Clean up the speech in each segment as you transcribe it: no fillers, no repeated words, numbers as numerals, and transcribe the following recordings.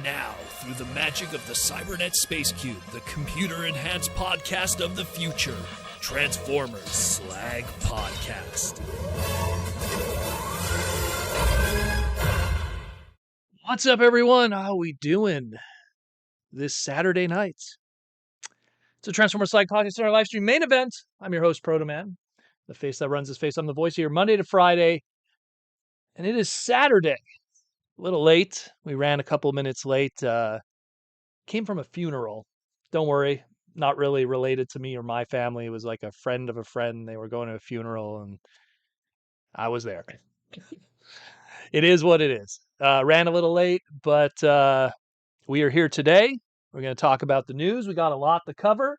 now, through the magic of the Cybernet Space Cube, the computer-enhanced podcast of the future, Transformers Slag Podcast. What's up, everyone? How we doing this Saturday night? It's a Transformers Slag Podcast, our live stream main event. I'm your host, Protoman, the face that runs his face. I'm the voice here, Monday to Friday, and it is Saturday. A little late. We ran a couple minutes late. Came from a funeral. Don't worry, not really related to me or my family. It was like a friend of a friend. They were going to a funeral, and I was there. It is what it is. Ran a little late, but we are here today. We're going to talk about the news. We got a lot to cover.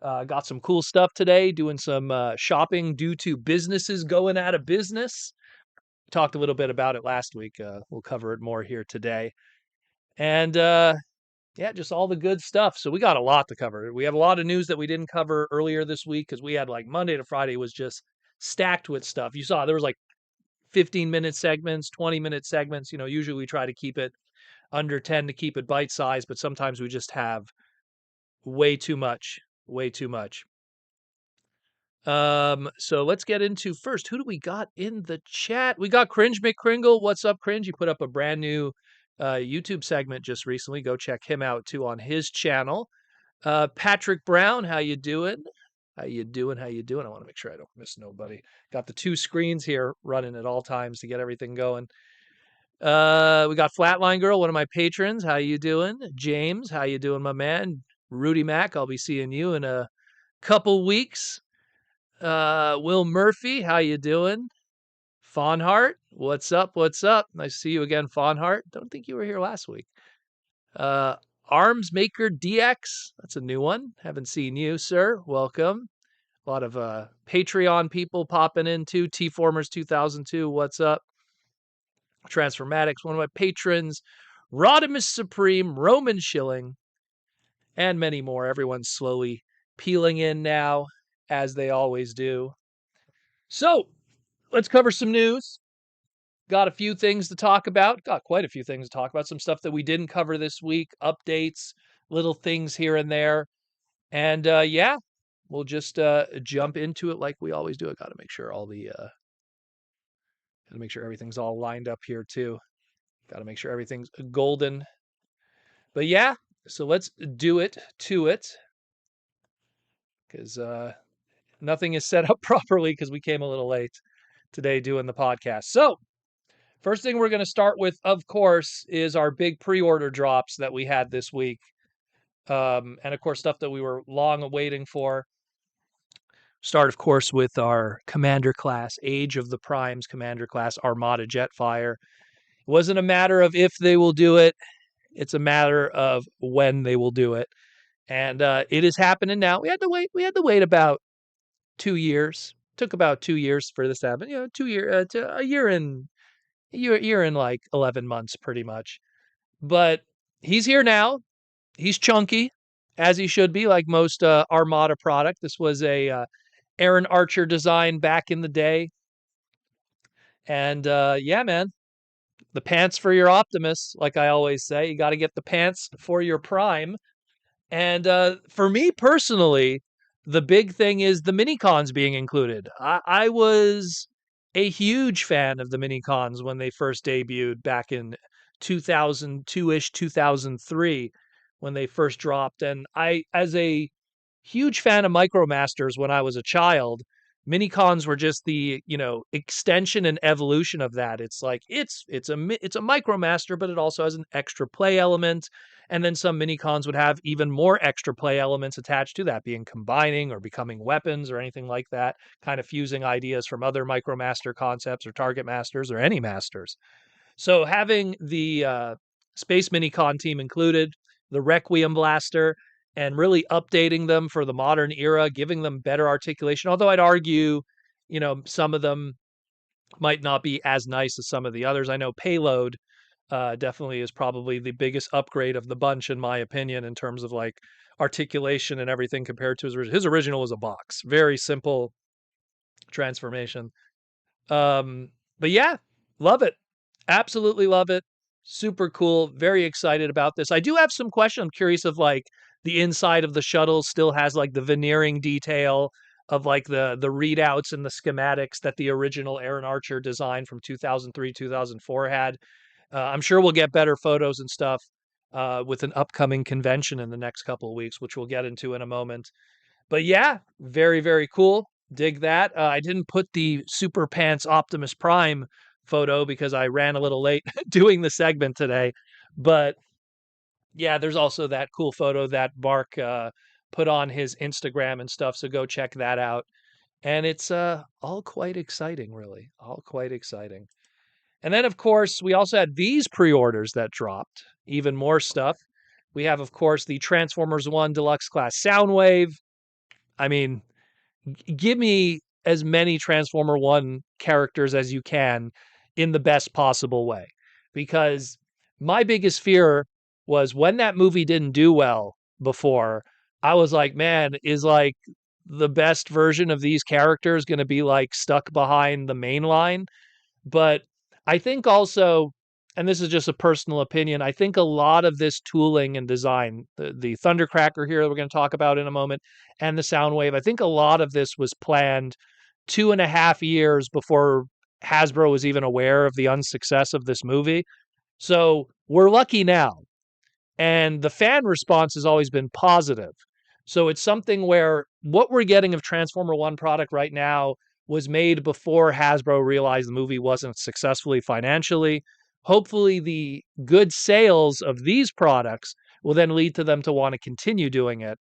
Got some cool stuff today, doing some shopping due to businesses going out of business. Talked a little bit about it last week. We'll cover it more here today. And yeah, just all the good stuff. So we got a lot to cover. We have a lot of news that we didn't cover earlier this week because we had like Monday to Friday was just stacked with stuff. You saw there was like 15-minute segments, 20-minute segments. You know, usually we try to keep it under 10 to keep it bite-sized, but sometimes we just have way too much. So let's get into first. Who do we got in the chat? We got Cringe McCringle. What's up, Cringe? He put up a brand new YouTube segment just recently. Go check him out too on his channel. Patrick Brown, how you doing? How you doing? I want to make sure I don't miss nobody. Got the two screens here running at all times to get everything going. We got Flatline Girl, one of my patrons. How you doing? James, how you doing, my man? Rudy Mack, I'll be seeing you in a couple weeks. Will Murphy, how you doing? Fawnhart, what's up? Nice to see you again, Fawnhart. Don't think you were here last week. Arms Maker DX, that's a new one. Haven't seen you, sir. Welcome. A lot of Patreon people popping in too. T-Formers 2002, what's up? Transformatics, one of my patrons. Rodimus Supreme, Roman Schilling, and many more. Everyone's slowly peeling in now, as they always do. So, let's cover some news. Got a few things to talk about. Got quite a few things to talk about. Some stuff that we didn't cover this week. Updates, little things here and there. And yeah, we'll just jump into it like we always do. I got to make sure everything's all lined up here too. Got to make sure everything's golden. But yeah, so let's do it to it. Because nothing is set up properly because we came a little late today doing the podcast. So, first thing we're going to start with, of course, is our big pre-order drops that we had this week. And, of course, stuff that we were long awaiting for. Start, of course, with our Commander class, Age of the Primes Commander class, Armada Jetfire. It wasn't a matter of if they will do it. It's a matter of when they will do it. And it is happening now. We had to wait about 2 years. Took about 2 years for this to happen. You know, a year in like 11 months, pretty much. But he's here now. He's chunky, as he should be, like most Armada product. This was a Aaron Archer design back in the day. And yeah, man, the pants for your Optimus, like I always say. You got to get the pants for your Prime. And for me personally, the big thing is the mini-cons being included. I was a huge fan of the mini-cons when they first debuted back in 2002-ish, 2003, when they first dropped. And I, as a huge fan of Micromasters when I was a child, mini-cons were just the, you know, extension and evolution of that. It's like, it's a Micromaster, but it also has an extra play element. And then some mini-cons would have even more extra play elements attached to that, being combining or becoming weapons or anything like that, kind of fusing ideas from other Micromaster concepts or Target Masters or any Masters. So having the Space Mini-Con team included, the Requiem Blaster, and really updating them for the modern era, giving them better articulation. Although I'd argue, you know, some of them might not be as nice as some of the others. I know Payload definitely is probably the biggest upgrade of the bunch, in my opinion, in terms of like articulation and everything compared to his original. His original was a box. Very simple transformation. But yeah, love it. Absolutely love it. Super cool. Very excited about this. I do have some questions. I'm curious of like the inside of the shuttle still has like the veneering detail of like the readouts and the schematics that the original Aaron Archer design from 2003, 2004 had. I'm sure we'll get better photos and stuff with an upcoming convention in the next couple of weeks, which we'll get into in a moment. But yeah, very, very cool. Dig that. I didn't put the Super Pants Optimus Prime photo because I ran a little late doing the segment today. But yeah, there's also that cool photo that Mark put on his Instagram and stuff. So go check that out. And it's all quite exciting, really. All quite exciting. And then, of course, we also had these pre orders that dropped. Even more stuff. We have, of course, the Transformers 1 Deluxe Class Soundwave. I mean, give me as many Transformer 1 characters as you can in the best possible way. Because my biggest fear was when that movie didn't do well before, I was like, man, is like the best version of these characters going to be like stuck behind the main line? But I think also, and this is just a personal opinion, I think a lot of this tooling and design, the Thundercracker here that we're going to talk about in a moment, and the Soundwave, I think a lot of this was planned 2.5 years before Hasbro was even aware of the unsuccess of this movie. So we're lucky now. And the fan response has always been positive. So it's something where what we're getting of Transformer 1 product right now was made before Hasbro realized the movie wasn't successfully financially. Hopefully, the good sales of these products will then lead to them to want to continue doing it,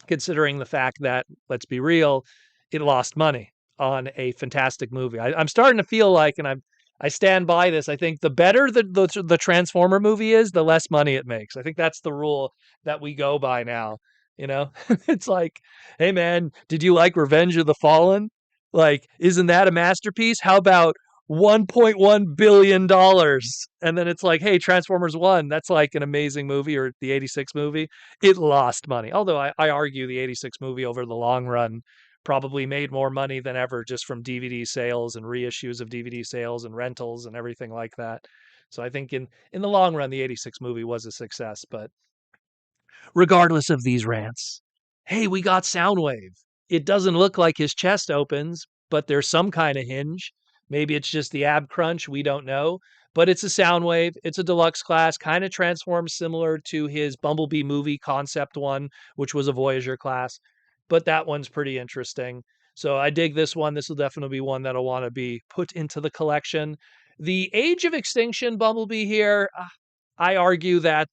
considering the fact that, let's be real, it lost money on a fantastic movie. I'm starting to feel like, and I stand by this. I think the better the Transformer movie is, the less money it makes. I think that's the rule that we go by now. You know, it's like, hey man, did you like Revenge of the Fallen? Like, isn't that a masterpiece? How about $1.1 billion? And then it's like, hey, Transformers 1, that's like an amazing movie, or the 86 movie. It lost money. Although I argue the 86 movie over the long run probably made more money than ever just from DVD sales and reissues of DVD sales and rentals and everything like that. So I think in the long run, the 86 movie was a success. But regardless of these rants, hey, we got Soundwave. It doesn't look like his chest opens, but there's some kind of hinge. Maybe it's just the ab crunch. We don't know. But it's a Soundwave. It's a deluxe class, kind of transforms similar to his Bumblebee movie concept one, which was a Voyager class. But that one's pretty interesting. So I dig this one. This will definitely be one that'll want to be put into the collection. The Age of Extinction Bumblebee here, I argue that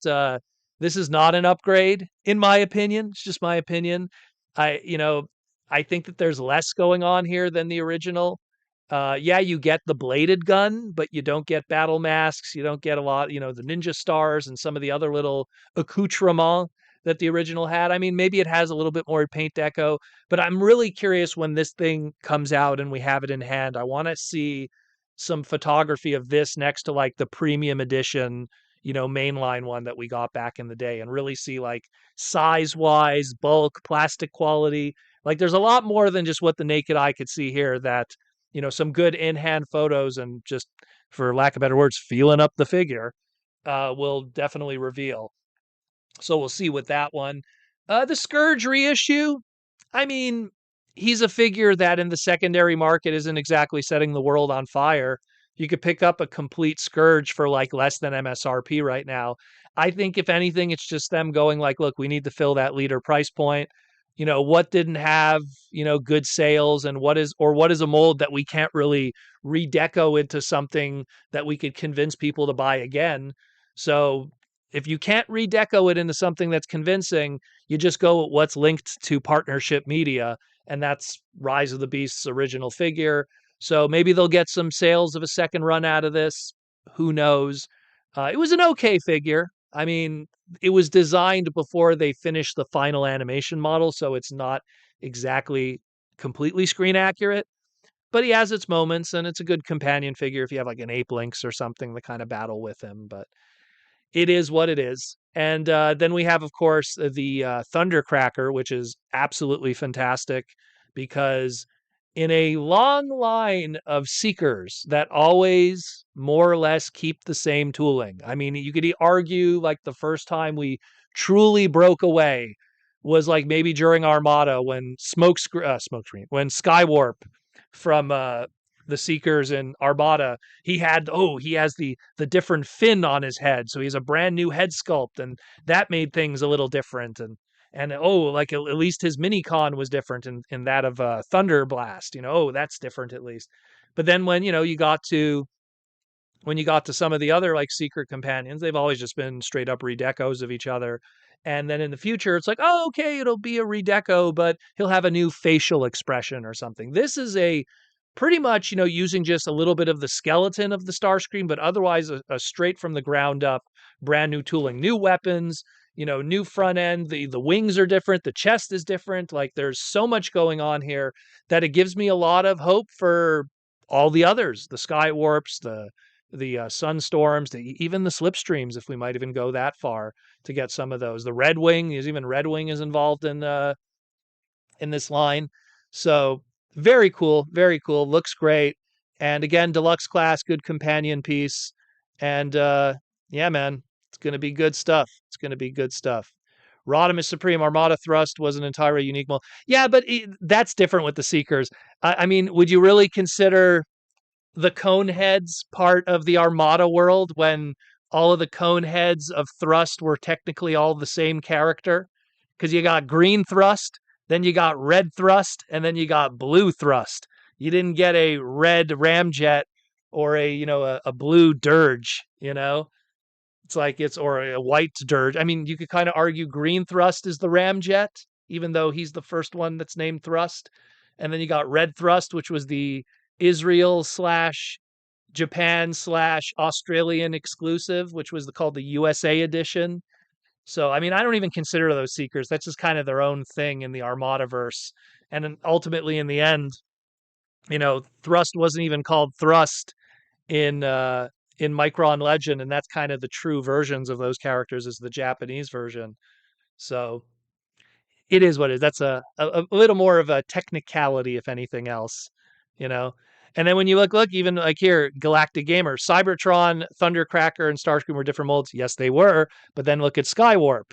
this is not an upgrade, in my opinion. It's just my opinion. I, you know, I think that there's less going on here than the original. Yeah, you get the bladed gun, but you don't get battle masks. You don't get a lot, the ninja stars and some of the other little accoutrements that the original had. I mean, maybe it has a little bit more paint deco, but I'm really curious when this thing comes out and we have it in hand. I want to see some photography of this next to like the premium edition, mainline one that we got back in the day, and really see like size wise, bulk, plastic quality. Like there's a lot more than just what the naked eye could see here that, some good in hand photos and just, for lack of better words, feeling up the figure will definitely reveal. So we'll see with that one. The Scourge reissue, I mean, he's a figure that in the secondary market isn't exactly setting the world on fire. You could pick up a complete Scourge for like less than MSRP right now. I think if anything, it's just them going like, look, we need to fill that leader price point. What didn't have, good sales, and what is a mold that we can't really redeco into something that we could convince people to buy again. So if you can't redeco it into something that's convincing, you just go with what's linked to partnership media, and that's Rise of the Beast's original figure. So maybe they'll get some sales of a second run out of this. Who knows? It was an okay figure. I mean, it was designed before they finished the final animation model, so it's not exactly completely screen accurate. But he has its moments, and it's a good companion figure if you have like an Ape Lynx or something to kind of battle with him. But it is what it is. And then we have, of course, the Thundercracker, which is absolutely fantastic because in a long line of seekers that always more or less keep the same tooling. I mean, you could argue like the first time we truly broke away was like maybe during Armada when smoke screen when Skywarp from the Seekers in Armada, he has the different fin on his head, so he's a brand new head sculpt, and that made things a little different. And like at least his mini con was different in that of Thunder Blast. That's different at least. But then when you got to some of the other like secret companions, they've always just been straight up redecos of each other. And then in the future, it's like, oh, okay, it'll be a redeco, but he'll have a new facial expression or something. This is a pretty much, using just a little bit of the skeleton of the Starscream, but otherwise a straight from the ground up, brand new tooling, new weapons, new front end. The wings are different, the chest is different. Like there's so much going on here that it gives me a lot of hope for all the others, the Skywarps, the Sunstorms, even the Slipstreams, if we might even go that far to get some of those. The Red Wing is involved in this line. So very cool, very cool. Looks great. And again, deluxe class, good companion piece. And yeah, man, it's gonna be good stuff. It's gonna be good stuff. Rodimus Supreme Armada Thrust was an entirely unique mold. Yeah, but that's different with the Seekers. I mean, would you really consider the Coneheads part of the Armada world when all of the Coneheads of Thrust were technically all the same character? Because you got Green Thrust, then you got Red Thrust, and then you got Blue Thrust. You didn't get a red Ramjet or a blue Dirge. It's like or a white Dirge. I mean, you could kind of argue Green Thrust is the Ramjet, even though he's the first one that's named Thrust. And then you got Red Thrust, which was the Israel slash Japan slash Australian exclusive, which was called the USA edition. So, I mean, I don't even consider those Seekers. That's just kind of their own thing in the Armada verse. And then ultimately, in the end, Thrust wasn't even called Thrust in Micron Legend, and that's kind of the true versions of those characters is the Japanese version. So it is what it is. That's a little more of a technicality, if anything else, you know. And then when you look, even like here, Galactic Gamer, Cybertron, Thundercracker, and Starscream were different molds. Yes, they were. But then look at Skywarp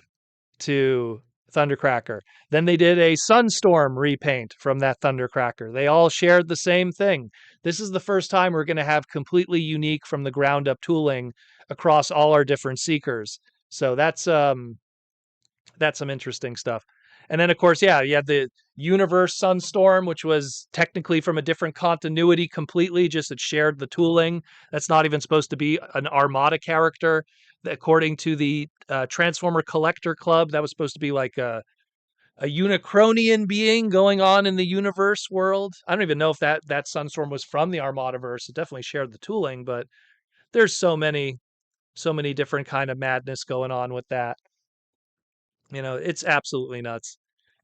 to Thundercracker. Then they did a Sunstorm repaint from that Thundercracker. They all shared the same thing. This is the first time we're going to have completely unique from the ground up tooling across all our different Seekers. So that's some interesting stuff. And then, of course, yeah, you had the Universe Sunstorm, which was technically from a different continuity completely, just it shared the tooling. That's not even supposed to be an Armada character. According to the Transformer Collector Club, that was supposed to be like a Unicronian being going on in the universe world. I don't even know if that Sunstorm was from the Armadaverse. It definitely shared the tooling, but there's so many different kind of madness going on with that. It's absolutely nuts.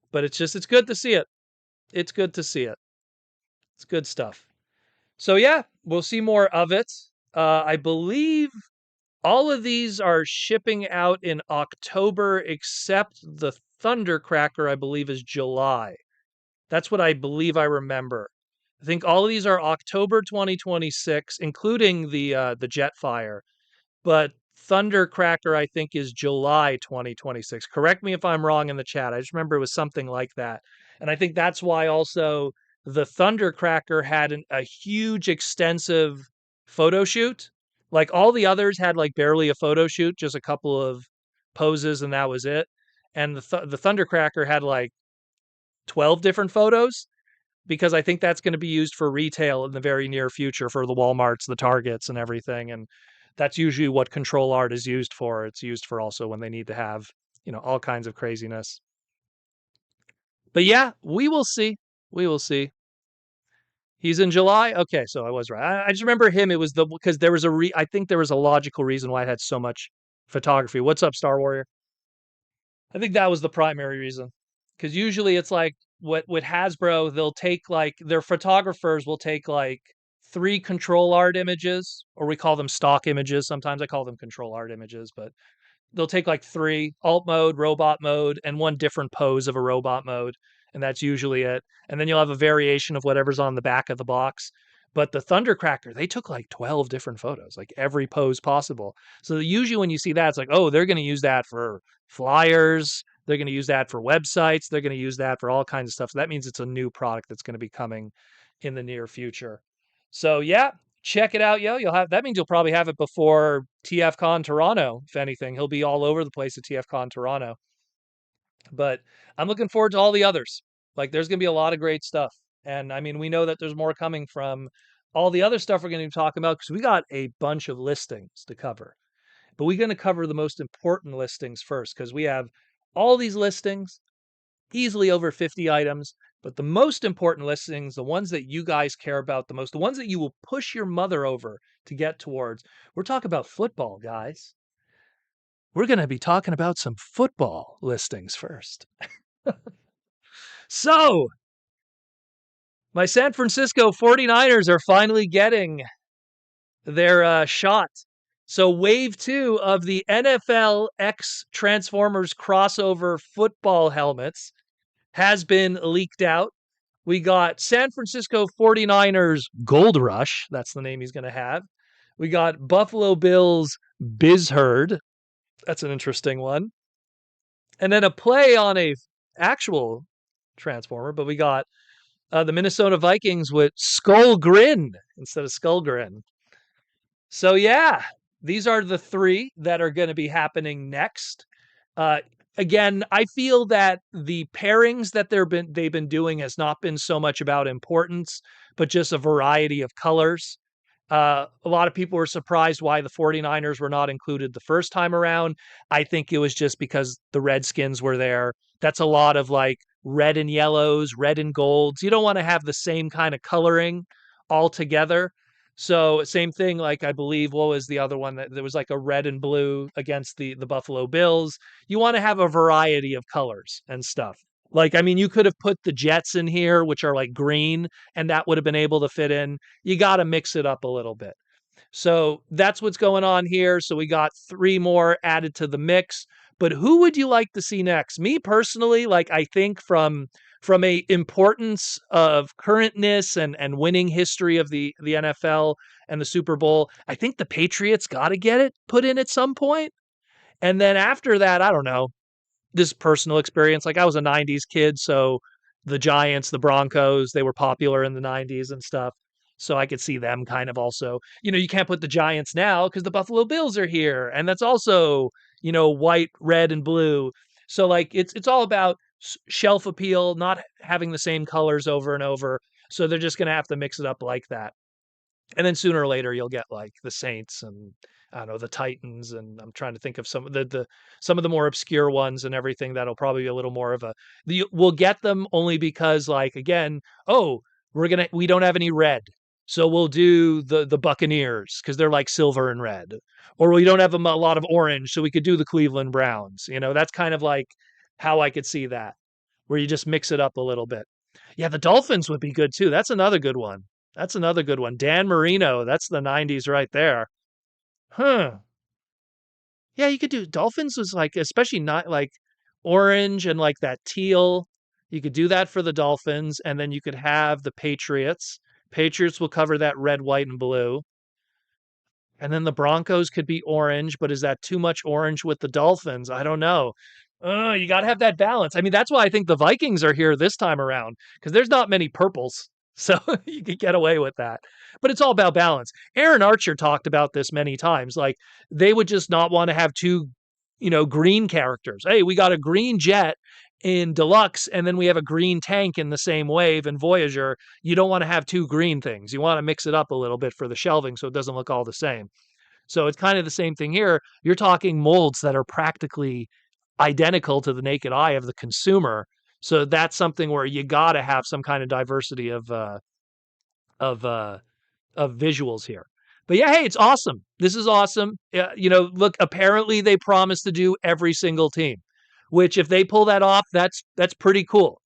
But it's good to see it. It's good to see it. It's good stuff. So yeah, we'll see more of it. I believe all of these are shipping out in October, except the Thundercracker, I believe, is July. That's what I believe I remember. I think all of these are October 2026, including the Jetfire. But Thundercracker, I think, is July 2026. Correct me if I'm wrong in the chat. I just remember it was something like that. And I think that's why also the Thundercracker had a huge, extensive photo shoot. Like all the others had like barely a photo shoot, just a couple of poses, and that was it. And the Thundercracker had like 12 different photos because I think that's going to be used for retail in the very near future for the Walmarts, the Targets, and everything. And that's usually what control art is used for. It's used for also when they need to have, all kinds of craziness. But yeah, we will see. We will see. He's in July. Okay, so I was right. I just remember him. It was because there was I think there was a logical reason why it had so much photography. What's up, Star Warrior? I think that was the primary reason. Because usually it's like with Hasbro, they'll take like their photographers will take like 3 control art images, or we call them stock images. Sometimes I call them control art images, but they'll take like 3 alt mode, robot mode, and 1 different pose of a robot mode. and that's usually it. And then you'll have a variation of whatever's on the back of the box. But the Thundercracker, they took like 12 different photos, like every pose possible. So usually when you see that, it's like, oh, they're going to use that for flyers. They're going to use that for websites. They're going to use that for all kinds of stuff. So that means it's a new product that's going to be coming in the near future. So yeah, check it out, yo. You'll have that means you'll probably have it before TFCon Toronto. If anything, he'll be all over the place at TFCon Toronto. But I'm looking forward to all the others. Like, there's going to be a lot of great stuff. And I mean, we know that there's more coming from all the other stuff we're going to be talking about because we got a bunch of listings to cover. But we're going to cover the most important listings first because we have all these listings, easily over 50 items. But the most important listings, the ones that you guys care about the most, the ones that you will push your mother over to get towards, we're talking about football, guys. We're going to be talking about some football listings first. So, my San Francisco 49ers are finally getting their shot. So, wave 2 of the NFL X Transformers crossover football helmets has been leaked out. We got San Francisco 49ers Gold Rush. That's the name he's going to have. We got Buffalo Bills Bizherd. That's an interesting one. And then a play on a actual Transformer, but we got the Minnesota Vikings with Skull Grin instead of Skull Grin. So yeah, these are the 3 that are going to be happening next. Again, I feel that the pairings that they've been doing has not been so much about importance, but just a variety of colors. A lot of people were surprised why the 49ers were not included the first time around. I think it was just because the Redskins were there. That's a lot of like red and yellows, red and golds. You don't want to have the same kind of coloring all together. So same thing, like I believe, what was the other one that there was like a red and blue against the Buffalo Bills. You want to have a variety of colors and stuff. Like, I mean, you could have put the Jets in here, which are like green, and that would have been able to fit in. You got to mix it up a little bit. So that's what's going on here. So we got 3 more added to the mix. But who would you like to see next? Me personally, like I think from a importance of currentness and winning history of the NFL and the Super Bowl, I think the Patriots got to get it put in at some point. And then after that, I don't know, this personal experience. Like I was a 90s kid, so the Giants, the Broncos, they were popular in the 90s and stuff. So I could see them kind of also. You can't put the Giants now because the Buffalo Bills are here, and that's also, white, red, and blue. So like it's all about shelf appeal, not having the same colors over and over. So they're just going to have to mix it up like that. And then sooner or later you'll get like the Saints and I don't know, the Titans, and I'm trying to think of some of the more obscure ones and everything that'll probably be a little more of we'll get them only because like again, oh, we don't have any red. So we'll do the Buccaneers because they're like silver and red. Or we don't have a lot of orange, so we could do the Cleveland Browns. That's kind of like how I could see that, where you just mix it up a little bit. Yeah, the Dolphins would be good too. That's another good one. That's another good one. Dan Marino, that's the 90s right there. Huh. Yeah, you could do Dolphins was like, especially not like orange and like that teal. You could do that for the Dolphins, and then you could have the Patriots. Patriots will cover that red, white, and blue. And then the Broncos could be orange, but is that too much orange with the Dolphins? I don't know. You got to have that balance. I mean, that's why I think the Vikings are here this time around because there's not many purples. So you could get away with that. But it's all about balance. Aaron Archer talked about this many times. Like they would just not want to have 2, green characters. Hey, we got a green jet in Deluxe, and then we have a green tank in the same wave in Voyager. You don't want to have 2 green things. You want to mix it up a little bit for the shelving so it doesn't look all the same. So it's kind of the same thing here. You're talking molds that are practically identical to the naked eye of the consumer. So that's something where you got to have some kind of diversity of visuals here. But yeah, hey, it's awesome. This is awesome. Look, apparently they promised to do every single team, which if they pull that off, that's pretty cool.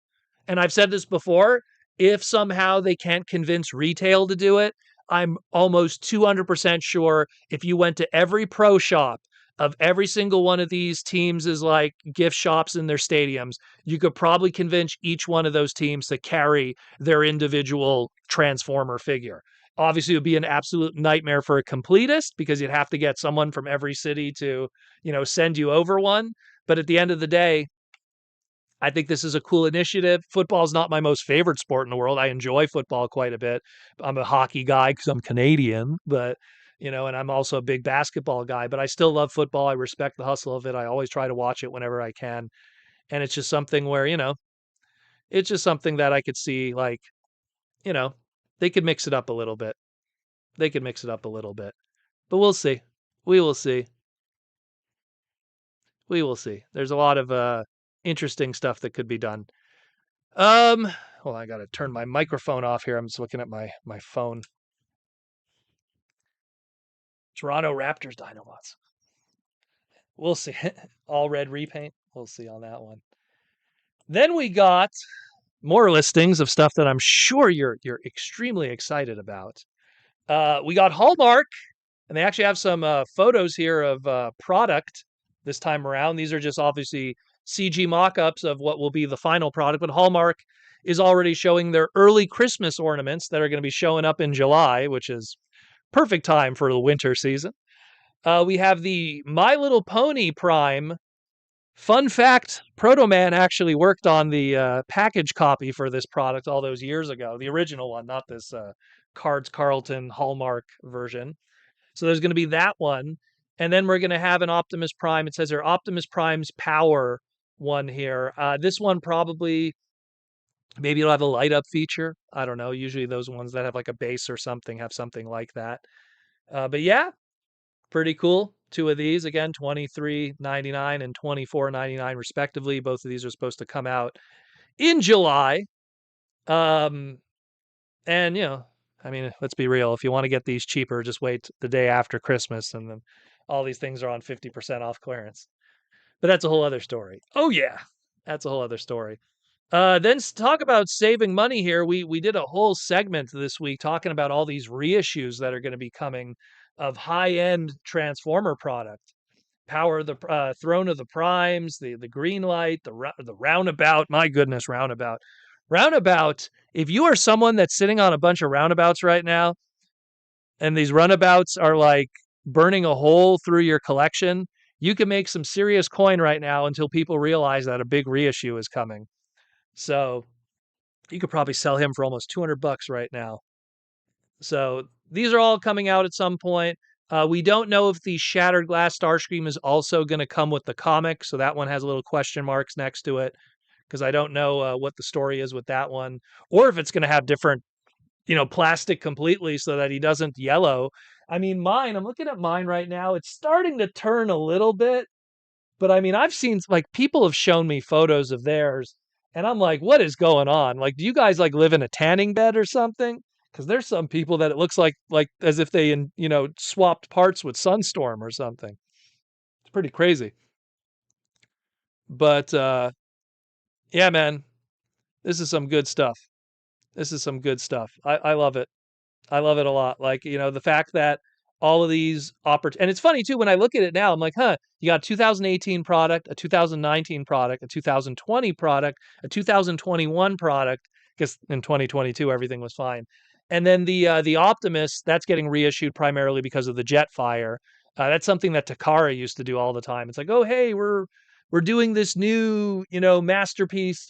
And I've said this before, if somehow they can't convince retail to do it, I'm almost 200% sure if you went to every pro shop of every single one of these teams is like gift shops in their stadiums, you could probably convince each one of those teams to carry their individual Transformer figure. Obviously, it would be an absolute nightmare for a completist because you'd have to get someone from every city to, send you over one. But at the end of the day, I think this is a cool initiative. Football is not my most favorite sport in the world. I enjoy football quite a bit. I'm a hockey guy because I'm Canadian, but and I'm also a big basketball guy. But I still love football. I respect the hustle of it. I always try to watch it whenever I can, and it's just something where it's just something that I could see like you know they could mix it up a little bit. They could mix it up a little bit, but we'll see. We will see. We will see. There's a lot of interesting stuff that could be done. Um, well, I gotta turn my microphone off here. I'm just looking at my phone. Toronto Raptors Dinobots. We'll see. All red repaint. We'll see on that one. Then we got more listings of stuff that I'm sure you're extremely excited about. We got Hallmark, and they actually have some photos here of product this time around. These are just obviously CG mock-ups of what will be the final product, but Hallmark is already showing their early Christmas ornaments that are going to be showing up in July, which is perfect time for the winter season. We have the My Little Pony Prime. Fun fact, Proto Man actually worked on the package copy for this product all those years ago, the original one, not this Cards Carlton Hallmark version. So there's going to be that one. And then we're going to have an Optimus Prime. It says there Optimus Prime's Power one here. This one probably, maybe it'll have a light up feature. I don't know. Usually those ones that have like a base or something have something like that. But yeah, pretty cool. Two of these, again, $23.99 and $24.99 respectively. Both of these are supposed to come out in July. Um, and, I mean, let's be real. If you want to get these cheaper, just wait the day after Christmas and then all these things are on 50% off clearance. But that's a whole other story. Oh, yeah. That's a whole other story. Then talk about saving money here. We did a whole segment this week talking about all these reissues that are going to be coming of high-end Transformer product. Power of the Throne of the Primes, the green light, the roundabout. My goodness, roundabout. If you are someone that's sitting on a bunch of roundabouts right now, and these runabouts are like burning a hole through your collection, you can make some serious coin right now until people realize that a big reissue is coming. So you could probably sell him for almost $200 right now. So these are all coming out at some point. We don't know if the Shattered Glass Starscream is also going to come with the comic, so that one has a little question marks next to it because I don't know what the story is with that one, or if it's going to have different, plastic completely so that he doesn't yellow. I mean, I'm looking at mine right now. It's starting to turn a little bit, but I mean, I've seen like people have shown me photos of theirs, and I'm like, what is going on? Like, do you guys like live in a tanning bed or something? Because there's some people that it looks like as if they swapped parts with Sunstorm or something. It's pretty crazy. But yeah, man, this is some good stuff. This is some good stuff. I love it. I love it a lot. Like, the fact that all of these and it's funny too, when I look at it now, I'm like, you got a 2018 product, a 2019 product, a 2020 product, a 2021 product, because in 2022 everything was fine. And then the Optimus, that's getting reissued primarily because of the Jetfire. That's something that Takara used to do all the time. It's like, oh hey, we're doing this new, masterpiece,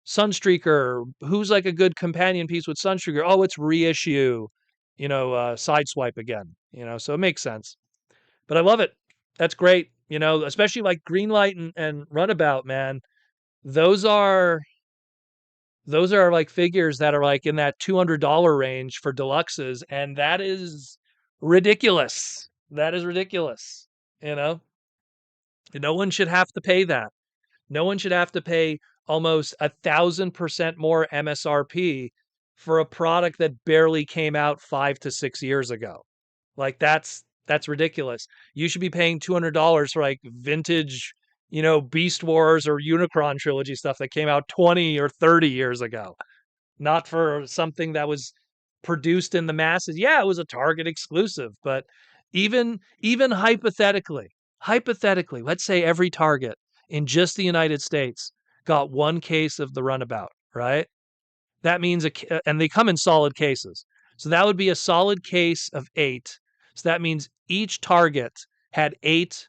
Sunstreaker. Who's like a good companion piece with Sunstreaker? Oh, it's reissue, Sideswipe again. So it makes sense. But I love it. That's great. Especially like Greenlight and Runabout, man. Those are like figures that are like in that $200 range for deluxes, and that is ridiculous. That is ridiculous. No one should have to pay that. No one should have to pay almost 1,000% more MSRP for a product that barely came out 5 to 6 years ago. Like that's ridiculous. You should be paying $200 for like vintage, Beast Wars or Unicron trilogy stuff that came out 20 or 30 years ago, not for something that was produced in the masses. Yeah, it was a Target exclusive, but even hypothetically, let's say every target in just the United States got one case of the runabout, right? That means and they come in solid cases. So that would be a solid case of 8. So that means each target had 8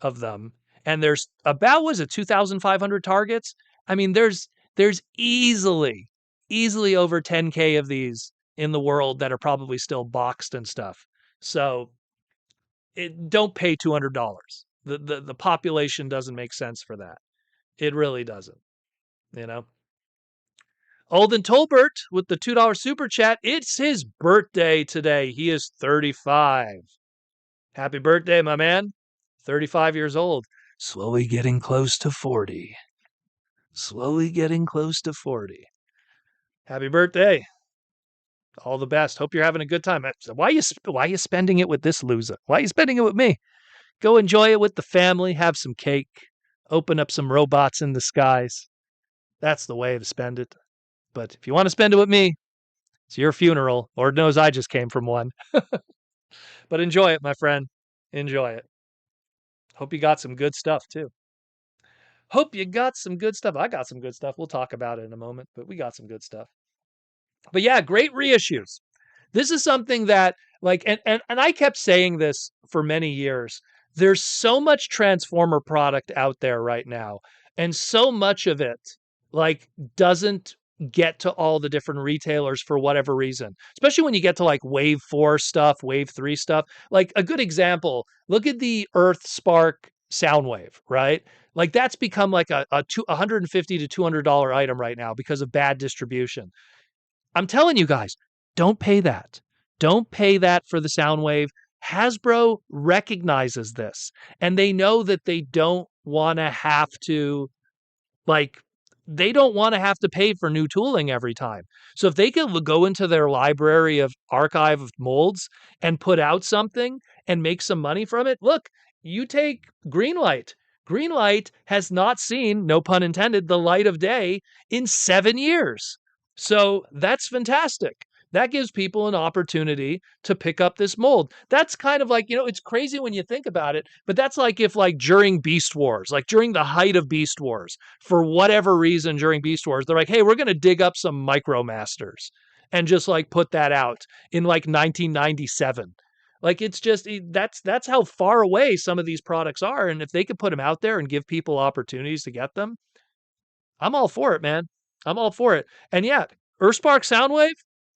of them, and there's about, was it 2,500 targets? I mean, there's easily over 10K of these in the world that are probably still boxed and stuff. So don't pay $200. The population doesn't make sense for that. It really doesn't. You know. Olden Tolbert with the $2 super chat. It's his birthday today. He is 35. Happy birthday, my man. 35 years old. Slowly getting close to 40. Slowly getting close to 40. Happy birthday. All the best. Hope you're having a good time. Why are you spending it with this loser? Why are you spending it with me? Go enjoy it with the family. Have some cake. Open up some robots in the skies. That's the way to spend it. But if you want to spend it with me, it's your funeral. Lord knows I just came from one. But enjoy it, my friend. Enjoy it. Hope you got some good stuff, too. Hope you got some good stuff. I got some good stuff. We'll talk about it in a moment, but we got some good stuff. But yeah, great reissues. This is something that, like, and I kept saying this for many years. There's so much Transformer product out there right now, and so much of it, like, doesn't get to all the different retailers for whatever reason. Especially when you get to like Wave 4 stuff, Wave 3 stuff. Like a good example, look at the Earth Spark Soundwave, right? Like that's become like a $150 to $200 item right now because of bad distribution. I'm telling you guys, don't pay that. Don't pay that for the Soundwave. Hasbro recognizes this, and they know that they don't want to have to, like, they don't want to have to pay for new tooling every time. So if they could go into their library of archive of molds and put out something and make some money from it, look, you take Greenlight. Greenlight has not seen, no pun intended, the light of day in 7 years. So that's fantastic. That gives people an opportunity to pick up this mold. That's kind of like, it's crazy when you think about it, but that's like if like during Beast Wars, like during the height of Beast Wars, for whatever reason during Beast Wars, they're like, hey, we're going to dig up some Micromasters and just like put that out in like 1997. Like it's just that's how far away some of these products are, and if they could put them out there and give people opportunities to get them, I'm all for it, man. I'm all for it. And yeah, Earthspark Soundwave,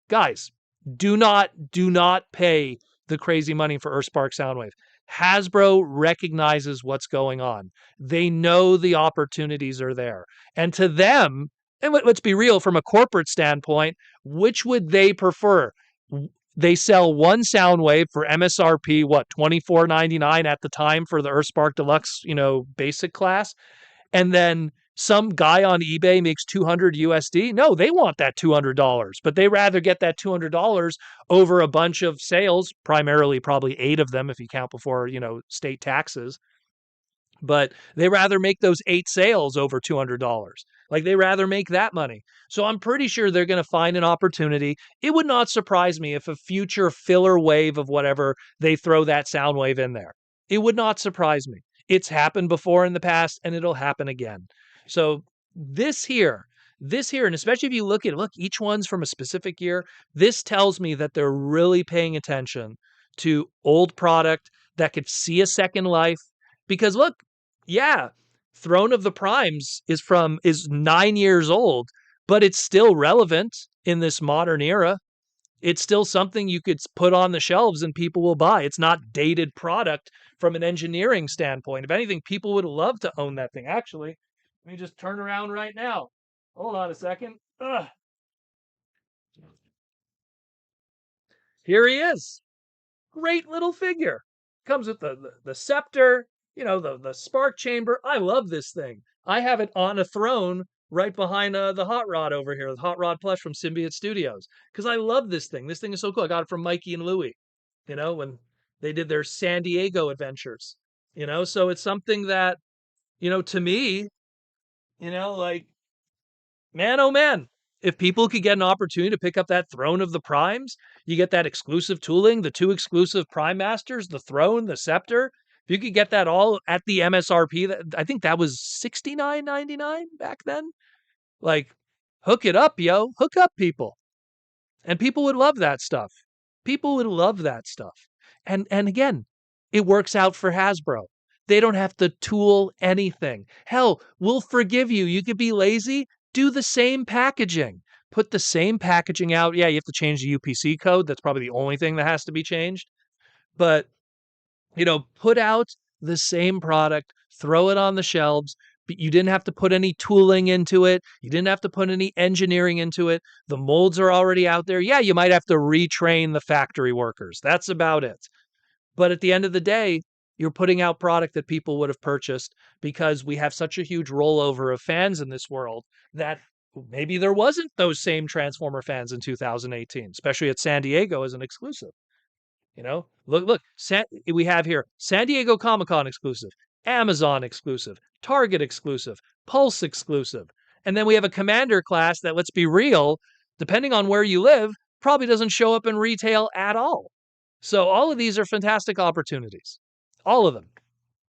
guys, do not pay the crazy money for Earthspark Soundwave. Hasbro recognizes what's going on. They know the opportunities are there. And to them, and let's be real, from a corporate standpoint, which would they prefer? They sell one Soundwave for MSRP, what, $24.99 at the time for the Earthspark Deluxe, basic class. And then some guy on eBay makes 200 USD. No, they want that $200, but they rather get that $200 over a bunch of sales, primarily probably 8 of them if you count before, state taxes. But they rather make those 8 sales over $200. Like they rather make that money. So I'm pretty sure they're going to find an opportunity. It would not surprise me if a future filler wave of whatever, they throw that Soundwave in there. It would not surprise me. It's happened before in the past, and it'll happen again. So this here, and especially if you look, each one's from a specific year. This tells me that they're really paying attention to old product that could see a second life. Because look, yeah, Throne of the Primes is 9 years old, but it's still relevant in this modern era. It's still something you could put on the shelves and people will buy. It's not dated product from an engineering standpoint. If anything, people would love to own that thing. Actually, let me just turn around right now. Hold on a second. Ugh. Here he is. Great little figure. Comes with the scepter, the spark chamber. I love this thing. I have it on a throne right behind the Hot Rod over here, the Hot Rod plush from Symbiote Studios, because I love this thing. This thing is so cool. I got it from Mikey and Louie, when they did their San Diego adventures, so it's something that, to me, like, man, oh man, if people could get an opportunity to pick up that Throne of the Primes, you get that exclusive tooling, the 2 exclusive Prime Masters, the throne, the scepter. If you could get that all at the MSRP, I think that was $69.99 back then. Like, hook it up, yo. Hook up people. And people would love that stuff. People would love that stuff. And again, it works out for Hasbro. They don't have to tool anything. Hell, we'll forgive you. You could be lazy, do the same packaging. Put the same packaging out. Yeah, you have to change the UPC code. That's probably the only thing that has to be changed. But, put out the same product, throw it on the shelves. You didn't have to put any tooling into it. You didn't have to put any engineering into it. The molds are already out there. Yeah, you might have to retrain the factory workers. That's about it. But at the end of the day, you're putting out product that people would have purchased because we have such a huge rollover of fans in this world that maybe there wasn't those same Transformer fans in 2018, especially at San Diego as an exclusive. Look, we have here San Diego Comic-Con exclusive, Amazon exclusive, Target exclusive, Pulse exclusive. And then we have a Commander class that, let's be real, depending on where you live, probably doesn't show up in retail at all. So all of these are fantastic opportunities. All of them.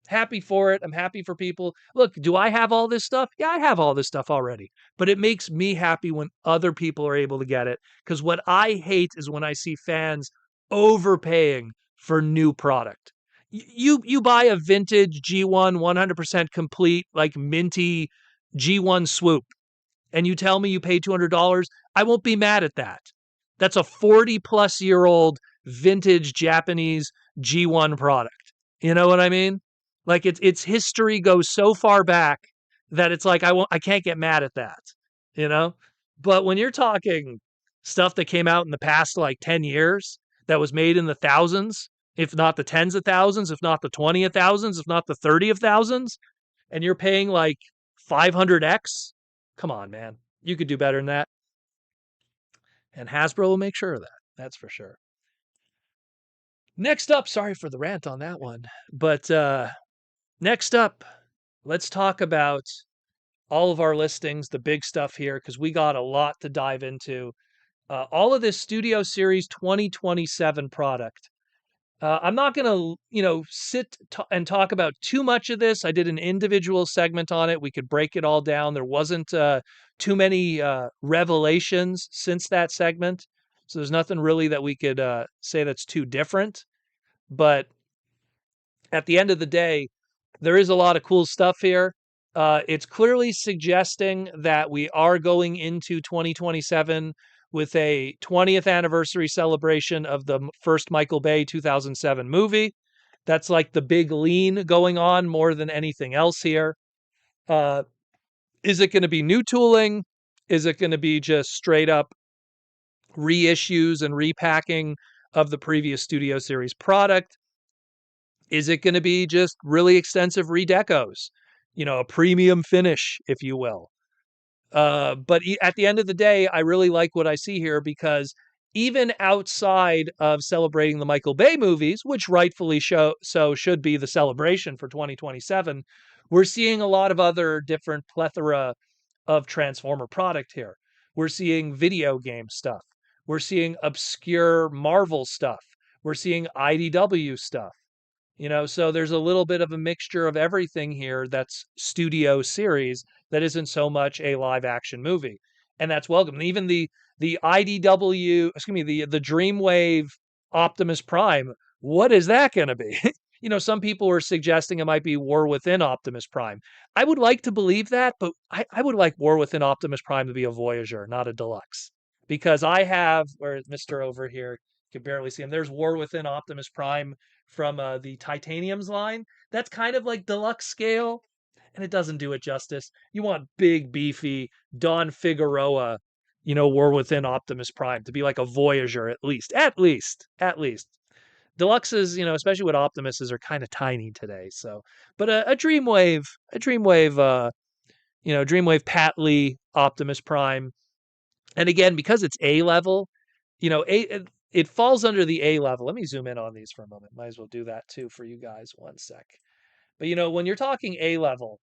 Happy for it. I'm happy for people. Look, do I have all this stuff? Yeah, I have all this stuff already. But it makes me happy when other people are able to get it. Because what I hate is when I see fans overpaying for new product. You buy a vintage G1 100% complete, like minty G1 swoop, and you tell me you paid $200, I won't be mad at that. That's a 40-plus-year-old vintage Japanese G1 product. You know what I mean? Like its history goes so far back that it's like I can't get mad at that, you know? But when you're talking stuff that came out in the past like 10 years that was made in the thousands, if not the tens of thousands, if not the 20 of thousands, if not the 30 of thousands, and you're paying like 500x, come on, man. You could do better than that. And Hasbro will make sure of that. That's for sure. Next up, sorry for the rant on that one, but next up, let's talk about all of our listings, the big stuff here, because we got a lot to dive into. All of this Studio Series 2027 product. I'm not going to, sit and talk about too much of this. I did an individual segment on it. We could break it all down. There wasn't too many revelations since that segment. So there's nothing really that we could say that's too different. But at the end of the day, there is a lot of cool stuff here. It's clearly suggesting that we are going into 2027 with a 20th anniversary celebration of the first Michael Bay 2007 movie. That's like the big lean going on more than anything else here. Is it going to be new tooling? Is it going to be just straight up reissues and repacking of the previous Studio Series product? Is it going to be just really extensive redecos? A premium finish, if you will. But at the end of the day, I really like what I see here because even outside of celebrating the Michael Bay movies, which rightfully so should be the celebration for 2027, we're seeing a lot of other different plethora of Transformer product here. We're seeing video game stuff. We're seeing obscure Marvel stuff. We're seeing IDW stuff. So there's a little bit of a mixture of everything here that's studio series that isn't so much a live action movie. And that's welcome. And even the IDW, excuse me, the Dreamwave Optimus Prime, what is that going to be? Some people were suggesting it might be War Within Optimus Prime. I would like to believe that, but I would like War Within Optimus Prime to be a Voyager, not a deluxe. Because I have, where is Mr. over here? You can barely see him. There's War Within Optimus Prime from the Titaniums line. That's kind of like deluxe scale, and it doesn't do it justice. You want big, beefy Don Figueroa, War Within Optimus Prime to be like a Voyager at least. At least. Deluxes, especially with Optimuses, are kind of tiny today. So, but a Dreamwave, Dreamwave Pat Lee Optimus Prime, and again because it's A level, it falls under the A level. Let me zoom in on these for a moment. Might as well do that too for you guys. One sec. But when you're talking A level,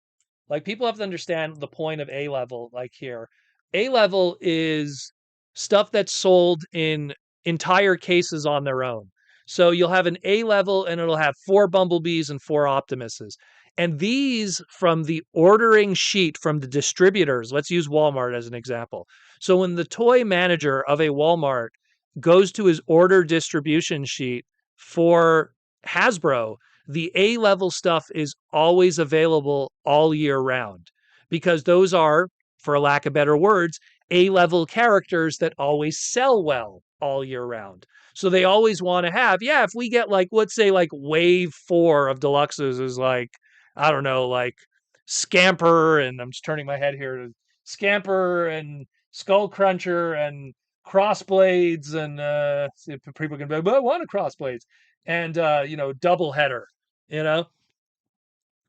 like people have to understand the point of A level. Like here, A level is stuff that's sold in entire cases on their own. So you'll have an A level and it'll have 4 Bumblebees and 4 Optimuses. And these from the ordering sheet from the distributors, let's use Walmart as an example. So when the toy manager of a Walmart goes to his order distribution sheet for Hasbro, the A level stuff is always available all year round because those are, for lack of better words, A level characters that always sell well all year round. So they always want to have, yeah, if we get like, let's say like wave 4 of deluxes is like, I don't know, like Scamper, and I'm just turning my head here to Scamper and Skull Cruncher and Crossblades, and people can be like, well, I want a Crossblades, and double header, you know,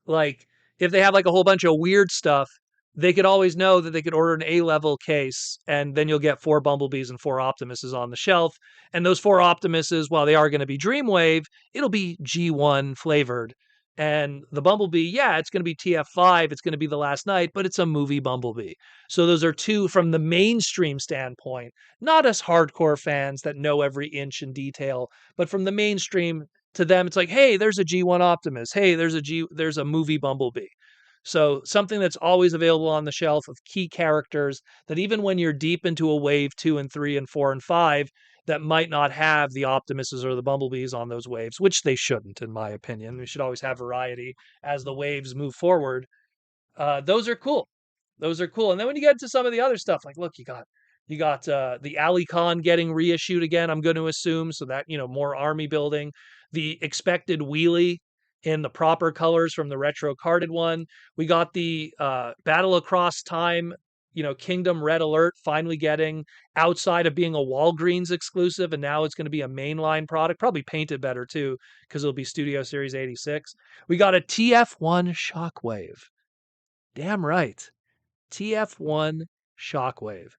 like if they have like a whole bunch of weird stuff, they could always know that they could order an A level case, and then you'll get 4 Bumblebees and 4 Optimuses on the shelf. And those 4 Optimuses, while they are going to be Dreamwave, it'll be G1 flavored. And the Bumblebee, yeah, it's going to be TF5, it's going to be the last night, but it's a movie Bumblebee. So those are two from the mainstream standpoint, not us hardcore fans that know every inch in detail, but from the mainstream, to them it's like, hey, there's a G1 Optimus, hey, there's a movie Bumblebee. So something that's always available on the shelf of key characters that even when you're deep into a wave 2 and 3 and 4 and 5 that might not have the Optimuses or the Bumblebees on those waves, which they shouldn't, in my opinion. We should always have variety as the waves move forward. Those are cool. Those are cool. And then when you get into some of the other stuff, like look, you got the Alicon getting reissued again, I'm going to assume, so that, more army building. The expected wheelie in the proper colors from the retro carded one. We got the Battle Across Time, Kingdom Red Alert finally getting, outside of being a Walgreens exclusive, and now it's going to be a mainline product, probably painted better too, because it'll be Studio Series 86. We got a TF1 Shockwave. Damn right. TF1 Shockwave.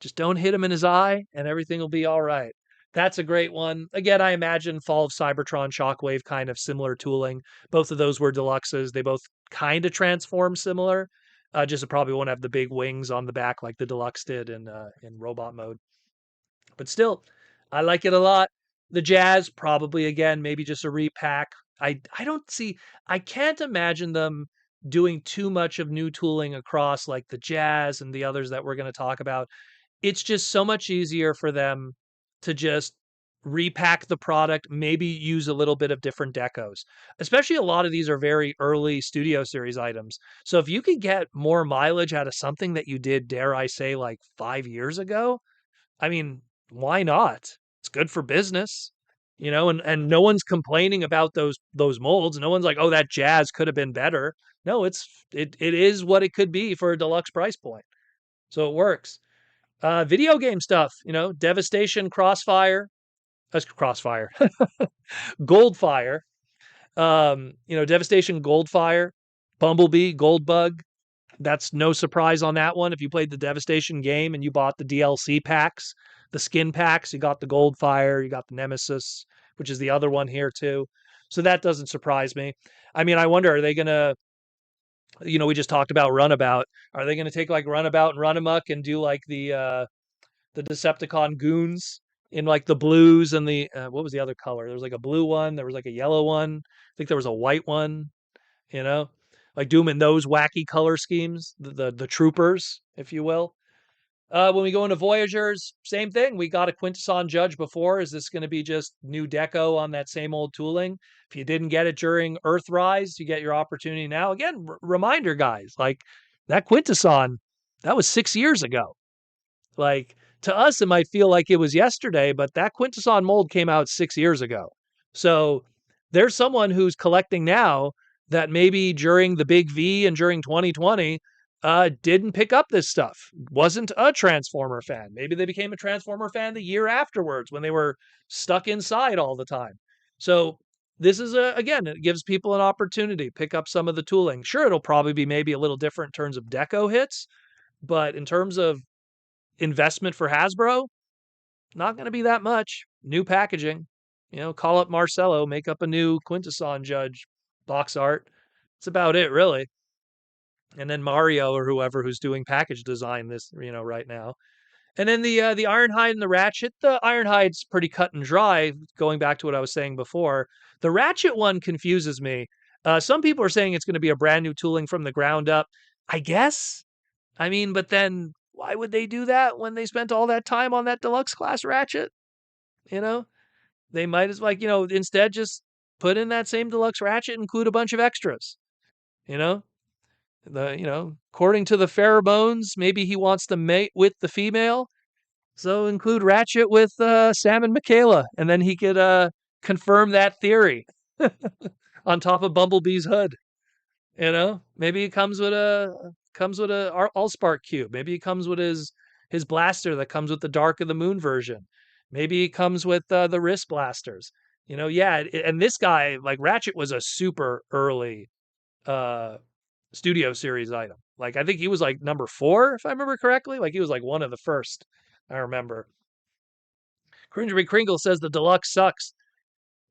Just don't hit him in his eye and everything will be all right. That's a great one. Again, I imagine Fall of Cybertron Shockwave kind of similar tooling. Both of those were deluxes. They both kind of transform similar. Just it probably won't have the big wings on the back like the deluxe did in robot mode. But still, I like it a lot. The Jazz, probably again, maybe just a repack. I don't see, I can't imagine them doing too much of new tooling across like the Jazz and the others that we're going to talk about. It's just so much easier for them to just repack the product, maybe use a little bit of different decos. Especially a lot of these are very early Studio Series items. So if you could get more mileage out of something that you did, dare I say, like 5 years ago, I mean, why not? It's good for business, and no one's complaining about those molds. No one's like, oh, that Jazz could have been better. No, it is what it could be for a deluxe price point. So it works. Video game stuff, Devastation, Crossfire, Goldfire, Devastation, Goldfire, Bumblebee, Goldbug. That's no surprise on that one. If you played the Devastation game and you bought the DLC packs, the skin packs, you got the Goldfire, you got the Nemesis, which is the other one here too. So that doesn't surprise me. I mean, I wonder, are they going to, we just talked about Runabout. Are they going to take like Runabout and Runamuck and do like the Decepticon goons in like the blues and the what was the other color? There was like a blue one, there was like a yellow one. I think there was a white one, you know? Like do them in those wacky color schemes, the troopers, if you will. When we go into Voyagers, same thing. We got a Quintesson Judge before. Is this going to be just new deco on that same old tooling? If you didn't get it during Earthrise, you get your opportunity now. Again, reminder, guys, like that Quintesson, that was 6 years ago. Like to us, it might feel like it was yesterday, but that Quintesson mold came out 6 years ago. So there's someone who's collecting now that maybe during the big V and during 2020 didn't pick up this stuff, wasn't a Transformer fan. Maybe they became a Transformer fan the year afterwards when they were stuck inside all the time. So this is again, it gives people an opportunity to pick up some of the tooling. Sure, it'll probably be maybe a little different in terms of deco hits, but in terms of investment for Hasbro, not going to be that much. New packaging, call up Marcelo, make up a new Quintesson Judge box art. That's about it, really. And then Mario or whoever who's doing package design this, right now. And then the Ironhide and the Ratchet. The Ironhide's pretty cut and dry. Going back to what I was saying before, the Ratchet one confuses me. Some people are saying it's going to be a brand new tooling from the ground up. I guess. I mean, but then why would they do that when they spent all that time on that deluxe class Ratchet? You know, they might as like instead just put in that same deluxe Ratchet, include a bunch of extras. You know, according to the pheromones, maybe he wants to mate with the female. So include Ratchet with Sam and Michaela, and then he could confirm that theory on top of Bumblebee's hood. Maybe he comes with a Allspark cube. Maybe he comes with his blaster that comes with the Dark of the Moon version. Maybe he comes with the wrist blasters. Yeah, and this guy like Ratchet was a super early uh, studio series item. Like I think he was like number 4 if I remember correctly. Like he was like one of the first. I remember. Cringery Kringle says the deluxe sucks.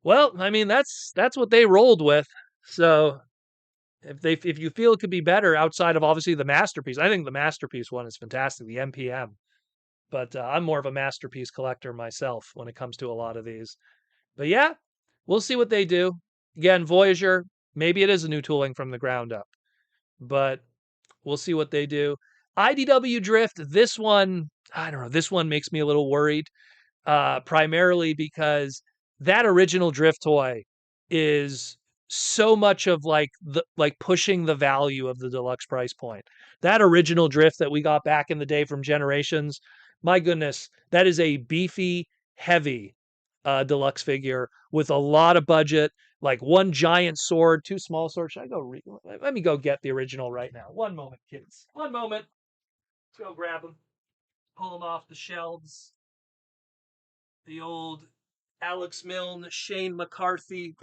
Well, I mean that's what they rolled with. So if you feel it could be better outside of obviously the masterpiece, I think the masterpiece one is fantastic, the MPM. But I'm more of a masterpiece collector myself when it comes to a lot of these. But yeah, we'll see what they do. Again, Voyager, maybe it is a new tooling from the ground up, but we'll see what they do. IDW Drift, this one, I don't know, this one makes me a little worried. Primarily because that original drift toy is so much of like pushing the value of the deluxe price point. That original drift that we got back in the day from Generations, my goodness, that is a beefy, heavy deluxe figure with a lot of budget, like one giant sword, 2 small swords. Should I go let me go get the original right now. One moment, kids. One moment. Let's go grab them. Pull them off the shelves. The old Alex Milne, Shane McCarthy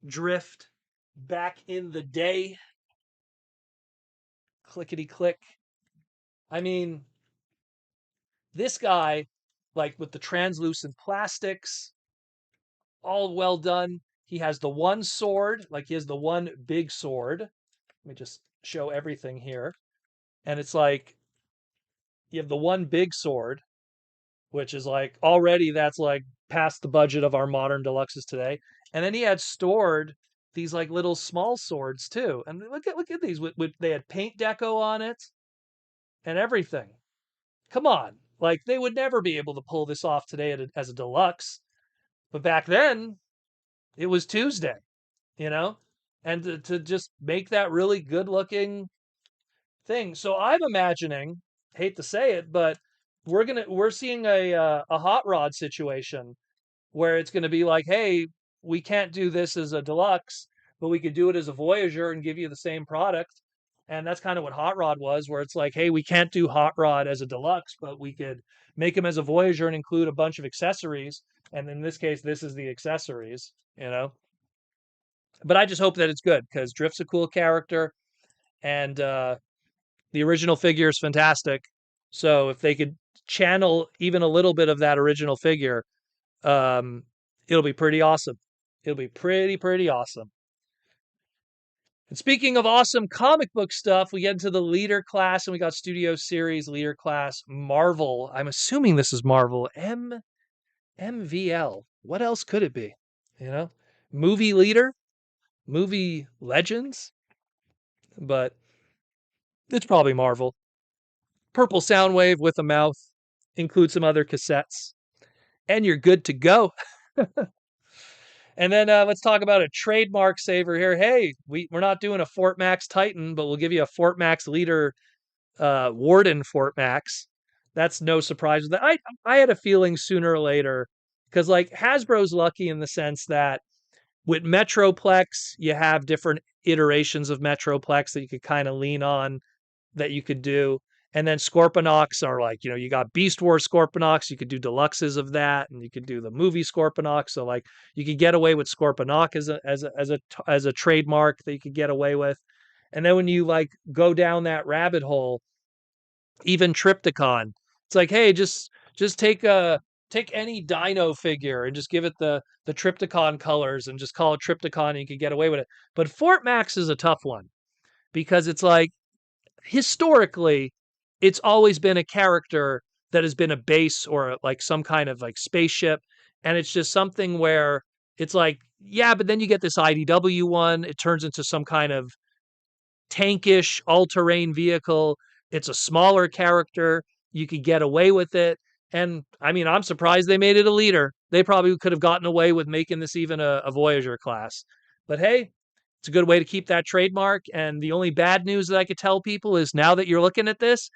drift back in the day. Clickety click. I mean, this guy, like with the translucent plastics, all well done. He has the one sword, like he has the one big sword. Let me just show everything here. And it's like you have the one big sword, which is like already that's like past the budget of our modern deluxes today. And then he had stored these like little small swords too. And look at these with they had paint deco on it and everything. Come on. Like they would never be able to pull this off today as a deluxe. But back then, it was Tuesday, you know? And to just make that really good looking thing. So I'm imagining, hate to say it, but we're seeing a hot rod situation where it's going to be like, hey, we can't do this as a deluxe, but we could do it as a Voyager and give you the same product. And that's kind of what Hot Rod was, where it's like, hey, we can't do Hot Rod as a deluxe, but we could make him as a Voyager and include a bunch of accessories. And in this case, this is the accessories, you know. But I just hope that it's good because Drift's a cool character, and the original figure is fantastic. So if they could channel even a little bit of that original figure, um, it'll be pretty awesome. It'll be pretty awesome. And speaking of awesome comic book stuff, we get into the leader class and we got Studio Series leader class Marvel. I'm assuming this is Marvel. MVL. What else could it be? You know? Movie leader? Movie legends? But it's probably Marvel. Purple Soundwave with a mouth. Include some other cassettes. And you're good to go. And then let's talk about a trademark saver here. Hey, we're not doing a Fort Max Titan, but we'll give you a Fort Max Leader Warden Fort Max. That's no surprise. I had a feeling sooner or later, because like Hasbro's lucky in the sense that with Metroplex, you have different iterations of Metroplex that you could kind of lean on that you could do. And then Scorponok are like, you got Beast Wars Scorponok, you could do deluxes of that, and you could do the movie Scorponok. So like you could get away with Scorponok as a trademark that you could get away with. And then when you like go down that rabbit hole, even Triptychon, it's like, hey, just take any Dino figure and just give it the Triptychon colors and just call it Triptychon and you could get away with it. But Fort Max is a tough one because it's like historically, it's always been a character that has been a base or like some kind of like spaceship. And it's just something where it's like, yeah, but then you get this IDW one. It turns into some kind of tankish all-terrain vehicle. It's a smaller character. You could get away with it. And I mean, I'm surprised they made it a leader. They probably could have gotten away with making this even a Voyager class. But hey, it's a good way to keep that trademark. And the only bad news that I could tell people is now that you're looking at this,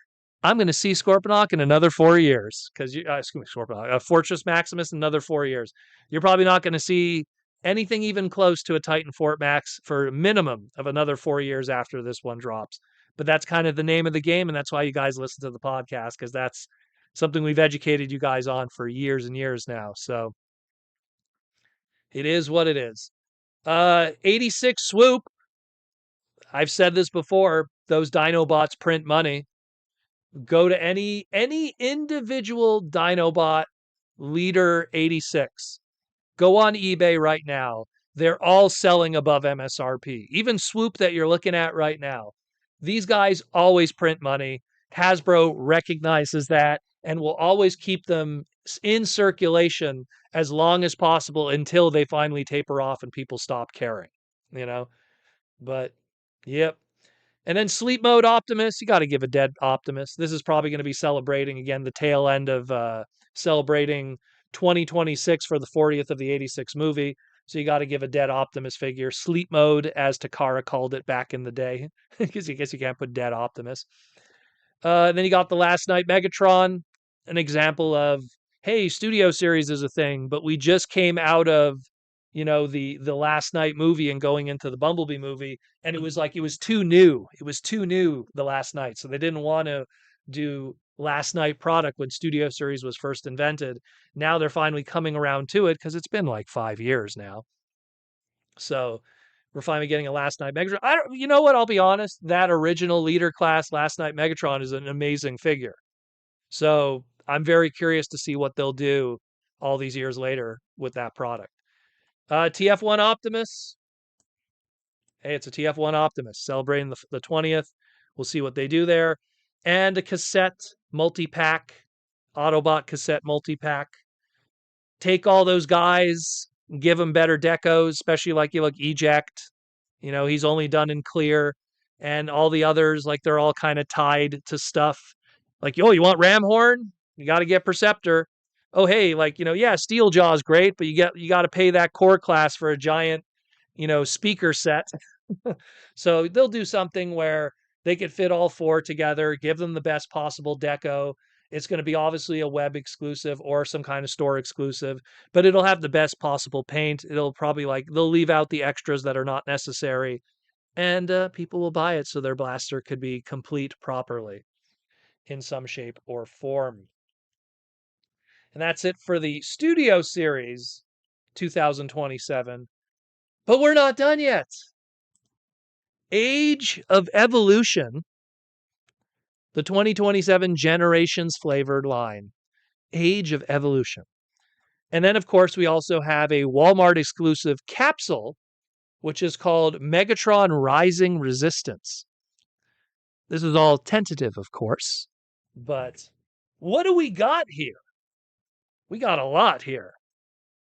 I'm going to see Scorponok in another 4 years because excuse me, Scorponok, Fortress Maximus in another 4 years. You're probably not going to see anything even close to a Titan Fort Max for a minimum of another 4 years after this one drops. But that's kind of the name of the game, and that's why you guys listen to the podcast because that's something we've educated you guys on for years and years now. So it is what it is. 86 swoop. I've said this before. Those Dinobots print money. Go to any individual Dinobot leader 86. Go on eBay right now. They're all selling above MSRP. Even Swoop that you're looking at right now. These guys always print money. Hasbro recognizes that and will always keep them in circulation as long as possible until they finally taper off and people stop caring, you know? But yep. And then Sleep Mode Optimus, you got to give a dead Optimus. This is probably going to be celebrating again the tail end of celebrating 2026 for the 40th of the 86 movie. So you got to give a dead Optimus figure. Sleep Mode, as Takara called it back in the day, because I guess you can't put dead Optimus. Then you got the Last Night Megatron, an example of, hey, Studio Series is a thing, but we just came out of, the Last Night movie and going into the Bumblebee movie, and it was like it was too new. It was too new the Last Night, so they didn't want to do Last Night product when Studio Series was first invented. Now they're finally coming around to it because it's been like 5 years now. So we're finally getting a Last Night Megatron. You know what? I'll be honest. That original leader class Last Night Megatron is an amazing figure. So I'm very curious to see what they'll do all these years later with that product. TF1 Optimus. Hey, it's a TF1 Optimus celebrating the 20th. We'll see what they do there. And a cassette multi-pack, Autobot cassette multi-pack. Take all those guys, give them better decos, especially like you look Eject. He's only done in clear. And all the others, like they're all kind of tied to stuff. Like, oh, you want Ramhorn? You got to get Perceptor. Oh, hey, like, yeah, Steel Jaw's great, but you got to pay that core class for a giant, speaker set. So they'll do something where they could fit all four together, give them the best possible deco. It's going to be obviously a web exclusive or some kind of store exclusive, but it'll have the best possible paint. It'll probably they'll leave out the extras that are not necessary, and people will buy it so their blaster could be complete properly in some shape or form. And that's it for the Studio Series 2027. But we're not done yet. Age of Evolution, the 2027 Generations flavored line. Age of Evolution. And then, of course, we also have a Walmart exclusive capsule, which is called Megatron Rising Resistance. This is all tentative, of course, but what do we got here? We got a lot here.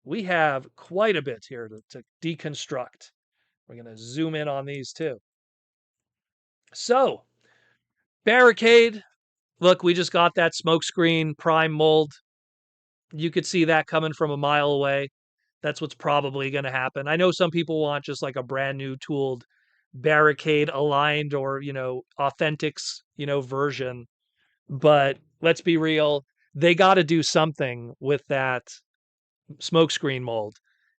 We have quite a bit here to deconstruct. We're going to zoom in on these too. So, Barricade. Look, we just got that smokescreen prime mold. You could see that coming from a mile away. That's what's probably going to happen. I know some people want just like a brand new tooled Barricade aligned or, Authentics, version. But let's be real. They got to do something with that smokescreen mold.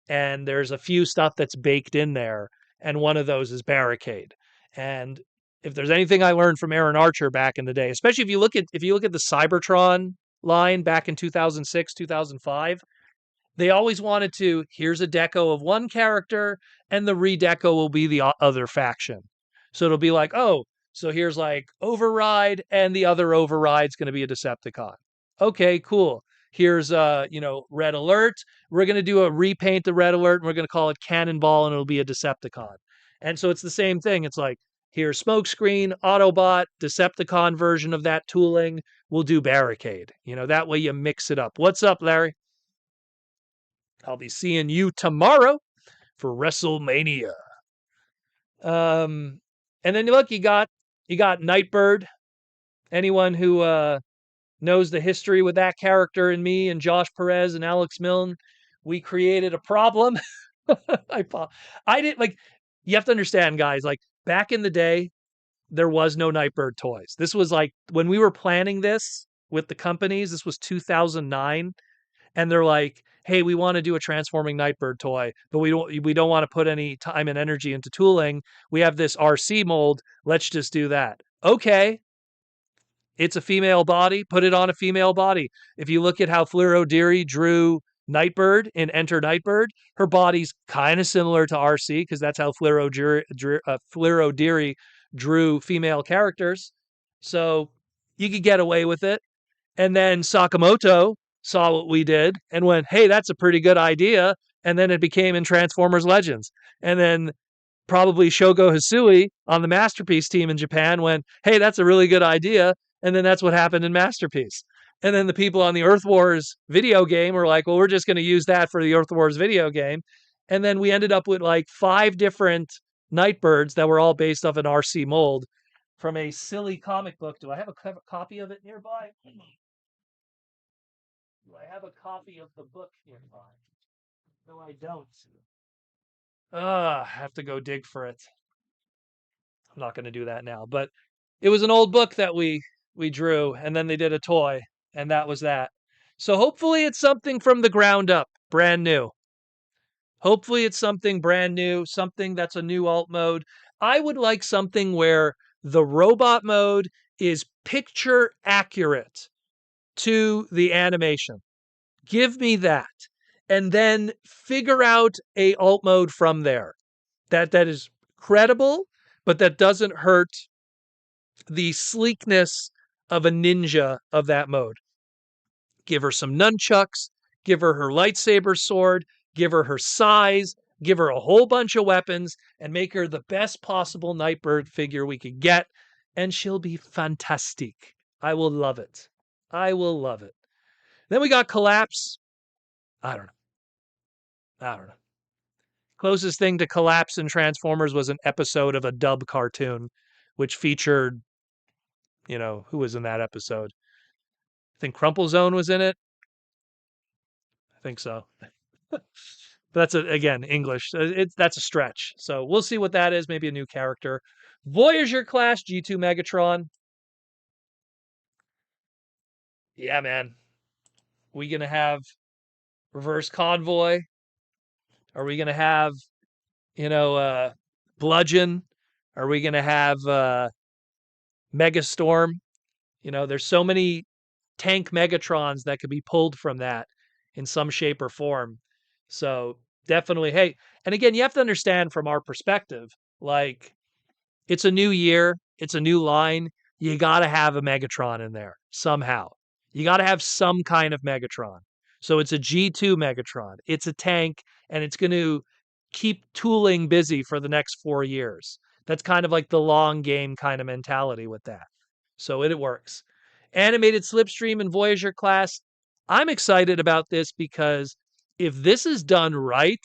And there's a few stuff that's baked in there. And one of those is Barricade. And if there's anything I learned from Aaron Archer back in the day, especially if you look at the Cybertron line back in 2006, 2005, they always wanted to, here's a deco of one character and the redeco will be the other faction. So it'll be like, oh, so here's like Override and the other Override's going to be a Decepticon. Okay, cool. Here's Red Alert. We're going to do a repaint the Red Alert and we're going to call it Cannonball and it'll be a Decepticon. And so it's the same thing. It's like, Here's Smokescreen, Autobot, Decepticon version of that tooling. We'll do Barricade. That way you mix it up. What's up, Larry? I'll be seeing you tomorrow for WrestleMania. And then look, you got Nightbird. Anyone who knows the history with that character and me and Josh Perez and Alex Milne, we created a problem. I didn't like. You have to understand, guys. Like back in the day, there was no Nightbird toys. This was like when we were planning this with the companies. This was 2009, and they're like, "Hey, we want to do a transforming Nightbird toy, but we don't want to put any time and energy into tooling. We have this RC mold. Let's just do that." Okay, it's a female body. Put it on a female body. If you look at how Fleur Deary drew Nightbird in Enter Nightbird, her body's kind of similar to RC because that's how Fleur Deary drew female characters. So you could get away with it. And then Sakamoto saw what we did and went, hey, that's a pretty good idea. And then it became in Transformers Legends. And then probably Shogo Hisui on the Masterpiece team in Japan went, hey, that's a really good idea. And then that's what happened in Masterpiece. And then the people on the Earth Wars video game were like, well, we're just going to use that for the Earth Wars video game. And then we ended up with like 5 different Nightbirds that were all based off an RC mold from a silly comic book. Do I have a copy of it nearby? Do I have a copy of the book nearby? No, I don't. I have to go dig for it. I'm not going to do that now, but it was an old book that we drew, and then they did a toy, and that was that. So hopefully it's something from the ground up, brand new. Hopefully it's something brand new, something that's a new alt mode. I would like something where the robot mode is picture accurate to the animation. Give me that. And then figure out a alt mode from there. That is credible, but that doesn't hurt the sleekness of a ninja of that mode. Give her some nunchucks, give her lightsaber sword, give her size, give her a whole bunch of weapons, and make her the best possible Nightbird figure we could get, and she'll be fantastic. I will love it. I will love it. Then we got Collapse. I don't know. Closest thing to Collapse in Transformers was an episode of a dub cartoon, which featured, who was in that episode? I think Crumple Zone was in it. I think so. But that's again English. That's a stretch. So we'll see what that is. Maybe a new character. Voyager class G2 Megatron. Yeah, man. We gonna have Reverse Convoy? Are we gonna have, Bludgeon? Are we gonna have Megastorm? There's so many tank Megatrons that could be pulled from that in some shape or form. So definitely, hey, and again, you have to understand from our perspective, like it's a new year, it's a new line. You got to have a Megatron in there somehow. You got to have some kind of Megatron. So it's a G2 Megatron. It's a tank, and it's going to keep tooling busy for the next 4 years. That's kind of like the long game kind of mentality with that. So it works. Animated Slipstream and Voyager class. I'm excited about this because if this is done right,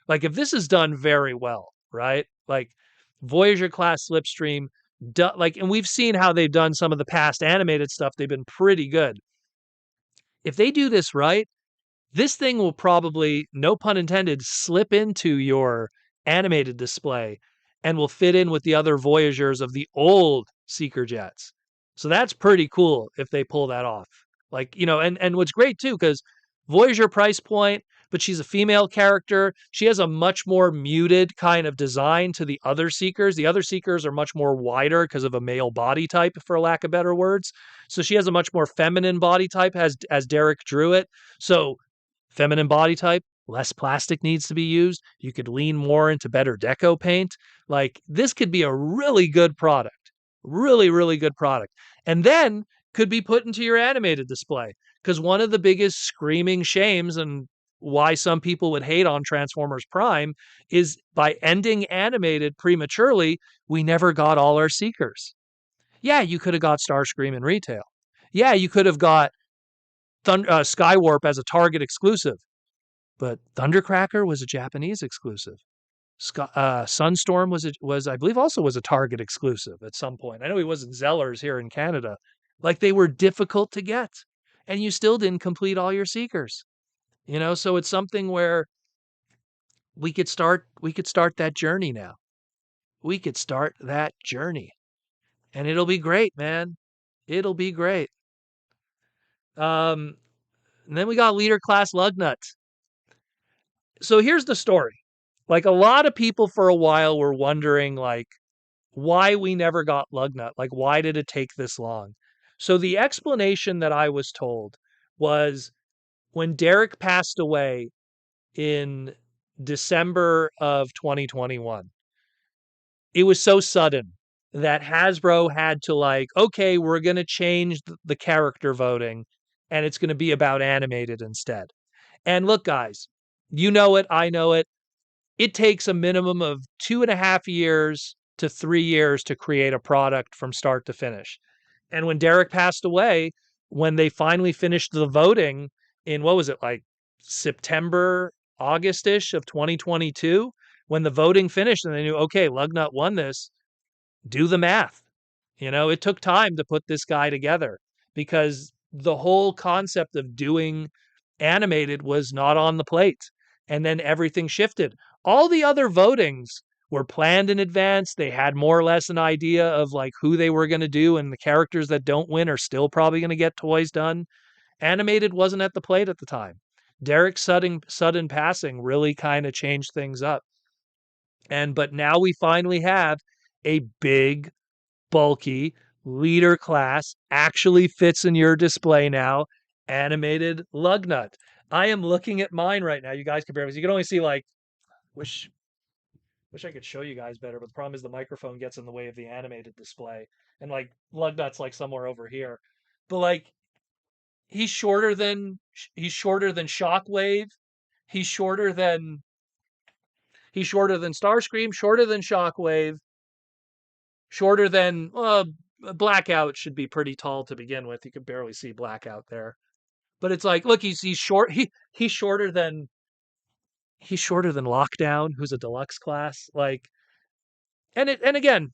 like if this is done very well, right? Like Voyager class Slipstream, and we've seen how they've done some of the past animated stuff. They've been pretty good. If they do this right, this thing will probably, no pun intended, slip into your animated display and will fit in with the other Voyagers of the old Seeker jets. So that's pretty cool if they pull that off. Like, and what's great too, because Voyager price point, but she's a female character. She has a much more muted kind of design to the other Seekers. The other Seekers are much more wider because of a male body type, for lack of better words. So she has a much more feminine body type as Derek drew it. So feminine body type, less plastic needs to be used. You could lean more into better deco paint. Like this could be a really good product. Really, really good product. And then could be put into your animated display. Because one of the biggest screaming shames, and why some people would hate on Transformers Prime is by ending animated prematurely, we never got all our seekers. Yeah, you could have got Starscream in retail. Yeah, you could have got Skywarp as a Target exclusive, but Thundercracker was a Japanese exclusive. Sunstorm was I believe also was a Target exclusive at some point. I know he was in Zellers here in Canada. Like they were difficult to get, and you still didn't complete all your seekers. So it's something where we could start that journey now. We could start that journey, and it'll be great, man. It'll be great. Um, and then we got leader class Lugnut. So here's the story. Like a lot of people for a while were wondering, like, why we never got Lugnut. Like, why did it take this long? So the explanation that I was told was when Derek passed away in December of 2021, it was so sudden that Hasbro had to like, okay, we're going to change the character voting and it's going to be about animated instead. And look, guys, you know it, I know it. It takes a minimum of 2.5 years to 3 years to create a product from start to finish. And when Derek passed away, when they finally finished the voting in what was it, like September, August-ish of 2022, when the voting finished and they knew, okay, Lugnut won this, do the math. It took time to put this guy together because the whole concept of doing animated was not on the plate. And then everything shifted. All the other votings were planned in advance. They had more or less an idea of like who they were going to do, and the characters that don't win are still probably going to get toys done. Animated wasn't at the plate at the time. Derek's sudden passing really kind of changed things up. But now we finally have a big, bulky leader class, actually fits in your display now, animated Lugnut. I am looking at mine right now. You guys can bear with me. You can only see like wish I could show you guys better, but the problem is the microphone gets in the way of the animated display. And like Lugnut's like somewhere over here. But like he's shorter than Shockwave. He's shorter than Starscream, shorter than Shockwave, shorter than Blackout should be pretty tall to begin with. You can barely see Blackout there. But it's like, look, he's short. He's shorter than Lockdown, who's a deluxe class. Like, and again,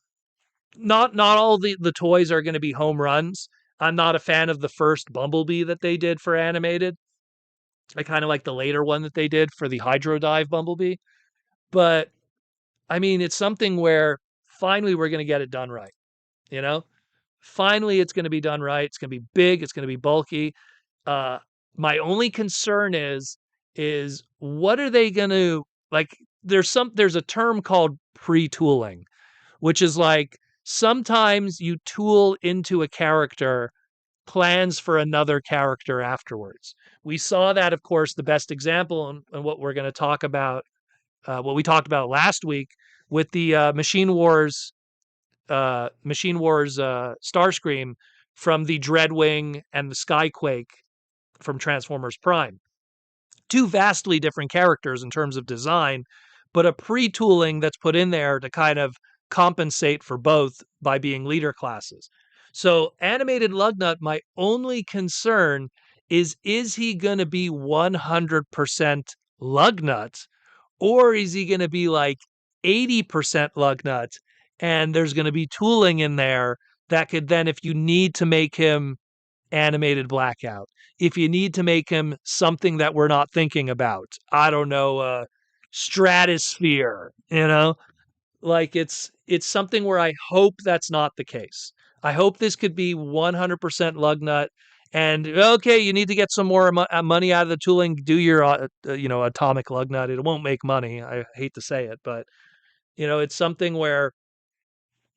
not all the toys are going to be home runs. I'm not a fan of the first Bumblebee that they did for animated. I kind of like the later one that they did for the Hydro Dive Bumblebee. But I mean, it's something where finally we're going to get it done right. You know, finally it's going to be done right. It's going to be big. It's going to be bulky. Uh, my only concern is what are they going to like? There's a term called pre-tooling, which is like sometimes you tool into a character plans for another character afterwards. We saw that, of course, the best example and what we're going to talk about, what we talked about last week with the Machine Wars Starscream from the Dreadwing and the Skyquake from Transformers Prime. Two vastly different characters in terms of design, but a pre-tooling that's put in there to kind of compensate for both by being leader classes. So animated Lugnut, my only concern is he going to be 100% Lugnut, or is he going to be like 80% Lugnut and there's going to be tooling in there that could then, if you need to make him animated Blackout, if you need to make him something that we're not thinking about, I don't know, Stratosphere, like it's something where I hope that's not the case. I hope this could be 100% Lugnut. And okay, you need to get some more money out of the tooling. Do your atomic Lugnut. It won't make money. I hate to say it, but it's something where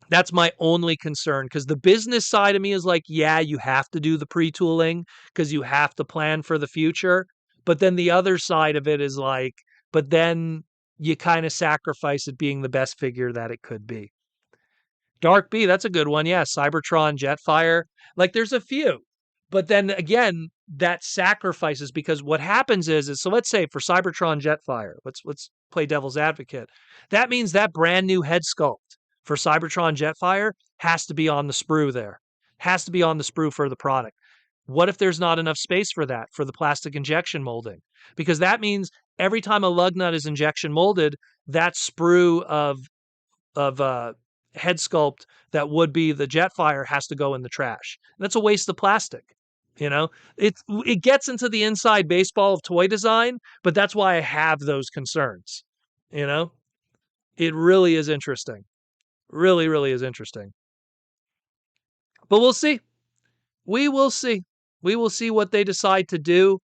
that's my only concern, because the business side of me is like, yeah, you have to do the pre-tooling because you have to plan for the future. But then the other side of it is like, but then you kind of sacrifice it being the best figure that it could be. Dark B, that's a good one. Yeah, Cybertron, Jetfire. Like there's a few. But then again, that sacrifices, because what happens is so let's say for Cybertron Jetfire, let's play devil's advocate. That means that brand new head sculpt for Cybertron Jetfire has to be on the sprue there. Has to be on the sprue for the product. What if there's not enough space for that, for the plastic injection molding? Because that means every time a lug nut is injection molded, that sprue of head sculpt that would be the Jetfire has to go in the trash. That's a waste of plastic. You know, it gets into the inside baseball of toy design, but that's why I have those concerns. You know, it really is interesting. Really, really is interesting. But we'll see. We will see. We will see what they decide to do.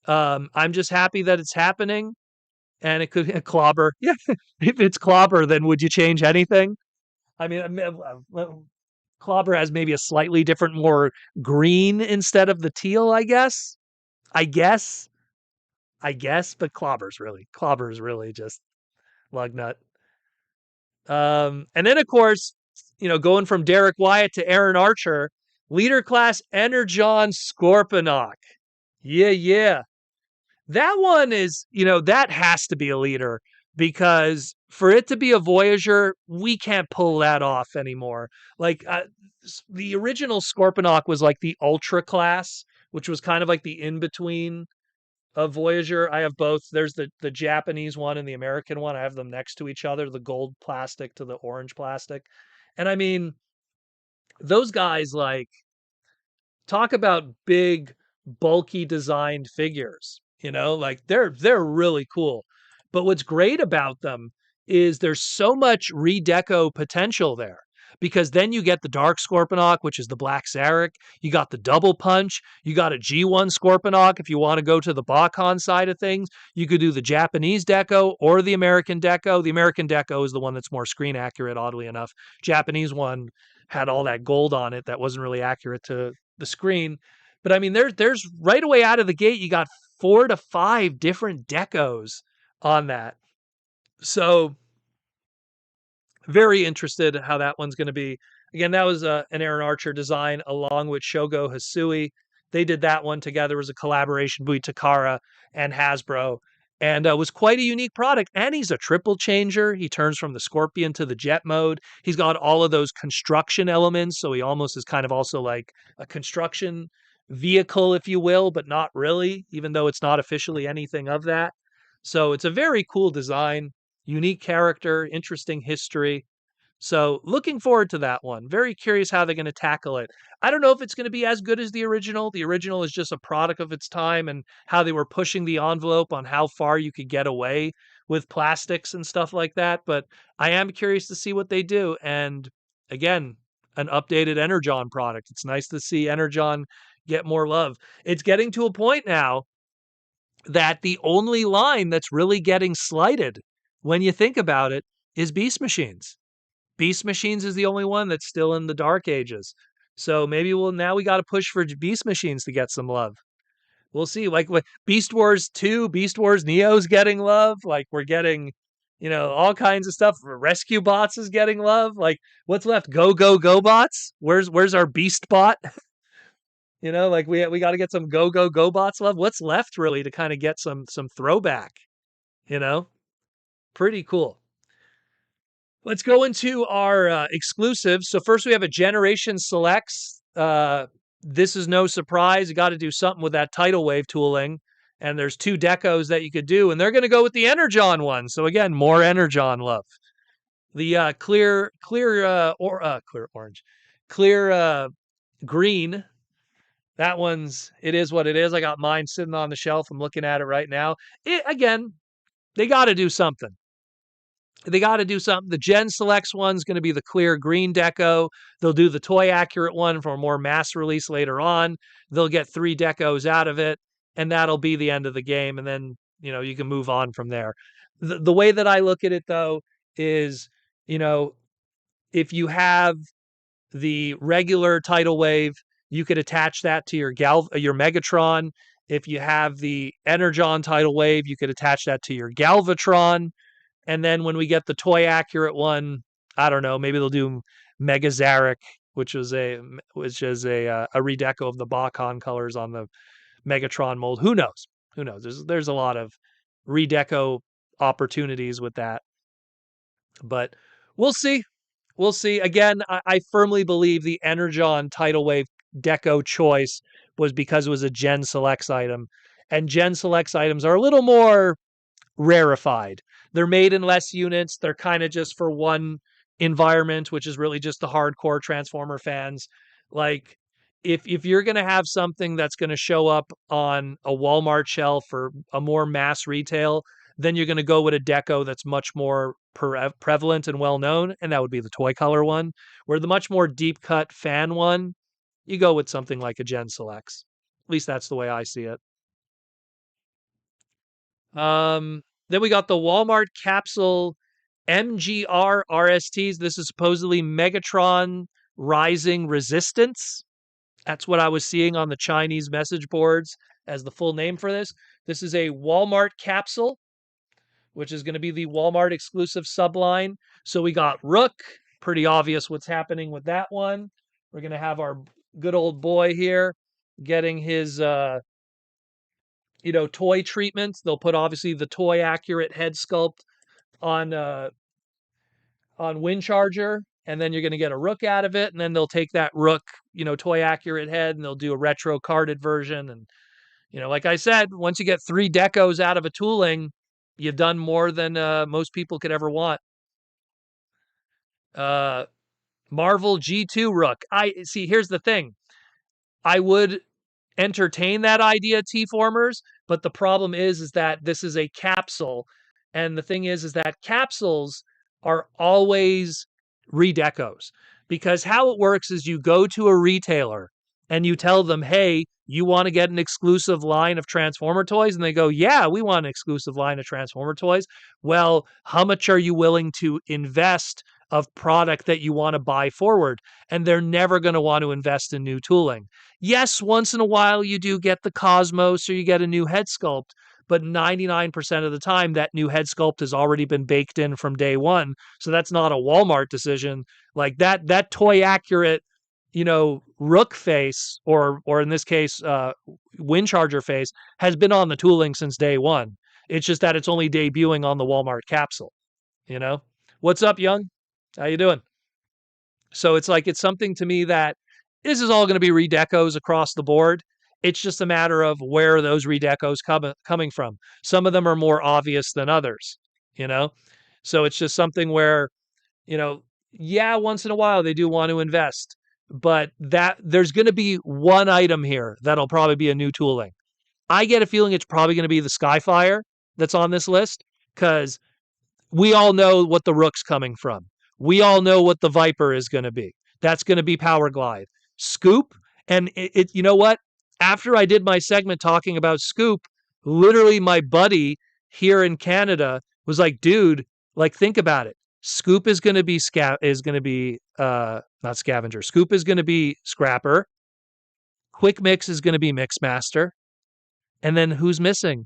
I'm just happy that it's happening, and it could clobber. Yeah, if it's clobber, then would you change anything? I mean, clobber has maybe a slightly different, more green instead of the teal. I guess. I guess. I guess. But clobber's really just lug nut. And then of course, going from Derek Wyatt to Aaron Archer, leader class Energon Scorponok. Yeah, yeah. That one is, that has to be a leader, because for it to be a Voyager, we can't pull that off anymore. Like the original Scorponok was like the Ultra class, which was kind of like the in between of Voyager. I have both. There's the Japanese one and the American one. I have them next to each other, the gold plastic to the orange plastic. And I mean, those guys, like, talk about big, bulky designed figures, like they're really cool. But what's great about them is there's so much redeco potential there, because then you get the Dark Scorponok, which is the Black Zarek. You got the Double Punch. You got a G1 Scorponok. If you want to go to the Bakon side of things, you could do the Japanese deco or the American deco. The American deco is the one that's more screen accurate, oddly enough. Japanese one had all that gold on it that wasn't really accurate to the screen. But I mean, there's right away out of the gate, you got 4 to 5 different decos on that. So very interested how that one's going to be. Again, that was an Aaron Archer design along with Shogo Hasui. They did that one together. It was a collaboration between Takara and Hasbro, and was quite a unique product. And he's a triple changer. He turns from the Scorpion to the Jet mode. He's got all of those construction elements, so he almost is kind of also like a construction vehicle, if you will, but not really, even though it's not officially anything of that. So it's a very cool design, unique character, interesting history. So looking forward to that one. Very curious how they're going to tackle it. I don't know if it's going to be as good as the original. The original is just a product of its time and how they were pushing the envelope on how far you could get away with plastics and stuff like that. But I am curious to see what they do. And again, an updated Energon product. It's nice to see Energon get more love. It's getting to a point now that the only line that's really getting slighted, when you think about it, is Beast Machines. Beast Machines is the only one that's still in the dark ages. So maybe now we got to push for Beast Machines to get some love. We'll see. Like with Beast Wars 2, Beast Wars Neo's getting love. Like we're getting, all kinds of stuff. Rescue Bots is getting love. Like what's left? Go, go, go bots. Where's our Beast Bot? Like we got to get some go, go, go bots love. What's left really to kind of get some throwback, you know? Pretty cool. Let's go into our exclusives. So first we have a Generation Selects. This is no surprise. You got to do something with that tidal wave tooling. And there's 2 decos that you could do, and they're going to go with the Energon one. So again, more Energon love. The clear orange, clear green. That it is what it is. I got mine sitting on the shelf. I'm looking at it right now. Again, they got to do something. The Gen Selects one's going to be the clear green deco. They'll do the toy accurate one for a more mass release later on. They'll get 3 decos out of it, and that'll be the end of the game. And then, you can move on from there. The way that I look at it, though, is, if you have the regular tidal wave, you could attach that to your Megatron. If you have the Energon tidal wave, you could attach that to your Galvatron. And then when we get the toy accurate one, I don't know, maybe they'll do Mega Zarek which is a redeco of the Bakan colors on the Megatron mold. Who knows? Who knows? There's a lot of redeco opportunities with that, but we'll see. We'll see. Again, I firmly believe the Energon Tidal Wave deco choice was because it was a Gen Selects item, and Gen Selects items are a little more rarefied. They're made in less units. They're kind of just for one environment, which is really just the hardcore Transformer fans. Like if you're going to have something that's going to show up on a Walmart shelf or a more mass retail, then you're going to go with a deco that's much more prevalent and well known, and that would be the toy color one. Where the much more deep cut fan one, you go with something like a Gen Selects. At least that's the way I see it. Then we got the Walmart capsule MGR RSTs. This is supposedly Megatron Rising Resistance. That's what I was seeing on the Chinese message boards as the full name for this. This is a Walmart capsule, which is going to be the Walmart exclusive subline. So we got Rook. Pretty obvious what's happening with that one. We're going to have our good old boy here getting his toy treatments. They'll put obviously the toy accurate head sculpt on Wind Charger, and then you're going to get a Rook out of it, and then they'll take that Rook, toy accurate head, and they'll do a retro carded version. And like I said, once you get 3 decos out of a tooling, you've done more than most people could ever want. Marvel G2 Rook. I see. Here's the thing. I would entertain that idea, T-formers, but the problem is that this is a capsule, and the thing is that capsules are always redecos, because how it works is you go to a retailer and you tell them, hey, you want to get an exclusive line of Transformer toys? And they go, yeah, we want an exclusive line of Transformer toys. Well, how much are you willing to invest of product that you want to buy forward? And they're never going to want to invest in new tooling. Yes, once in a while you do get the Cosmos or you get a new head sculpt, but 99% of the time that new head sculpt has already been baked in from day one. So that's not a Walmart decision. Like that toy accurate, Rook face or in this case, Wind Charger face has been on the tooling since day one. It's just that it's only debuting on the Walmart capsule. What's up, Young? How you doing? So it's something to me that this is all going to be redecos across the board. It's just a matter of where those redecos coming from. Some of them are more obvious than others, you know? So it's just something where, yeah, once in a while they do want to invest, but that there's going to be one item here that'll probably be a new tooling. I get a feeling it's probably going to be the Skyfire that's on this list, because we all know what the Rook's coming from. We all know what the Viper is going to be. That's going to be Power Glide. Scoop, and you know what? After I did my segment talking about Scoop, literally my buddy here in Canada was like, dude, like think about it. Scoop is going to be not Scavenger. Scoop is going to be Scrapper. Quick Mix is going to be Mixmaster. And then who's missing?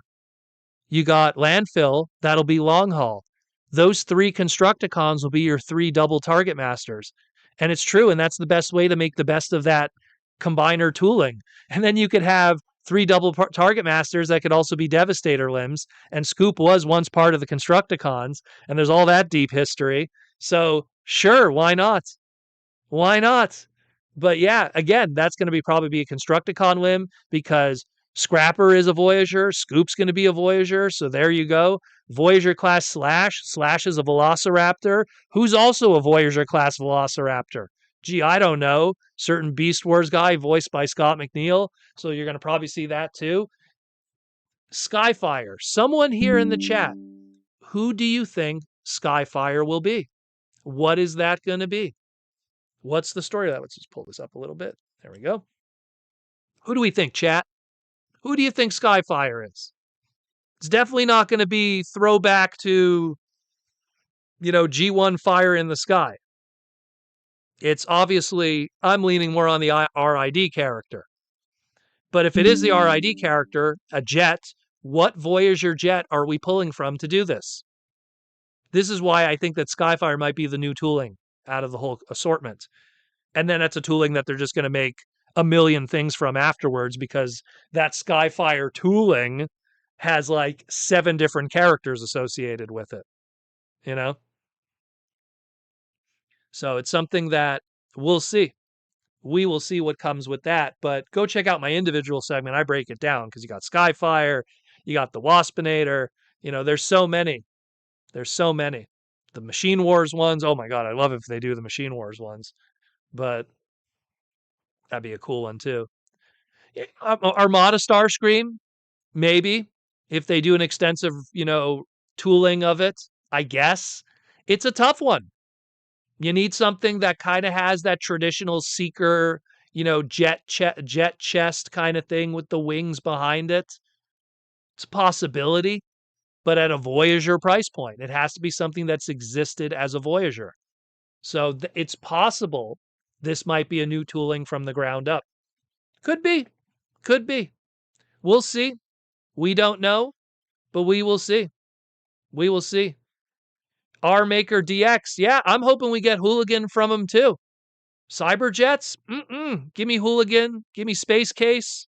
You got Landfill, that'll be Long Haul. Those 3 Constructicons will be your 3 double target masters. And it's true, and that's the best way to make the best of that combiner tooling. And then you could have 3 double target masters that could also be Devastator limbs. And Scoop was once part of the Constructicons, and there's all that deep history. So sure, why not? Why not? But yeah, again, that's going to probably be a Constructicon limb, because Scrapper is a Voyager, Scoop's going to be a Voyager, so there you go. Voyager class Slash is a Velociraptor, who's also a Voyager class Velociraptor. Gee, I don't know. Certain Beast Wars guy voiced by Scott McNeil, so you're going to probably see that too. Skyfire, someone here in the chat, who do you think Skyfire will be? What is that going to be? What's the story of that? Let's just pull this up a little bit. There we go. Who do we think, chat? Who do you think Skyfire is? It's definitely not going to be throwback to, G1 Fire in the Sky. It's obviously, I'm leaning more on the RID character. But if it is the RID character, a jet, what Voyager jet are we pulling from to do this? This is why I think that Skyfire might be the new tooling out of the whole assortment. And then that's a tooling that they're just going to make a million things from afterwards because that Skyfire tooling has like 7 different characters associated with it, you know? So it's something that we'll see. We will see what comes with that. But go check out my individual segment. I break it down because you got Skyfire, you got the Waspinator. There's so many. There's so many. The Machine Wars ones. Oh my god, I love if they do the Machine Wars ones. But that'd be a cool one too. Armada Starscream, maybe if they do an extensive, tooling of it. I guess it's a tough one. You need something that kind of has that traditional seeker, jet chest kind of thing with the wings behind it. It's a possibility, but at a Voyager price point. It has to be something that's existed as a Voyager. So it's possible this might be a new tooling from the ground up. Could be. Could be. We'll see. We don't know, but we will see. We will see. R Maker DX. Yeah, I'm hoping we get Hooligan from him too. Cyberjets? Give me Hooligan. Give me Space Case.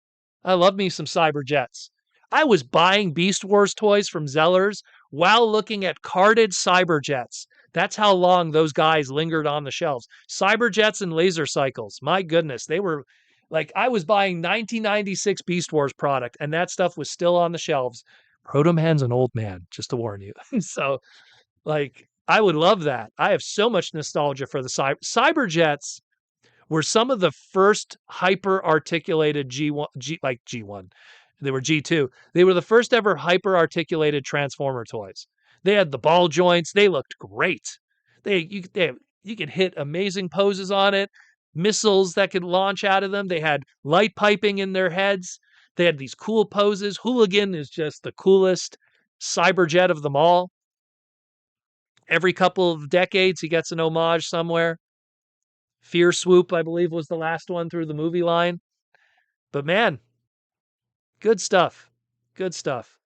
I love me some Cyberjets. I was buying Beast Wars toys from Zellers while looking at carded Cyberjets. That's how long those guys lingered on the shelves. Cyberjets and laser cycles. My goodness, they were like I was buying 1996 Beast Wars product, and that stuff was still on the shelves. Proto Man's an old man, just to warn you. So, I would love that. I have so much nostalgia for the Cyberjets were some of the first hyper articulated G1 like G1. They were G2. They were the first ever hyper articulated Transformer toys. They had the ball joints. They looked great. You could hit amazing poses on it, missiles that could launch out of them. They had light piping in their heads. They had these cool poses. Hooligan is just the coolest cyberjet of them all. Every couple of decades, he gets an homage somewhere. Fear Swoop, I believe, was the last one through the movie line. But man, good stuff. Good stuff.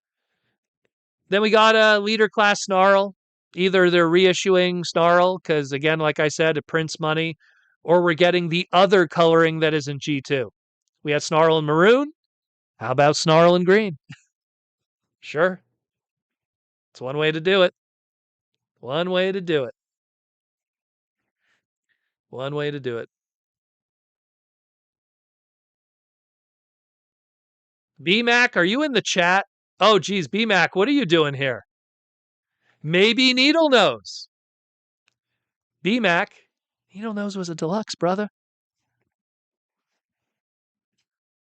Then we got a leader class Snarl. Either they're reissuing Snarl, because again, like I said, it prints money, or we're getting the other coloring that isn't G2. We had Snarl in maroon. How about Snarl in green? Sure. It's one way to do it. One way to do it. One way to do it. BMAC, are you in the chat? Oh, geez, BMAC, what are you doing here? Maybe Needle Nose. BMAC. Needle Nose was a deluxe, brother.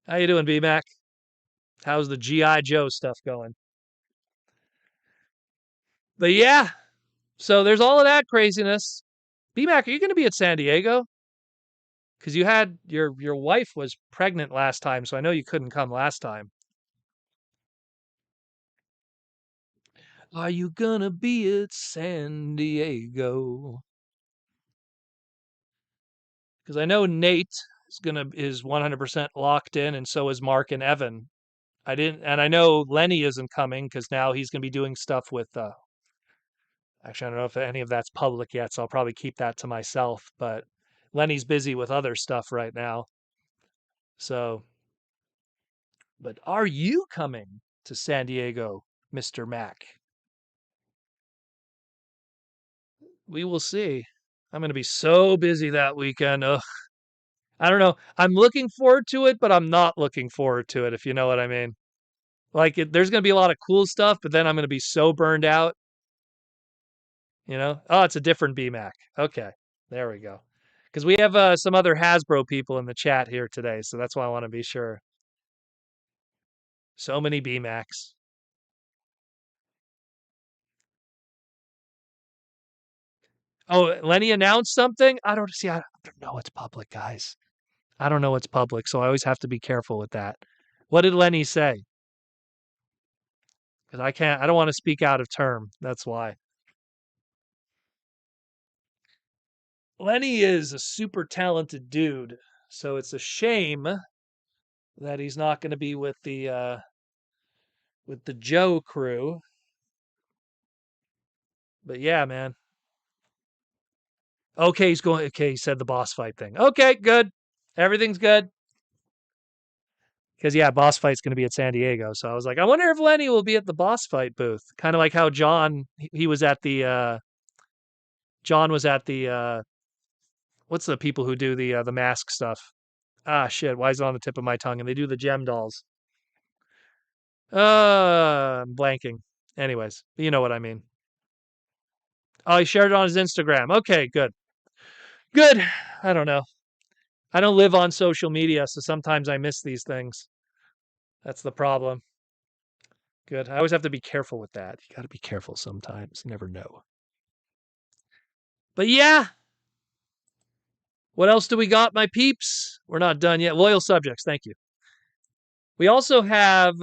How you doing, BMAC? How's the G.I. Joe stuff going? But yeah, so there's all of that craziness. BMAC, are you going to be at San Diego? Because you had your wife was pregnant last time, so I know you couldn't come last time. Are you gonna be at San Diego? Because I know Nate is 100% locked in, and so is Mark and Evan. And I know Lenny isn't coming because now he's gonna be doing stuff with. Actually, I don't know if any of that's public yet, so I'll probably keep that to myself. But Lenny's busy with other stuff right now. So, but are you coming to San Diego, Mr. Mac? We will see. I'm going to be so busy that weekend. Ugh. I don't know. I'm looking forward to it, but I'm not looking forward to it, if you know what I mean. There's going to be a lot of cool stuff, but then I'm going to be so burned out. Oh, it's a different BMAC. Okay, there we go. Because we have some other Hasbro people in the chat here today, so that's why I want to be sure. So many BMACs. Oh, Lenny announced something? I don't see. I don't know what's public, guys. I don't know what's public, so I always have to be careful with that. What did Lenny say? Because I don't want to speak out of term. That's why. Lenny is a super talented dude, so it's a shame that he's not going to be with the Joe crew. But yeah, man. Okay, he's going. Okay, he said the boss fight thing. Okay, good. Everything's good. Because yeah, boss fight's going to be at San Diego. So I was like, I wonder if Lenny will be at the boss fight booth. Kind of like how John he was at the John was at the what's the people who do the mask stuff? Ah shit, why is it on the tip of my tongue? And they do the gem dolls. I'm blanking. Anyways, you know what I mean. Oh, he shared it on his Instagram. Okay, good. Good. I don't know. I don't live on social media, so sometimes I miss these things. That's the problem. Good. I always have to be careful with that. You got to be careful sometimes. You never know. But yeah, what else do we got, my peeps? We're not done yet. Loyal subjects, thank you. We also have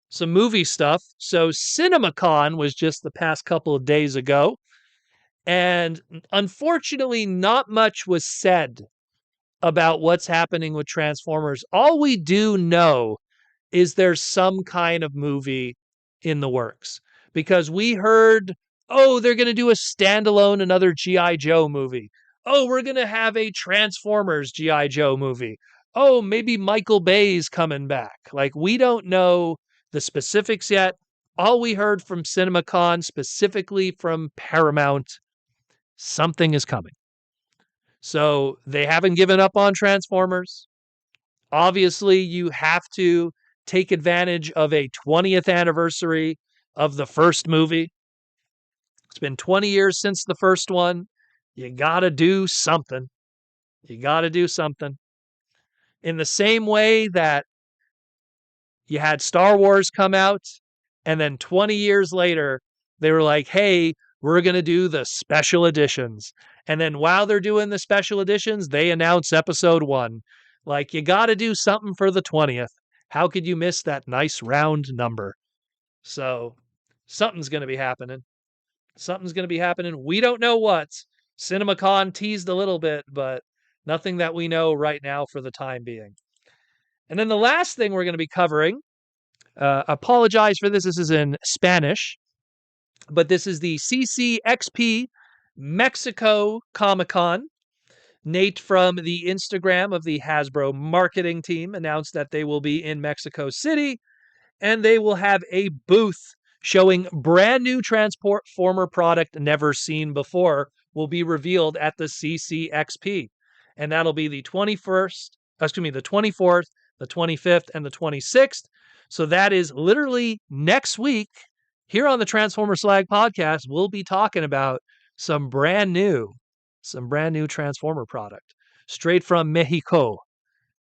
some movie stuff. So CinemaCon was just the past couple of days ago. And unfortunately, not much was said about what's happening with Transformers. All we do know is there some kind of movie in the works? Because we heard, oh, they're going to do a standalone, another G.I. Joe movie. Oh, we're going to have a Transformers G.I. Joe movie. Oh, maybe Michael Bay's coming back. Like, we don't know the specifics yet. All we heard from CinemaCon, specifically from Paramount, something is coming. So they haven't given up on Transformers. Obviously, you have to take advantage of a 20th anniversary of the first movie. It's been 20 years since the first one. You got to do something. You got to do something. In the same way that you had Star Wars come out, and then 20 years later, they were like, hey, we're going to do the special editions. And then while they're doing the special editions, they announce episode 1. Like, you got to do something for the 20th. How could you miss that nice round number? So, something's going to be happening. Something's going to be happening. We don't know what. CinemaCon teased a little bit, but nothing that we know right now for the time being. And then the last thing we're going to be covering, apologize for this. This is in Spanish, but this is the CCXP Mexico Comic Con. Nate from the Instagram of the Hasbro marketing team announced that they will be in Mexico City and they will have a booth showing brand new Transformer product never seen before will be revealed at the CCXP. And that'll be the 24th, the 25th, and the 26th. So that is literally next week here on the Transformer Slag podcast. We'll be talking about some brand new Transformer product straight from Mexico.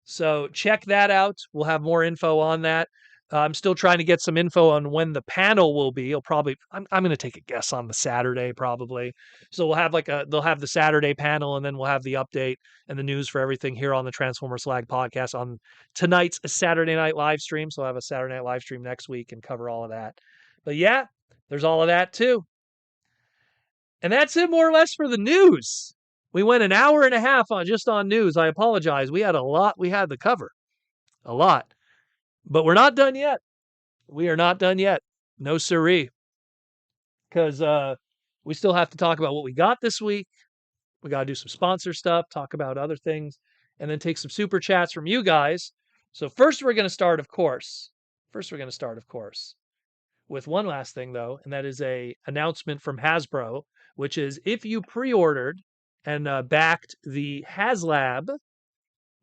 So check that out. We'll have more info on that. I'm still trying to get some info on when the panel will be. I'm going to take a guess on the Saturday probably. So we'll have they'll have the Saturday panel and then we'll have the update and the news for everything here on the Transformer Slag podcast on tonight's Saturday night live stream. So I'll have a Saturday night live stream next week and cover all of that. But yeah, there's all of that too. And that's it more or less for the news. We went an hour and a half on news. I apologize. We had a lot we had to cover. A lot. But we're not done yet. We are not done yet. No siree. Because we still have to talk about what we got this week. We got to do some sponsor stuff, talk about other things, and then take some super chats from you guys. So first we're going to start, of course. With one last thing, though, and that is a announcement from Hasbro, which is if you pre-ordered and backed the HasLab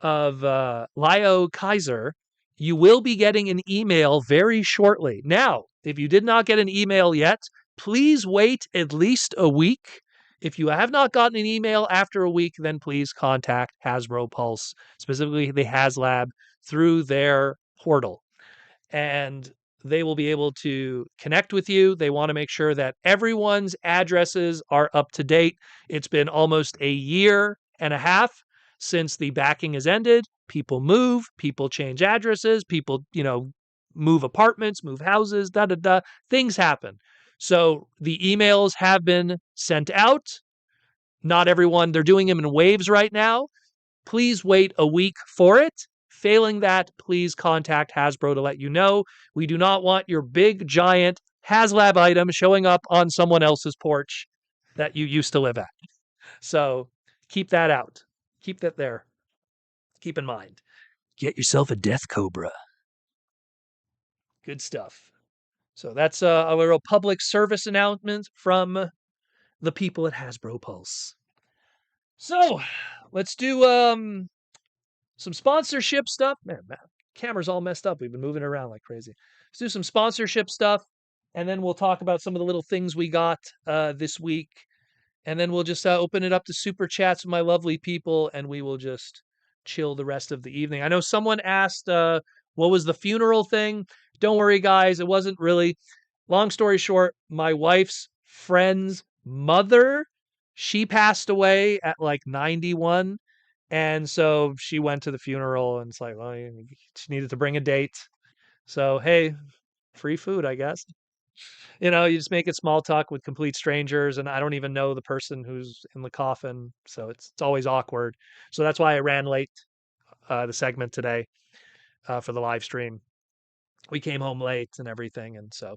of Leo Kaiser, you will be getting an email very shortly. Now, if you did not get an email yet, please wait at least a week. If you have not gotten an email after a week, then please contact Hasbro Pulse, specifically the HasLab, through their portal. And they will be able to connect with you. They want to make sure that everyone's addresses are up to date. It's been almost a year and a half since the backing has ended. People move, people change addresses, people, move apartments, move houses, things happen. So the emails have been sent out. Not everyone, they're doing them in waves right now. Please wait a week for it. Failing that, please contact Hasbro to let you know. We do not want your big, giant HasLab item showing up on someone else's porch that you used to live at. So keep that out. Keep that there. Keep in mind. Get yourself a death cobra. Good stuff. So that's a little public service announcement from the people at Hasbro Pulse. So let's do some sponsorship stuff. Man, camera's all messed up. We've been moving around like crazy. Let's do some sponsorship stuff, and then we'll talk about some of the little things we got this week. And then we'll just open it up to super chats with my lovely people, and we will just chill the rest of the evening. I know someone asked, what was the funeral thing? Don't worry, guys. It wasn't really. Long story short, my wife's friend's mother, she passed away at like 91. And so she went to the funeral, and it's like, well, she needed to bring a date. So, hey, free food, I guess. You just make it small talk with complete strangers, and I don't even know the person who's in the coffin, so it's always awkward. So that's why I ran late the segment today for the live stream. We came home late and everything, and so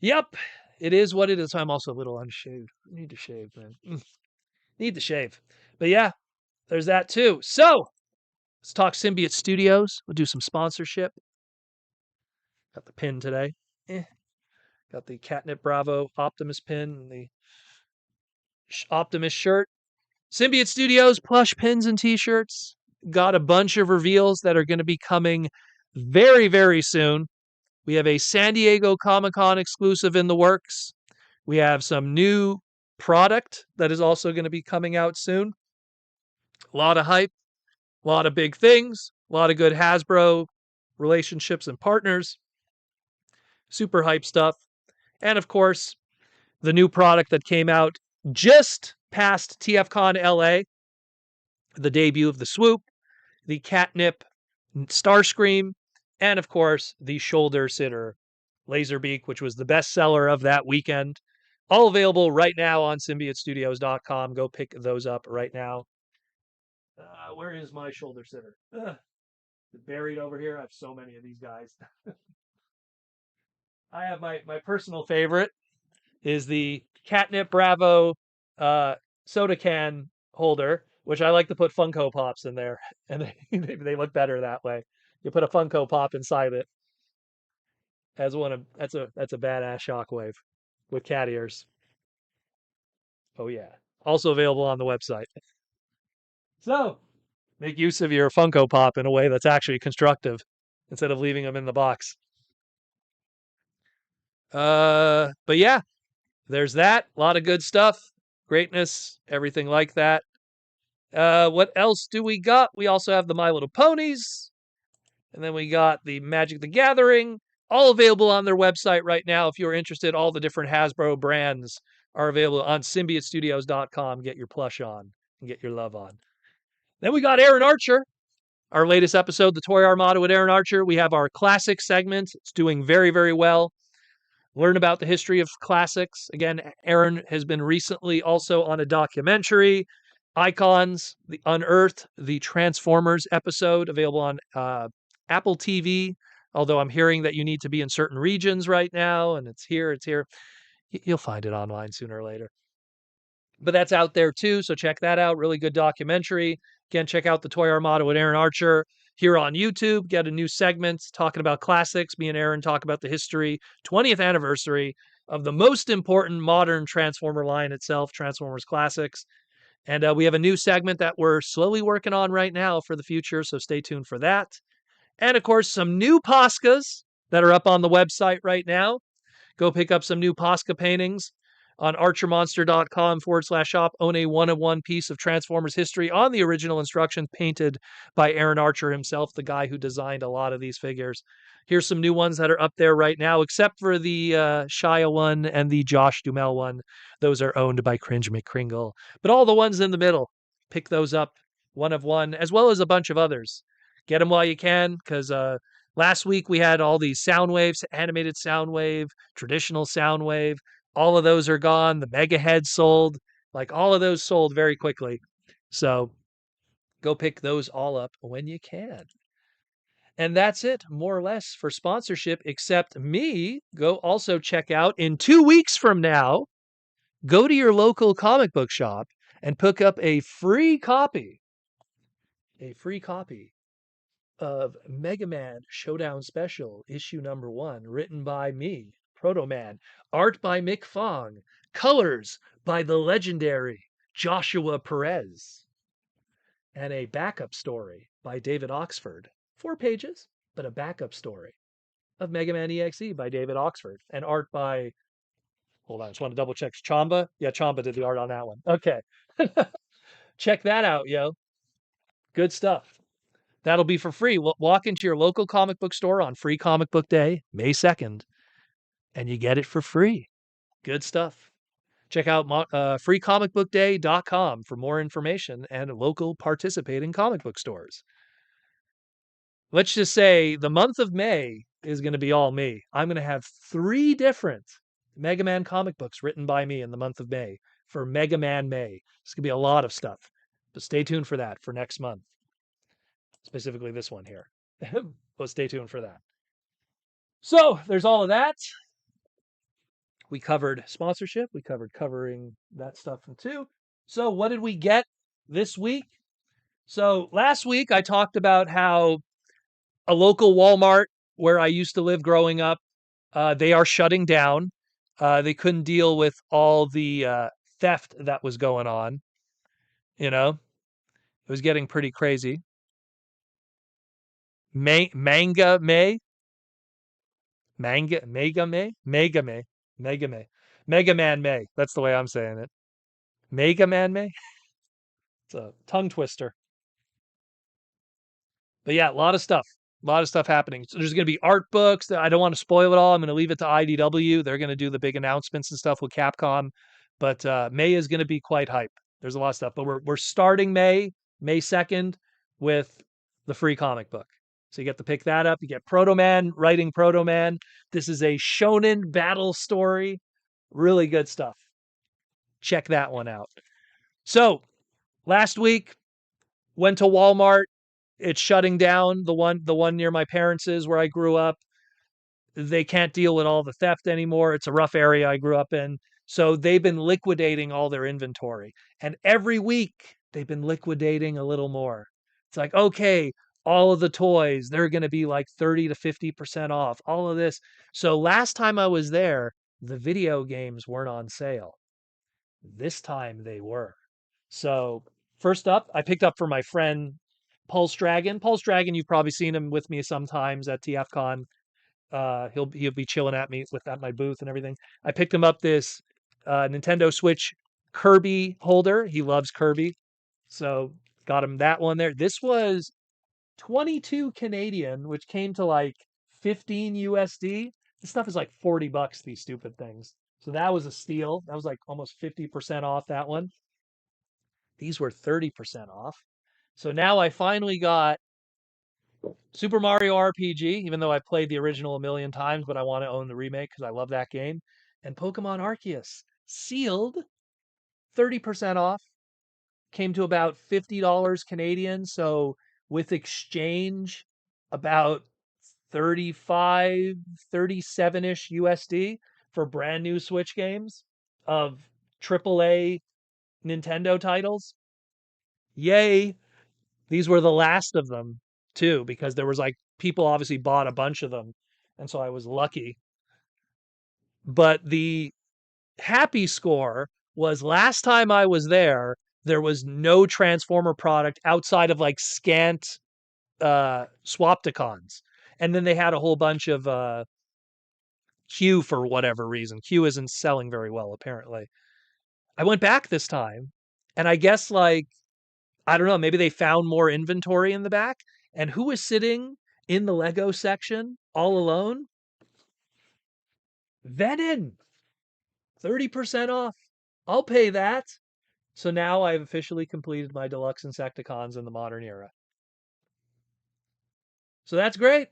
yep, it is what it is. I'm also a little unshaved. I need to shave, man. Need to shave. But yeah, there's that too. So let's talk Symbiote Studios. We'll do some sponsorship. Got the pin today. Got the Catnip Bravo Optimus pin and the Optimus shirt. Symbiote Studios plush pins and t-shirts. Got a bunch of reveals that are going to be coming very, very soon. We have a San Diego Comic-Con exclusive in the works. We have some new product that is also going to be coming out soon. A lot of hype, a lot of big things, a lot of good Hasbro relationships and partners. Super hype stuff. And of course, the new product that came out just past TFCon LA, the debut of the Swoop, the Catnip Starscream, and of course, the Shoulder Sitter Laserbeak, which was the bestseller of that weekend. All available right now on symbiotestudios.com. Go pick those up right now. Where is my Shoulder Sitter? Buried over here. I have so many of these guys. I have my personal favorite is the Catnip Bravo soda can holder, which I like to put Funko Pops in there, and they look better that way. You put a Funko Pop inside it. That's a badass shockwave with cat ears. Oh yeah. Also available on the website. So make use of your Funko Pop in a way that's actually constructive instead of leaving them in the box. But yeah, there's that. A lot of good stuff, greatness, everything like that. What else do we got? We also have the My Little Ponies, and then we got the Magic the Gathering, all available on their website right now. If you're interested, all the different Hasbro brands are available on symbiotestudios.com. Get your plush on and get your love on. Then we got Aaron Archer, our latest episode, the Toy Armada with Aaron Archer. We have our classic segment. It's doing very, very well. Learn about the history of classics. Again, Aaron has been recently also on a documentary, Icons, the Unearthed, the Transformers episode, available on Apple TV. Although I'm hearing that you need to be in certain regions right now, and it's here. You'll find it online sooner or later. But that's out there too, so check that out. Really good documentary. Again, check out the Toy Armada with Aaron Archer here on YouTube. Get a new segment talking about classics. Me and Aaron talk about the history, 20th anniversary of the most important modern Transformer line itself, Transformers Classics. And we have a new segment that we're slowly working on right now for the future, so stay tuned for that. And of course, some new Poscas that are up on the website right now. Go pick up some new Posca paintings on archermonster.com/shop. Own a one-of-one piece of Transformers history on the original instructions painted by Aaron Archer himself, the guy who designed a lot of these figures. Here's some new ones that are up there right now, except for the Shia one and the Josh Duhamel one. Those are owned by Cringe McCringle. But all the ones in the middle, pick those up, one of one, as well as a bunch of others. Get them while you can, because last week we had all these sound waves, animated sound wave, traditional sound wave. All of those are gone. The Mega Head sold. Like all of those sold very quickly. So go pick those all up when you can. And that's it, more or less, for sponsorship, except me. Go also check out in 2 weeks from now, go to your local comic book shop and pick up a free copy of Mega Man Showdown Special, issue number 1, written by me, Proto Man, art by Mick Fong, colors by the legendary Joshua Perez, and a backup story by David Oxford. 4 pages, but a backup story of Mega Man EXE by David Oxford, and art by, hold on, I just want to double check. Chamba? Yeah, Chamba did the art on that one. Okay. Check that out, yo. Good stuff. That'll be for free. Walk into your local comic book store on Free Comic Book Day, May 2nd, and you get it for free. Good stuff. Check out freecomicbookday.com for more information and local participating comic book stores. Let's just say the month of May is going to be all me. I'm going to have 3 different Mega Man comic books written by me in the month of May for Mega Man May. It's going to be a lot of stuff, but stay tuned for that for next month. Specifically this one here. But stay tuned for that. So there's all of that. We covered sponsorship. We covered covering that stuff too. So what did we get this week? So last week I talked about how a local Walmart where I used to live growing up, they are shutting down. They couldn't deal with all the theft that was going on. You know, it was getting pretty crazy. Manga May, Mega May, Mega May, Mega May, Mega Man May. That's the way I'm saying it. Mega Man May. It's a tongue twister. But yeah, a lot of stuff. A lot of stuff happening. So there's going to be art books. I don't want to spoil it all. I'm going to leave it to IDW. They're going to do the big announcements and stuff with Capcom. But May is going to be quite hype. There's a lot of stuff. But we're starting May 2nd, with the free comic book. So you get to pick that up. You get Proto Man writing Proto Man. This is a shonen battle story. Really good stuff. Check that one out. So last week, went to Walmart. It's shutting down. The one near my parents' where I grew up. They can't deal with all the theft anymore. It's a rough area I grew up in. So they've been liquidating all their inventory. And every week they've been liquidating a little more. It's like, okay, all of the toys, they're going to be like 30 to 50% off. All of this. So last time I was there, the video games weren't on sale. This time they were. So first up, I picked up for my friend Pulse Dragon. Pulse Dragon, you've probably seen him with me sometimes at TFCon. He'll be chilling at me at my booth and everything. I picked him up this Nintendo Switch Kirby holder. He loves Kirby, so got him that one there. This was 22 Canadian, which came to like 15 USD. This stuff is like $40. These stupid things. So that was a steal. That was like almost 50% off that one. These were 30% off. So now I finally got Super Mario RPG, even though I played the original a million times, but I want to own the remake because I love that game. And Pokemon Arceus, sealed, 30% off, came to about $50 Canadian. So with exchange, about 35, 37-ish USD for brand new Switch games of AAA Nintendo titles. Yay. These were the last of them too, because there was like people obviously bought a bunch of them. And so I was lucky. But the happy score was last time I was there was no Transformer product outside of like scant Swapticons. And then they had a whole bunch of Q for whatever reason. Q isn't selling very well, apparently. I went back this time, and I guess like I don't know, maybe they found more inventory in the back. And who was sitting in the Lego section all alone? Venom. 30% off. I'll pay that. So now I've officially completed my deluxe Insecticons in the modern era. So that's great.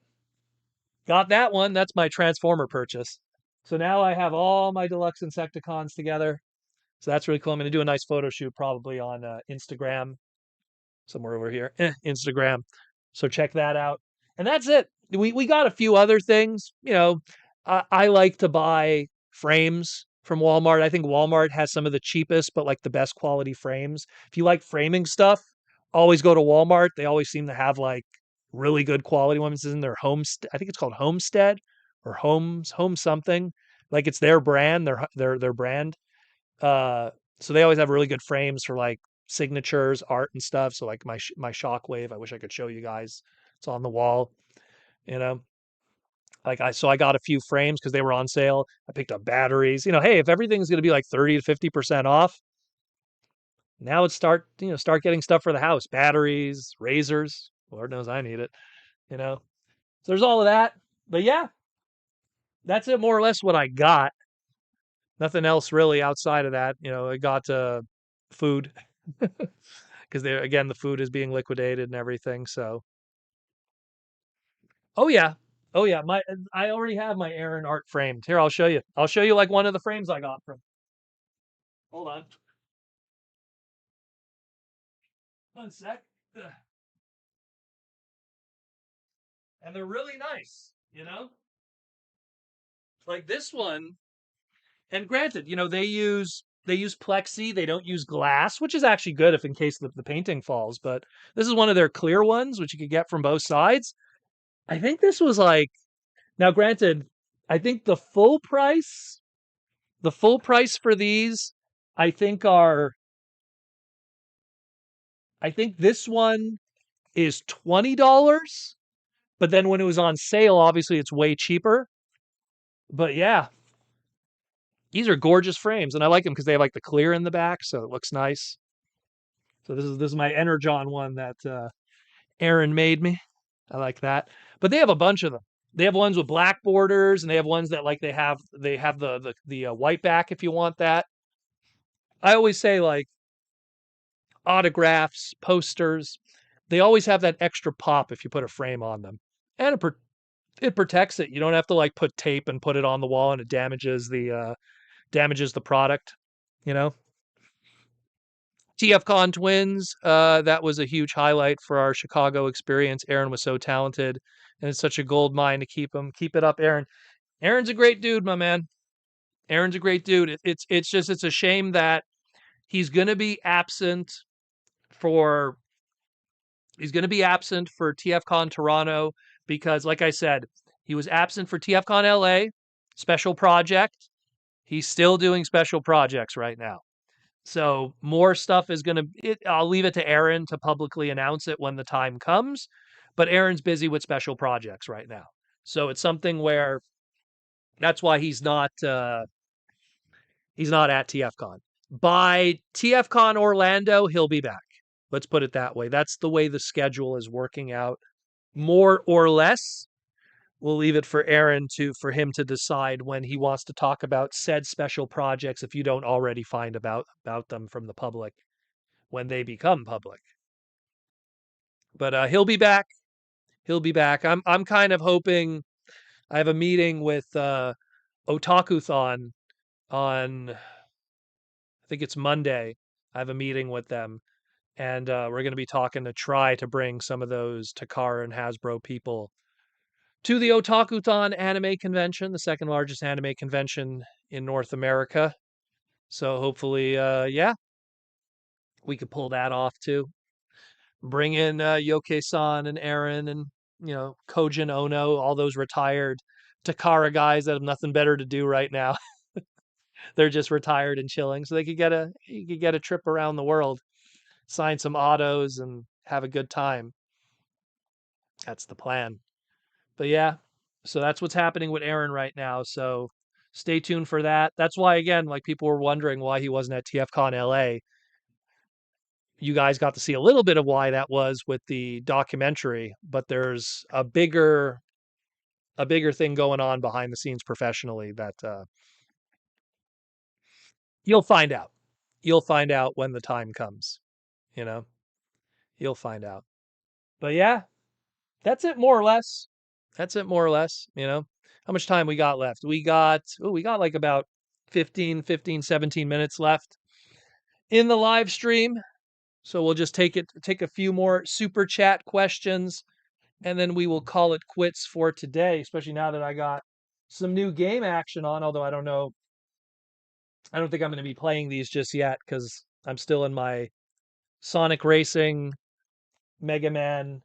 Got that one. That's my Transformer purchase. So now I have all my deluxe Insecticons together. So that's really cool. I'm going to do a nice photo shoot probably on Instagram, somewhere over here. Instagram. So check that out. And that's it. We got a few other things. You know, I like to buy frames from Walmart. I think Walmart has some of the cheapest, but like the best quality frames. If you like framing stuff, always go to Walmart. They always seem to have like really good quality ones in their I think it's called Homestead or Home something. Like it's their brand, their brand. Uh, so they always have really good frames for like signatures, art and stuff. So like my Shockwave, I wish I could show you guys. It's on the wall, you know. I got a few frames because they were on sale. I picked up batteries. Hey, if everything's going to be like 30 to 50% off, now it's start getting stuff for the house, batteries, razors. Lord knows I need it, you know. So there's all of that. But yeah, that's it more or less what I got. Nothing else really outside of that. I got food because they again the food is being liquidated and everything. So oh yeah. Oh yeah, my I already have my Aaron art framed. Here, I'll show you. I'll show you like one of the frames I got from. Hold on. One sec. Ugh. And they're really nice. Like this one. And granted, they use plexi, they don't use glass, which is actually good if in case the painting falls, but this is one of their clear ones which you could get from both sides. I think this was like now granted, I think the full price for these I think are I think this one is $20, but then when it was on sale, obviously it's way cheaper. But yeah, these are gorgeous frames, and I like them because they have like the clear in the back, so it looks nice. So this is my Energon one that Aaron made me. I like that. But they have a bunch of them. They have ones with black borders, and they have ones that like they have the white back if you want that. I always say like autographs, posters, they always have that extra pop if you put a frame on them, and it protects it. You don't have to like put tape and put it on the wall, and it damages the product. You know. TFCon twins, that was a huge highlight for our Chicago experience. Aaron was so talented, and it's such a gold mine to keep him. Keep it up, Aaron. Aaron's a great dude, my man. Aaron's a great dude. It's a shame that he's gonna be absent for he's gonna be absent for TFCon Toronto because, like I said, he was absent for TFCon LA special project. He's still doing special projects right now. So more stuff is going to, I'll leave it to Aaron to publicly announce it when the time comes. But Aaron's busy with special projects right now. So it's something where that's why he's not at TFCon. By TFCon Orlando, he'll be back. Let's put it that way. That's the way the schedule is working out. More or less, we'll leave it for him to decide when he wants to talk about said special projects if you don't already find about them from the public when they become public. But he'll be back. He'll be back. I'm kind of hoping. I have a meeting with Otakuthon on I think it's Monday. I have a meeting with them, and we're going to be talking to try to bring some of those Takara and Hasbro people to the Otakuthon anime convention, the second largest anime convention in North America. So hopefully, yeah, we could pull that off too. Bring in Yoke-san and Aaron and Kojin Ono, all those retired Takara guys that have nothing better to do right now. They're just retired and chilling, so you could get a trip around the world, sign some autos, and have a good time. That's the plan. But yeah, so that's what's happening with Aaron right now. So stay tuned for that. That's why again, like people were wondering why he wasn't at TFCon LA. You guys got to see a little bit of why that was with the documentary, but there's a bigger thing going on behind the scenes professionally that you'll find out. You'll find out when the time comes, you know. You'll find out. But yeah, that's it more or less. That's it more or less. How much time we got left? We got like about 17 minutes left in the live stream. So we'll just take a few more super chat questions and then we will call it quits for today, especially now that I got some new game action on, although I don't know I don't think I'm going to be playing these just yet because I'm still in my Sonic Racing, Mega Man,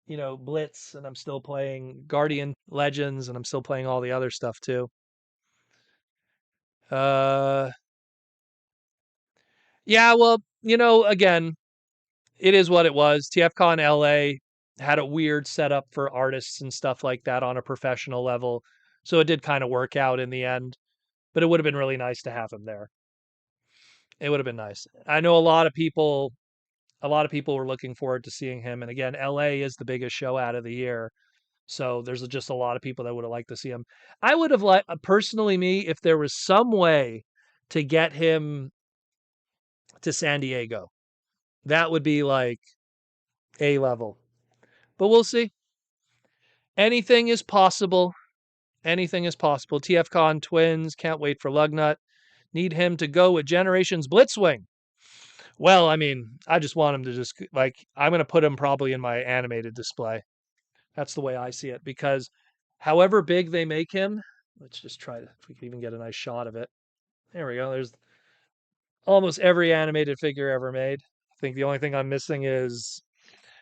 Blitz, and I'm still playing Guardian Legends, and I'm still playing all the other stuff too. Uh, yeah, well, again, it is what it was. TFCon LA had a weird setup for artists and stuff like that on a professional level, so it did kind of work out in the end. But it would have been really nice to have him there. It would have been nice. I know a lot of people were looking forward to seeing him, and again, LA is the biggest show out of the year. So there's just a lot of people that would have liked to see him. I would have liked, personally, me, if there was some way to get him to San Diego. That would be like A level. But we'll see. Anything is possible. Anything is possible. TFCon Twins, can't wait for Lugnut. Need him to go with Generations Blitzwing. Well, I mean, I just want him to just, like, I'm going to put him probably in my animated display. That's the way I see it, because however big they make him, let's just try to, if we can even get a nice shot of it. There we go. There's almost every animated figure ever made. I think the only thing I'm missing is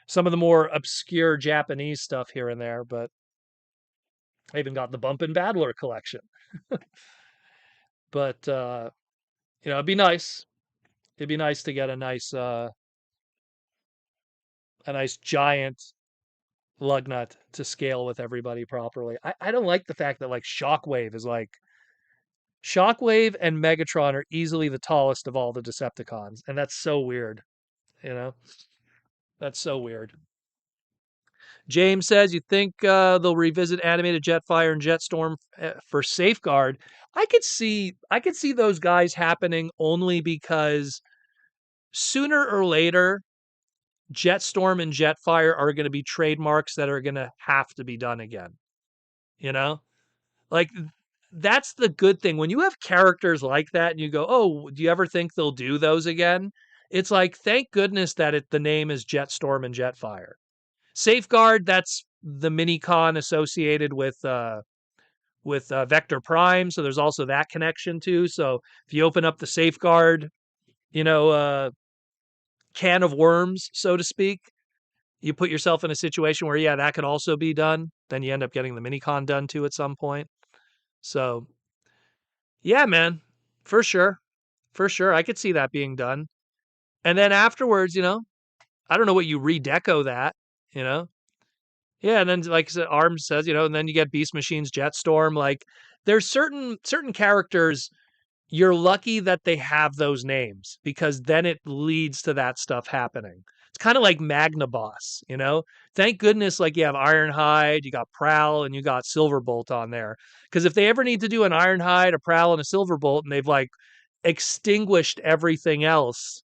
some of the more obscure Japanese stuff here and there, but I even got the Bump and Battler collection. But it'd be nice. It'd be nice to get a nice giant lug nut to scale with everybody properly. I don't like the fact that like Shockwave and Megatron are easily the tallest of all the Decepticons, and that's so weird. You know, that's so weird. James says, "You think they'll revisit animated Jetfire and Jetstorm for Safeguard?" I could see those guys happening only because sooner or later, Jetstorm and Jetfire are going to be trademarks that are going to have to be done again. You know, like that's the good thing when you have characters like that, and you go, "Oh, do you ever think they'll do those again?" It's like, thank goodness that the name is Jetstorm and Jetfire. Safeguard, that's the mini con associated with Vector Prime, so there's also that connection too. So if you open up the Safeguard, you know, uh, can of worms, so to speak, you put yourself in a situation where, yeah, that could also be done. Then you end up getting the mini con done too at some point. So yeah, man, for sure, for sure, I could see that being done. And then afterwards, I don't know what you redeco that, you know. Yeah, and then like I said, Arms says, and then you get Beast Machine's Jetstorm. Like there's certain characters you're lucky that they have those names because then it leads to that stuff happening. It's kind of like Magna Boss, you know? Thank goodness, like you have Ironhide, you got Prowl, and you got Silverbolt on there. Because if they ever need to do an Ironhide, a Prowl, and a Silverbolt, and they've like extinguished everything else,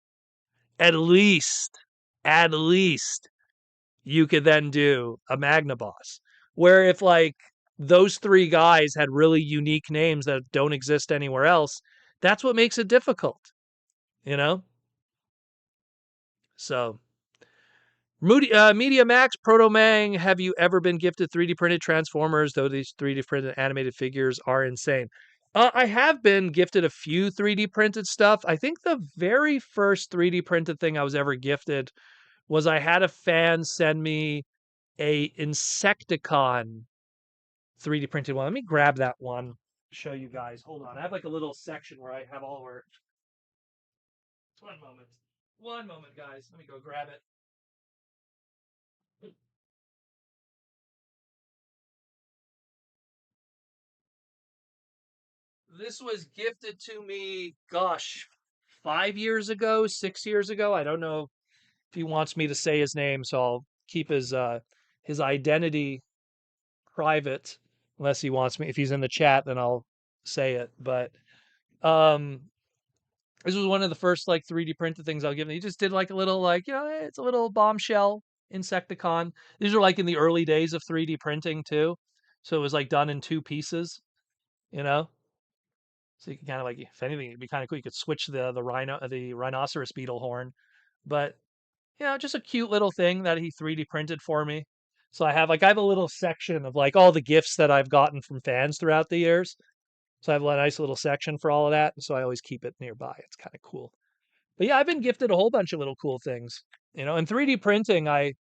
at least, at least you could then do a Magna Boss. Where if like those three guys had really unique names that don't exist anywhere else, that's what makes it difficult, you know? So, Media Max, Proto Mang, have you ever been gifted 3D printed Transformers? Though these 3D printed animated figures are insane. I have been gifted a few 3D printed stuff. I think the very first 3D printed thing I was ever gifted was I had a fan send me a Insecticon 3D printed one. Let me grab that one, show you guys. Hold on. I have like a little section where I have all our. One moment. One moment, guys. Let me go grab it. This was gifted to me, gosh, 5 years ago, 6 years ago. I don't know if he wants me to say his name, so I'll keep his identity private unless he wants me. If he's in the chat, then I'll say it. But um this was one of the first like 3D printed things I'll give him. He just did like a little like, it's a little bombshell Insecticon. These are like in the early days of 3D printing too. So it was like done in two pieces, you know? So you can kind of like, if anything, it'd be kind of cool. You could switch the rhinoceros beetle horn, but just a cute little thing that he 3D printed for me. So I have a little section of like all the gifts that I've gotten from fans throughout the years. So I have a nice little section for all of that. So I always keep it nearby. It's kind of cool. But yeah, I've been gifted a whole bunch of little cool things. And 3D printing, I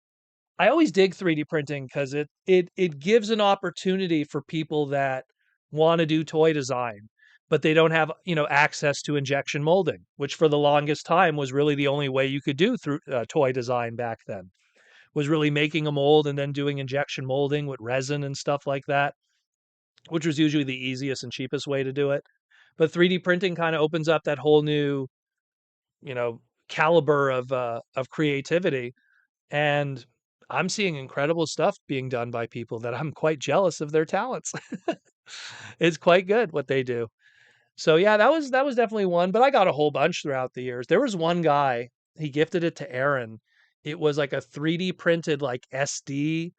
always dig 3D printing because it gives an opportunity for people that want to do toy design, but they don't have access to injection molding, which for the longest time was really the only way you could do through toy design back then. Was really making a mold and then doing injection molding with resin and stuff like that, which was usually the easiest and cheapest way to do it. But 3D printing kind of opens up that whole new, you know, caliber of creativity, and I'm seeing incredible stuff being done by people that I'm quite jealous of their talents. It's quite good what they do. So yeah, that was definitely one, but I got a whole bunch throughout the years. There was one guy, he gifted it to Aaron. It was like a 3D printed like SD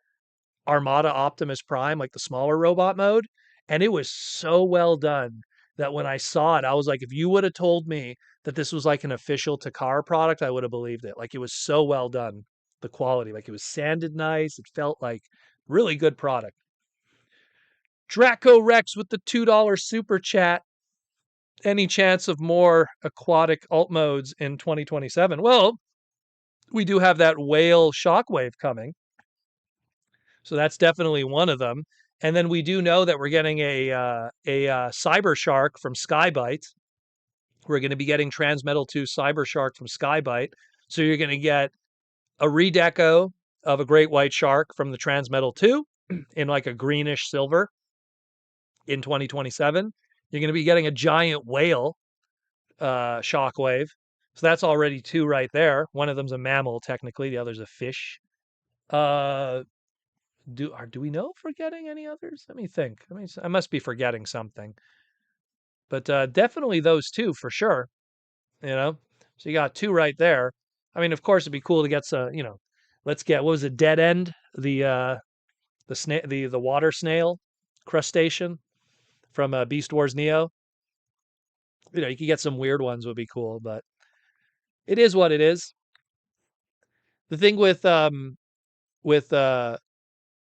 Armada Optimus Prime, like the smaller robot mode, and it was so well done that when I saw it, I was like, if you would have told me that this was like an official Takara product, I would have believed it. Like it was so well done, the quality, like it was sanded nice. It felt like really good product. Draco Rex with the $2 super chat. Any chance of more aquatic alt modes in 2027? Well, we do have that whale shockwave coming. So that's definitely one of them. And then we do know that we're getting a Cyber Shark from Skybite. We're going to be getting Transmetal 2 Cyber Shark from Skybite. So you're going to get a redeco of a great white shark from the Transmetal 2 in like a greenish silver in 2027. You're going to be getting a giant whale shockwave. So that's already two right there. One of them's a mammal, technically. The other's a fish. Uh, do we know if we're getting any others? Let me think. I must be forgetting something. But definitely those two for sure. You know, so you got two right there. I mean, of course, it'd be cool to get some. Let's get, what was it? Dead End, the water snail crustacean from Beast Wars Neo. You could get some weird ones, would be cool, but it is what it is. The thing with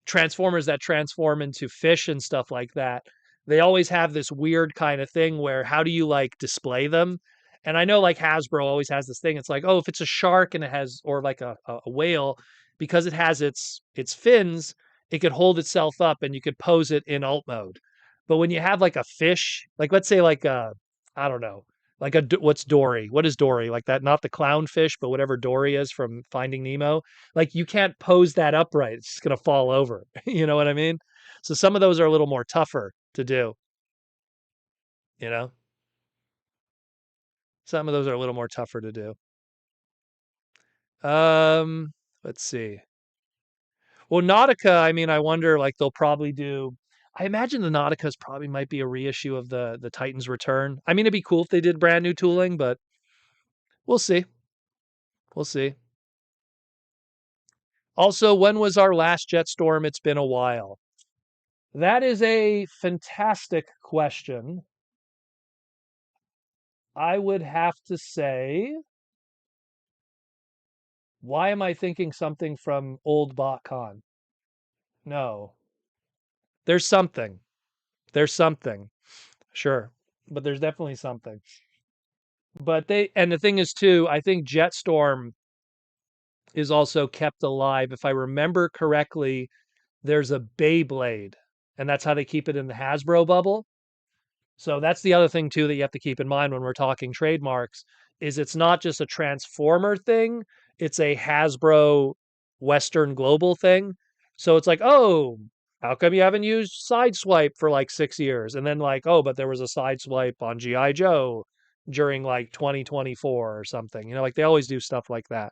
Transformers that transform into fish and stuff like that, they always have this weird kind of thing where how do you like display them? And I know like Hasbro always has this thing. It's like, oh, if it's a shark and it has, or like a whale, because it has its fins, it could hold itself up and you could pose it in alt mode. But when you have like a fish, like let's say like a, I don't know, like what's Dory? What is Dory? Like that, not the clownfish, but whatever Dory is from Finding Nemo. Like you can't pose that upright. It's just going to fall over. You know what I mean? So some of those are a little more tougher to do, you know? Some of those are a little more tougher to do. Um, let's see. Well, Nautica, I mean, I wonder like they'll probably do, I imagine the Nauticas probably might be a reissue of the Titans Return. I mean, it'd be cool if they did brand new tooling, but we'll see. We'll see. Also, when was our last Jetstorm? It's been a while. That is a fantastic question. I would have to say, why am I thinking something from old BotCon? No, there's something. There's something. Sure. But there's definitely something. But and the thing is too, I think Jetstorm is also kept alive. If I remember correctly, there's a Beyblade, and that's how they keep it in the Hasbro bubble. So that's the other thing too that you have to keep in mind when we're talking trademarks is it's not just a Transformer thing, it's a Hasbro Western global thing. So it's like, "Oh, how come you haven't used Sideswipe for like 6 years?" And then like, "Oh, but there was a Sideswipe on GI Joe during like 2024 or something." Like they always do stuff like that.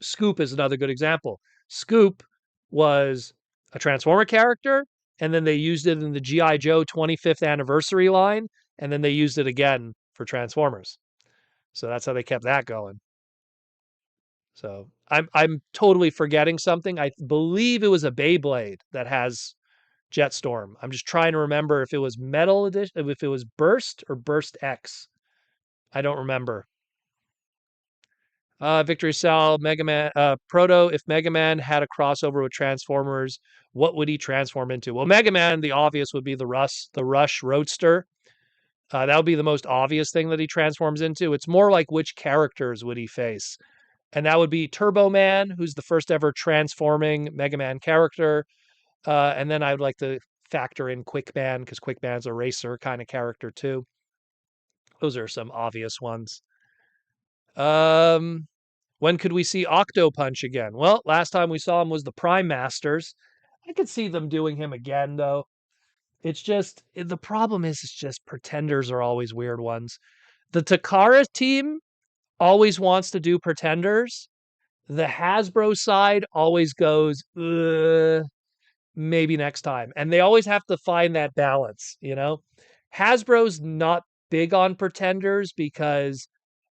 Scoop is another good example. Scoop was a Transformer character, and then they used it in the G.I. Joe 25th anniversary line, and then they used it again for Transformers. So that's how they kept that going. So I'm totally forgetting something. I believe it was a Beyblade that has Jetstorm. I'm just trying to remember if it was Metal Edition, if it was Burst or Burst X. I don't remember. Victory Cell, Mega Man, Proto. If Mega Man had a crossover with Transformers, what would he transform into? Well, Mega Man, the obvious would be the Rush Roadster. That would be the most obvious thing that he transforms into. It's more like which characters would he face? And that would be Turbo Man, who's the first ever transforming Mega Man character. And then I would like to factor in Quick Man because Quick Man's a racer kind of character too. Those are some obvious ones. Um, when could we see Octo Punch again? Well, last time we saw him was the Prime Masters. I could see them doing him again, though. It's just the problem is it's just pretenders are always weird ones. The Takara team always wants to do pretenders. The Hasbro side always goes, maybe next time. And they always have to find that balance, you know? Hasbro's not big on pretenders because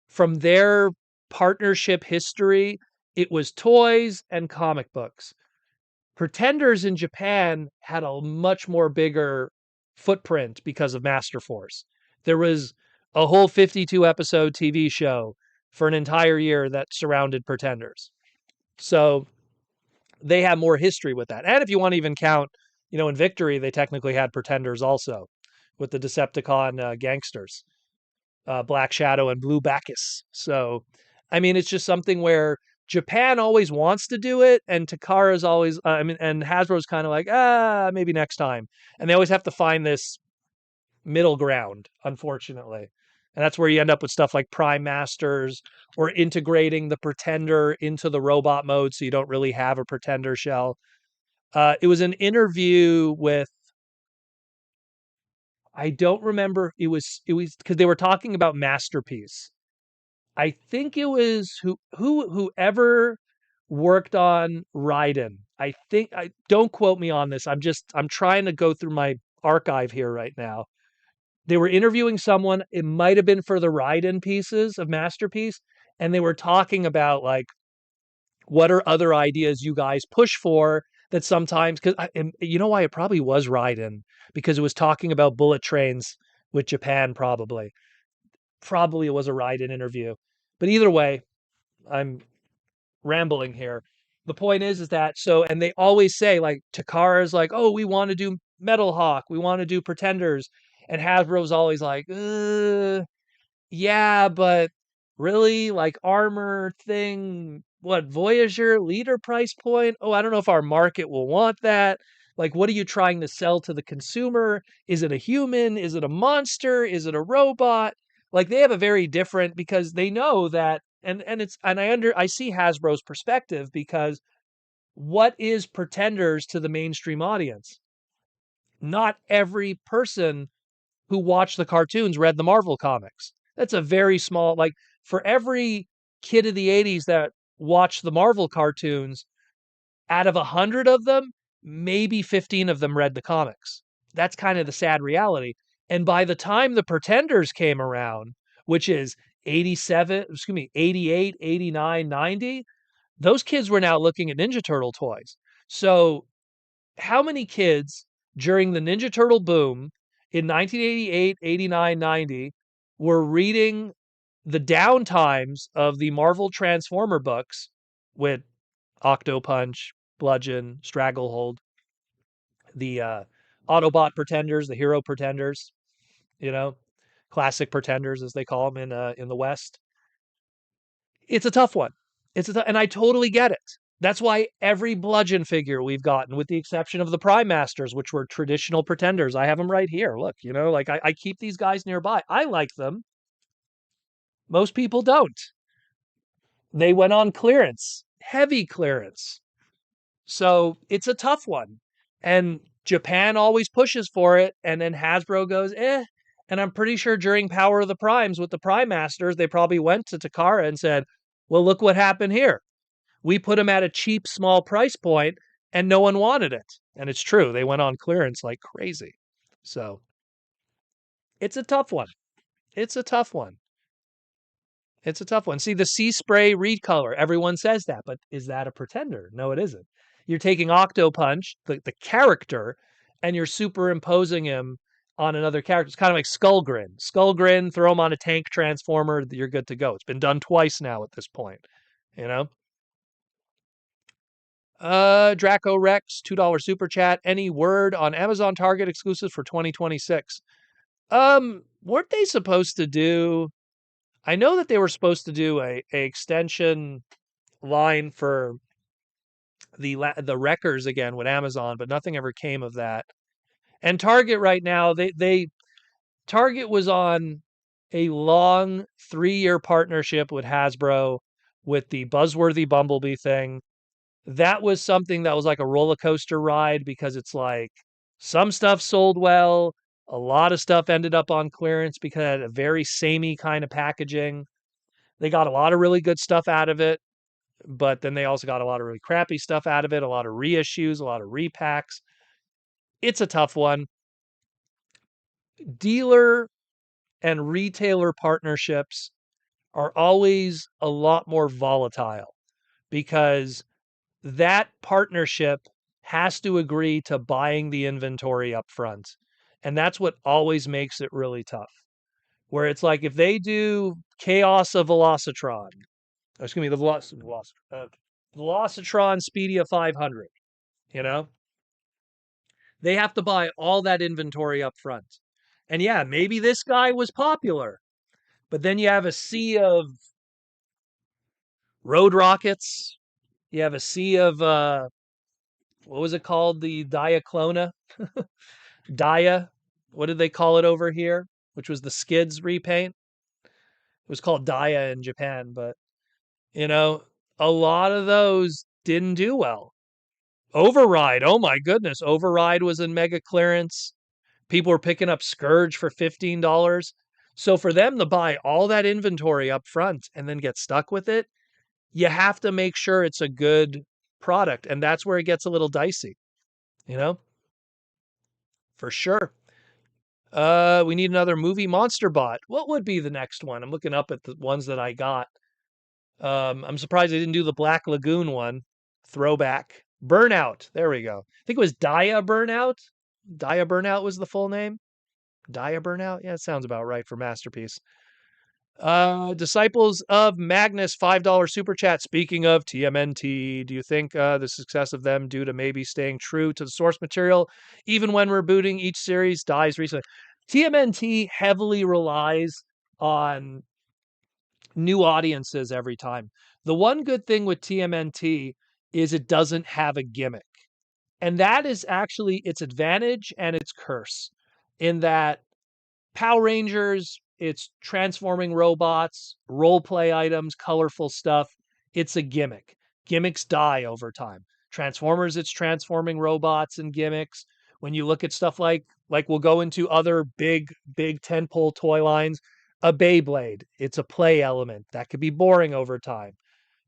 from their partnership history, it was toys and comic books. Pretenders in Japan had a much more bigger footprint because of Master Force. There was a whole 52 episode TV show for an entire year that surrounded Pretenders. So they have more history with that. And if you want to even count, in Victory, they technically had Pretenders also with the Decepticon gangsters, Black Shadow and Blue Bacchus. So, I mean, it's just something where Japan always wants to do it, and Takara's always, and Hasbro's kind of like, maybe next time. And they always have to find this middle ground, unfortunately. And that's where you end up with stuff like Prime Masters or integrating the Pretender into the robot mode so you don't really have a Pretender shell. It was an interview with, I don't remember, it was because they were talking about Masterpiece. I think it was whoever worked on Raiden. I think I don't quote me on this. I'm trying to go through my archive here right now. They were interviewing someone. It might have been for the Raiden pieces of Masterpiece, and they were talking about like what are other ideas you guys push for that sometimes because you know why it probably was Raiden because it was talking about bullet trains with Japan probably it was a Raiden interview, but either way, I'm rambling here. The point is that and they always say like Takara's like, oh, we want to do Metal Hawk, we want to do Pretenders, and Hasbro's always like, yeah, but really, like armor thing, what Voyager leader price point? Oh, I don't know if our market will want that. Like, what are you trying to sell to the consumer? Is it a human? Is it a monster? Is it a robot? Like they have a very different because they know that I see Hasbro's perspective because what is Pretenders to the mainstream audience? Not every person who watched the cartoons read the Marvel comics. That's a very small, like, for every kid of the 80s that watched the Marvel cartoons, out of 100 of them, maybe 15 of them read the comics. That's kind of the sad reality. And by the time the Pretenders came around, which is 88, 89, 90, those kids were now looking at Ninja Turtle toys. So how many kids during the Ninja Turtle boom in 1988, 89, 90 were reading the downtimes of the Marvel Transformer books with Octo Punch, Bludgeon, Stranglehold, the Autobot Pretenders, the Hero Pretenders, you know, classic Pretenders as they call them in the West. It's a tough one. And I totally get it. That's why every Bludgeon figure we've gotten, with the exception of the Prime Masters, which were traditional Pretenders, I have them right here. Look, like I keep these guys nearby. I like them. Most people don't. They went on clearance, heavy clearance. So it's a tough one. And Japan always pushes for it. And then Hasbro goes, eh. And I'm pretty sure during Power of the Primes with the Prime Masters, they probably went to Takara and said, well, look what happened here. We put them at a cheap, small price point and no one wanted it. And it's true. They went on clearance like crazy. So it's a tough one. It's a tough one. It's a tough one. See, the Sea Spray recolor, everyone says that, but is that a Pretender? No, it isn't. You're taking Octo Punch, the character, and you're superimposing him on another character. It's kind of like Skullgrin. Skullgrin, throw him on a tank transformer, you're good to go. It's been done twice now at this point. you know? Draco Rex, $2 super chat. Any word on Amazon Target exclusives for 2026? Weren't they supposed to do? I know that they were supposed to do a extension line for the Wreckers again with Amazon, but nothing ever came of that. And Target right now, they Target was on a long 3-year partnership with Hasbro with the Buzzworthy Bumblebee thing. That was something that was like a roller coaster ride because it's like some stuff sold well, a lot of stuff ended up on clearance because it had a very samey kind of packaging. They got a lot of really good stuff out of it, but then they also got a lot of really crappy stuff out of it, a lot of reissues, a lot of repacks. It's a tough one. Dealer and retailer partnerships are always a lot more volatile because that partnership has to agree to buying the inventory up front. And that's what always makes it really tough. Where it's like if they do Chaos of Velocitron, excuse me, the Velocitron Speedia 500, you know, they have to buy all that inventory up front. And yeah, maybe this guy was popular, but then you have a sea of road rockets. You have a sea of what was it called? The Diaclona? Dia. What did they call it over here? Which was the Skids repaint. It was called Dia in Japan, but you know, a lot of those didn't do well. Override, oh my goodness, Override was in mega clearance. People were picking up Scourge for $15. So for them to buy all that inventory up front and then get stuck with it, you have to make sure it's a good product. And that's where it gets a little dicey, you know, for sure. We need another movie monster bot. What would be the next one? I'm looking up at the ones that I got. I'm surprised they didn't do the Black Lagoon one. Throwback. Burnout. There we go. I think it was Dia Burnout. Dia Burnout was the full name. Dia Burnout? Yeah, it sounds about right for Masterpiece. Disciples of Magnus, $5 super chat. Speaking of TMNT, do you think the success of them due to maybe staying true to the source material, even when rebooting each series, dies recently? TMNT heavily relies on new audiences every time. The one good thing with TMNT is it doesn't have a gimmick. And that is actually its advantage and its curse in that Power Rangers, it's transforming robots, role play items, colorful stuff. It's a gimmick. Gimmicks die over time. Transformers, it's transforming robots and gimmicks. When you look at stuff like we'll go into other big tentpole toy lines, a Beyblade, it's a play element that could be boring over time.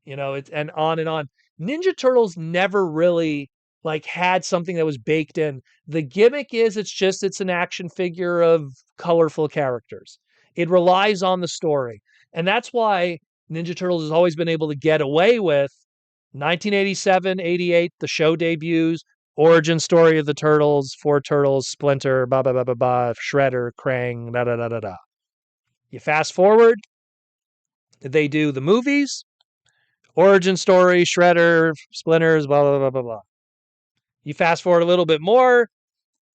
You know, it's and on and on. Ninja Turtles never really like had something that was baked in. The gimmick is it's an action figure of colorful characters. It relies on the story. And that's why Ninja Turtles has always been able to get away with 1987, 88, the show debuts, origin story of the Turtles, four Turtles, Splinter, ba ba ba ba ba, Shredder, Krang, da da da da da. You fast forward, they do the movies, origin story, Shredder, Splinters, blah blah blah blah blah. You fast forward a little bit more,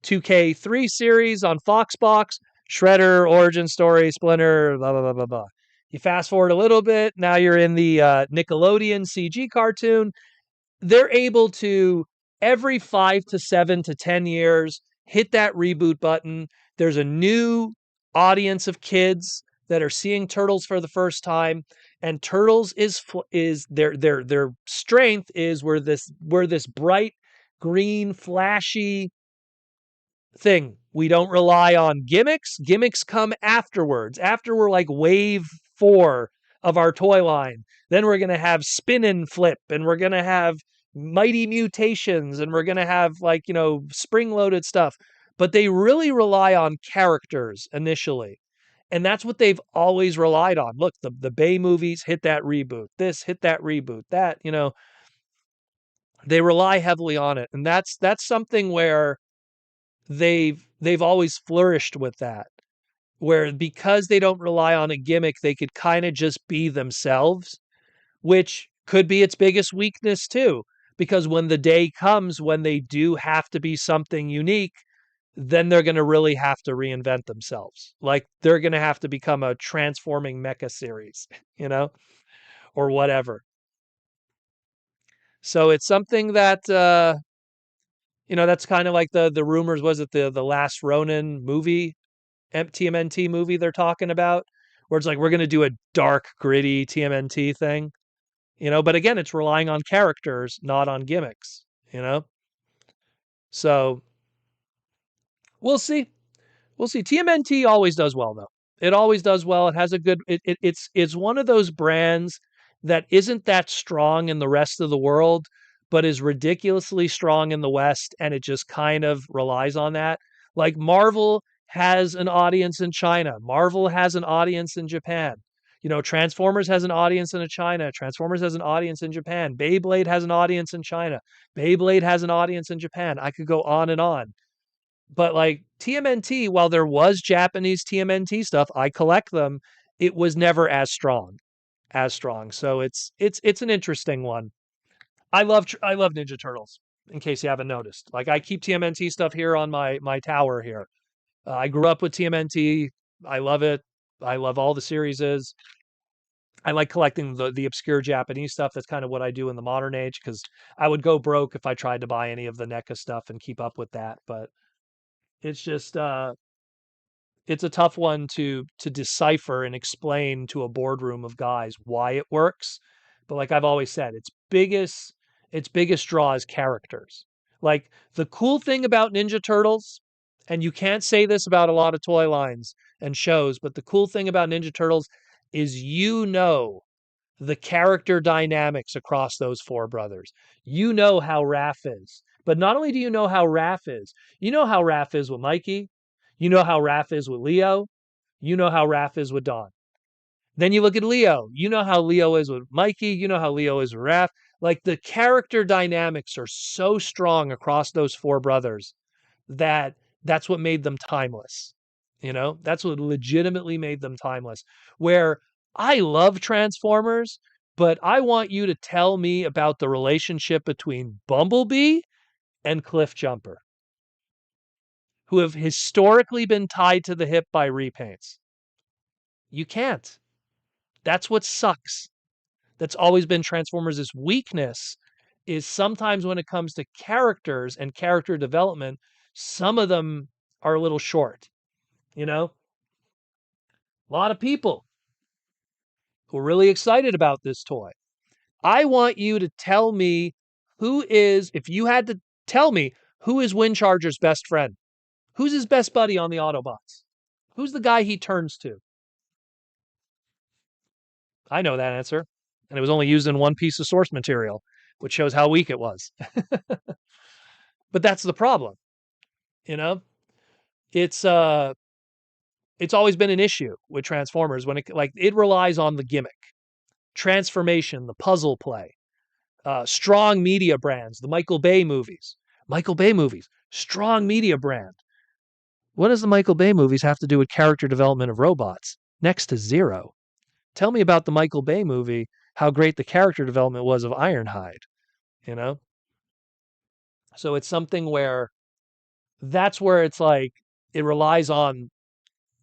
2K3 series on Foxbox, Shredder, origin story, Splinter, blah blah blah blah blah. You fast forward a little bit, now you're in the Nickelodeon CG cartoon. They're able to every 5 to 7 to 10 years hit that reboot button. There's a new audience of kids that are seeing Turtles for the first time, and Turtles is their strength is we're this bright green flashy thing. We don't rely on gimmicks. Gimmicks come afterwards. After we're like wave 4 of our toy line, then we're going to have spin and flip, and we're going to have mighty mutations, and we're going to have like, you know, spring loaded stuff. But they really rely on characters initially. And that's what they've always relied on. Look, the Bay movies hit that reboot. This hit that reboot. That, you know, they rely heavily on it. And that's something where they've always flourished with that. Where because they don't rely on a gimmick, they could kind of just be themselves, which Could be its biggest weakness too, because when the day comes when they do have to be something unique, then they're going to really have to reinvent themselves. Like they're going to have to become a transforming mecha series, you know, or whatever. So it's something that that's kind of like the rumors. Was it the Last Ronin movie, TMNT movie they're talking about, where it's like we're going to do a dark, gritty TMNT thing, But again, it's relying on characters, not on gimmicks, you know. So we'll see. We'll see. TMNT always does well, though. It always does well. It has a good. It's one of those brands that isn't that strong in the rest of the world, but is ridiculously strong in the West, and it just kind of relies on that. Like Marvel has an audience in China. Marvel has an audience in Japan. Transformers has an audience in China. Transformers has an audience in Japan. Beyblade has an audience in China. Beyblade has an audience in Japan. I could go on and on. But like TMNT, while there was Japanese TMNT stuff, I collect them. It was never as strong. So it's an interesting one. I love Ninja Turtles. In case you haven't noticed, like I keep TMNT stuff here on my tower here. I grew up with TMNT. I love it. I love all the series. I like collecting the obscure Japanese stuff. That's kind of what I do in the modern age because I would go broke if I tried to buy any of the NECA stuff and keep up with that. But it's just it's a tough one to decipher and explain to a boardroom of guys why it works. But like I've always said, its biggest draw is characters. Like the cool thing about Ninja Turtles, and you can't say this about a lot of toy lines and shows, but the cool thing about Ninja Turtles is the character dynamics across those four brothers. You know how Raph is. But not only do you know how Raph is, you know how Raph is with Mikey, you know how Raph is with Leo, you know how Raph is with Don. Then you look at Leo, you know how Leo is with Mikey, you know how Leo is with Raph. Like the character dynamics are so strong across those four brothers that that's what made them timeless. That's what legitimately made them timeless. Where I love Transformers, but I want you to tell me about the relationship between Bumblebee and Cliff Jumper, who have historically been tied to the hip by repaints. You can't. That's what sucks. That's always been Transformers' weakness is sometimes when it comes to characters and character development, some of them are a little short. A lot of people who are really excited about this toy. I want you to tell me if you had to tell me who is Windcharger's best friend, who's his best buddy on the Autobots, who's the guy he turns to. I know that answer, and it was only used in one piece of source material, which shows how weak it was. But that's the problem, you know. It's it's always been an issue with Transformers when it relies on the gimmick, transformation, the puzzle play, strong media brands, the Michael Bay movies. Michael Bay movies, strong media brand. What does the Michael Bay movies have to do with character development of robots? Next to zero. Tell me about the Michael Bay movie, how great the character development was of Ironhide, you know? So it's something where that's where it's like it relies on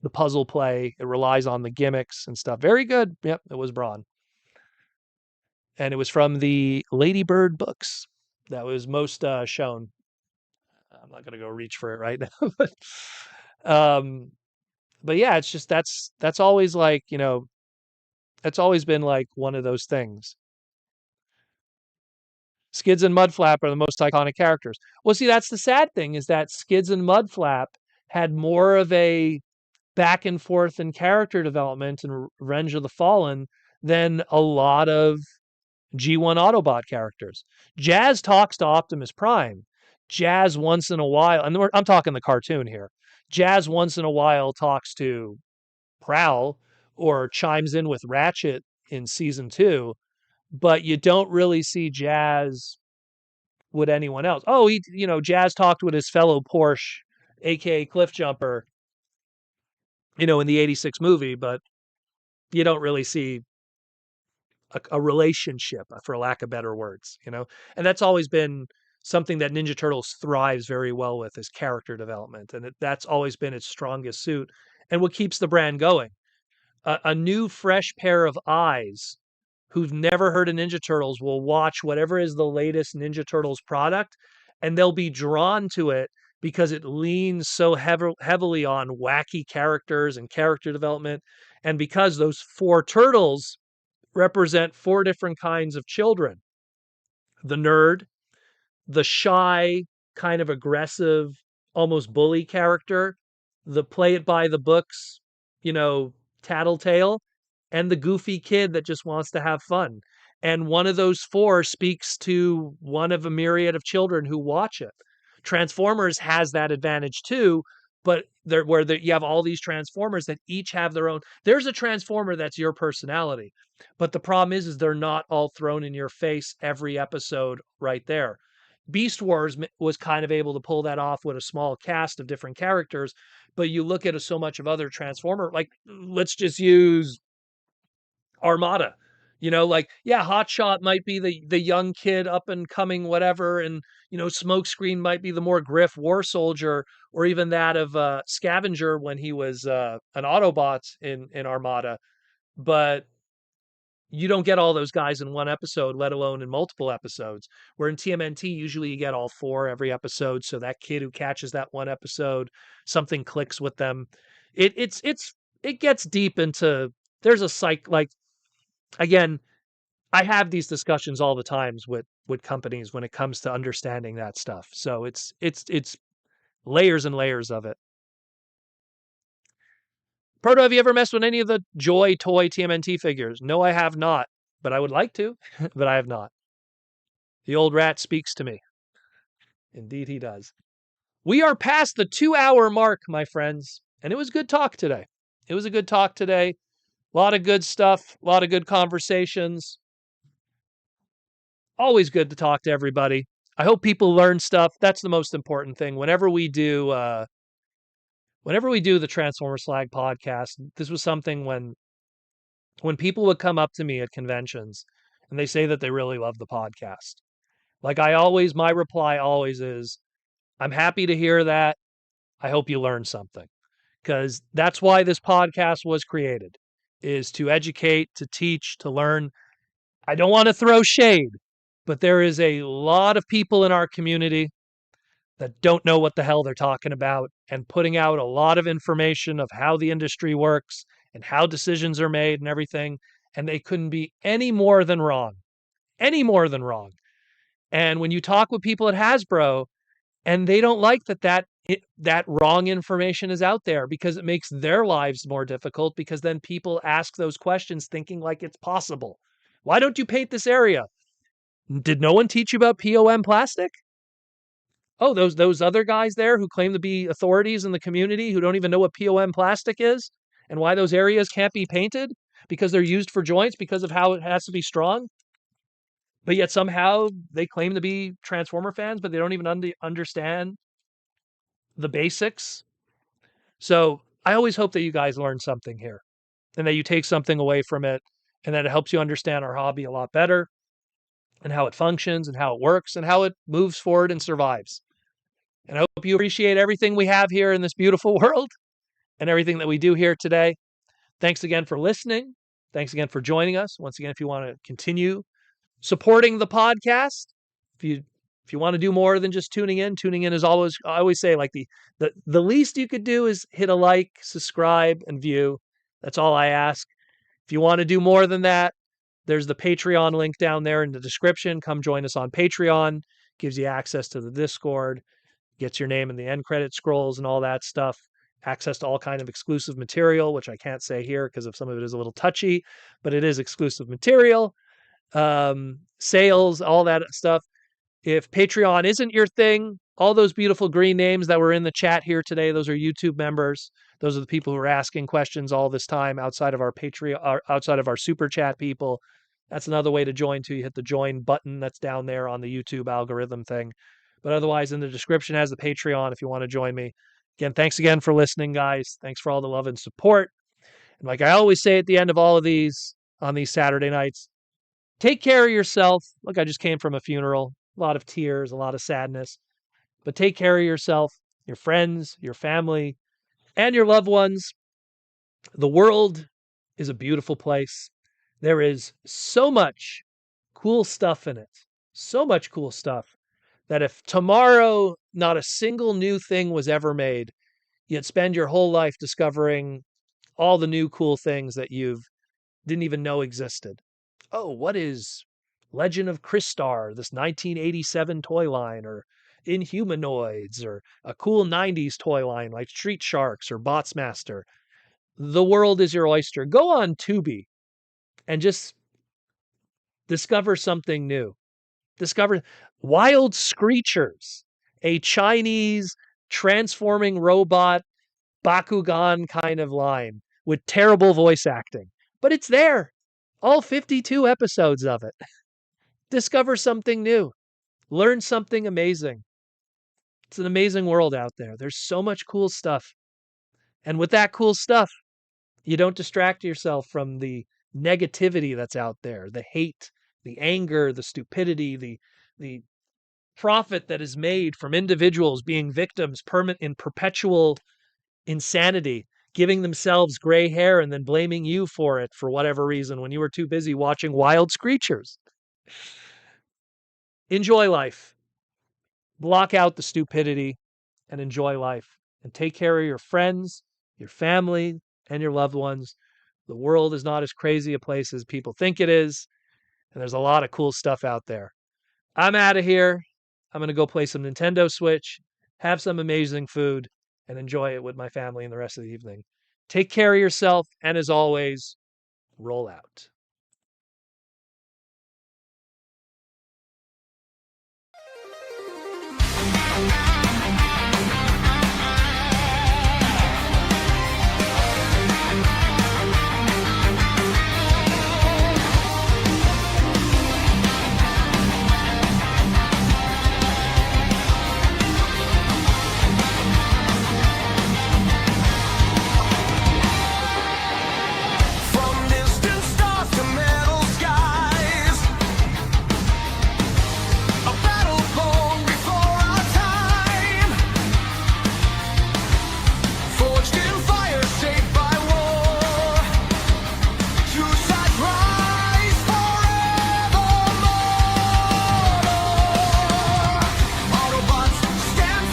the puzzle play, it relies on the gimmicks and stuff. Very good. Yep, it was Braun. And it was from the Lady Bird books that was most shown. I'm not gonna go reach for it right now, um, but yeah, it's just that's always like that's always been like one of those things. Skids and Mudflap are the most iconic characters. Well, see, that's the sad thing is that Skids and Mudflap had more of a back and forth in character development in Revenge of the Fallen than a lot of G1 Autobot characters. Jazz talks to Optimus Prime. Jazz once in a while, and I'm talking the cartoon here. Jazz once in a while talks to Prowl or chimes in with Ratchet in season 2, but you don't really see Jazz with anyone else. Oh, Jazz talked with his fellow Porsche, aka Cliff Jumper, in the '86 movie, but you don't really see a relationship, for lack of better words, and that's always been something that Ninja Turtles thrives very well with is character development, and that's always been its strongest suit and what keeps the brand going. A new fresh pair of eyes who've never heard of Ninja Turtles will watch whatever is the latest Ninja Turtles product, and they'll be drawn to it because it leans so heavily on wacky characters and character development, and because those four turtles represent four different kinds of children: the nerd, the shy, kind of aggressive, almost bully character, the play it by the books, you know, tattletale, and the goofy kid that just wants to have fun. And one of those four speaks to one of a myriad of children who watch it. Transformers has that advantage too, but you have all these Transformers that each have their own. There's a Transformer that's your personality, but the problem is they're not all thrown in your face every episode right there. Beast Wars was kind of able to pull that off with a small cast of different characters, but you look at so much of other Transformer, like let's just use Armada. Like, yeah, Hotshot might be the young kid up and coming, whatever, and Smokescreen might be the more Griff war soldier, or even that of Scavenger when he was an Autobot in Armada. But you don't get all those guys in one episode, let alone in multiple episodes. Where in TMNT, usually you get all four every episode. So that kid who catches that one episode, something clicks with them. It gets deep into. There's a like again. I have these discussions all the times with companies when it comes to understanding that stuff. So it's layers and layers of it. Proto, have you ever messed with any of the Joy Toy TMNT figures? No, I have not, but I would like to, but I have not. The old rat speaks to me. Indeed, he does. We are past the 2-hour mark, my friends, and it was good talk today. It was a good talk today. A lot of good stuff, a lot of good conversations. Always good to talk to everybody. I hope people learn stuff. That's the most important thing. Whenever we do the Transformer Slag podcast, this was something when people would come up to me at conventions and they say that they really love the podcast. Like my reply always is, I'm happy to hear that. I hope you learned something, because that's why this podcast was created, is to educate, to teach, to learn. I don't want to throw shade, but there is a lot of people in our community that don't know what the hell they're talking about, and putting out a lot of information of how the industry works and how decisions are made and everything. And they couldn't be any more than wrong. Any more than wrong. And when you talk with people at Hasbro, and they don't like that wrong information is out there, because it makes their lives more difficult, because then people ask those questions thinking like it's possible. Why don't you paint this area? Did no one teach you about POM plastic? Oh, those other guys there who claim to be authorities in the community who don't even know what POM plastic is and why those areas can't be painted because they're used for joints because of how it has to be strong. But yet somehow they claim to be Transformer fans, but they don't even understand the basics. So I always hope that you guys learn something here and that you take something away from it, and that it helps you understand our hobby a lot better and how it functions and how it works and how it moves forward and survives. And I hope you appreciate everything we have here in this beautiful world and everything that we do here today. Thanks again for listening. Thanks again for joining us. Once again, if you want to continue supporting the podcast, if you want to do more than just tuning in is always, I always say, like the least you could do is hit a like, subscribe, and view. That's all I ask. If you want to do more than that, there's the Patreon link down there in the description. Come join us on Patreon. Gives you access to the Discord, gets your name in the end credit scrolls and all that stuff. Access to all kind of exclusive material, which I can't say here because of some of it is a little touchy, but it is exclusive material. Sales, all that stuff. If Patreon isn't your thing, all those beautiful green names that were in the chat here today, those are YouTube members. Those are the people who are asking questions all this time outside of our Patreon, outside of our super chat people. That's another way to join too. You hit the join button that's down there on the YouTube algorithm thing. But otherwise, in the description has the Patreon if you want to join me. Again, thanks again for listening, guys. Thanks for all the love and support. And like I always say at the end of all of these on these Saturday nights, Take care of yourself. Look, I just came from a funeral, a lot of tears, a lot of sadness, but take care of yourself, your friends, your family, and your loved ones. The world is a beautiful place. There is so much cool stuff in it. So much cool stuff that if tomorrow not a single new thing was ever made, you'd spend your whole life discovering all the new cool things that you've didn't even know existed. Oh, what is Legend of Crystar, this 1987 toy line, or Inhumanoids, or a cool 90s toy line like Street Sharks or Botsmaster? The world is your oyster. Go on Tubi and just discover something new. Discover Wild Screechers, a Chinese transforming robot Bakugan kind of line with terrible voice acting. But it's there. All 52 episodes of it. Discover something new. Learn something amazing. It's an amazing world out there. There's so much cool stuff. And with that cool stuff, you don't distract yourself from the negativity that's out there, the hate, the anger, the stupidity, the profit that is made from individuals being victims in perpetual insanity, giving themselves gray hair and then blaming you for it for whatever reason when you were too busy watching Wild Screechers. Enjoy life. Block out the stupidity and enjoy life. And take care of your friends, your family, and your loved ones. The world is not as crazy a place as people think it is, and there's a lot of cool stuff out there. I'm out of here. I'm going to go play some Nintendo Switch, have some amazing food, and enjoy it with my family and the rest of the evening. Take care of yourself, and as always, roll out.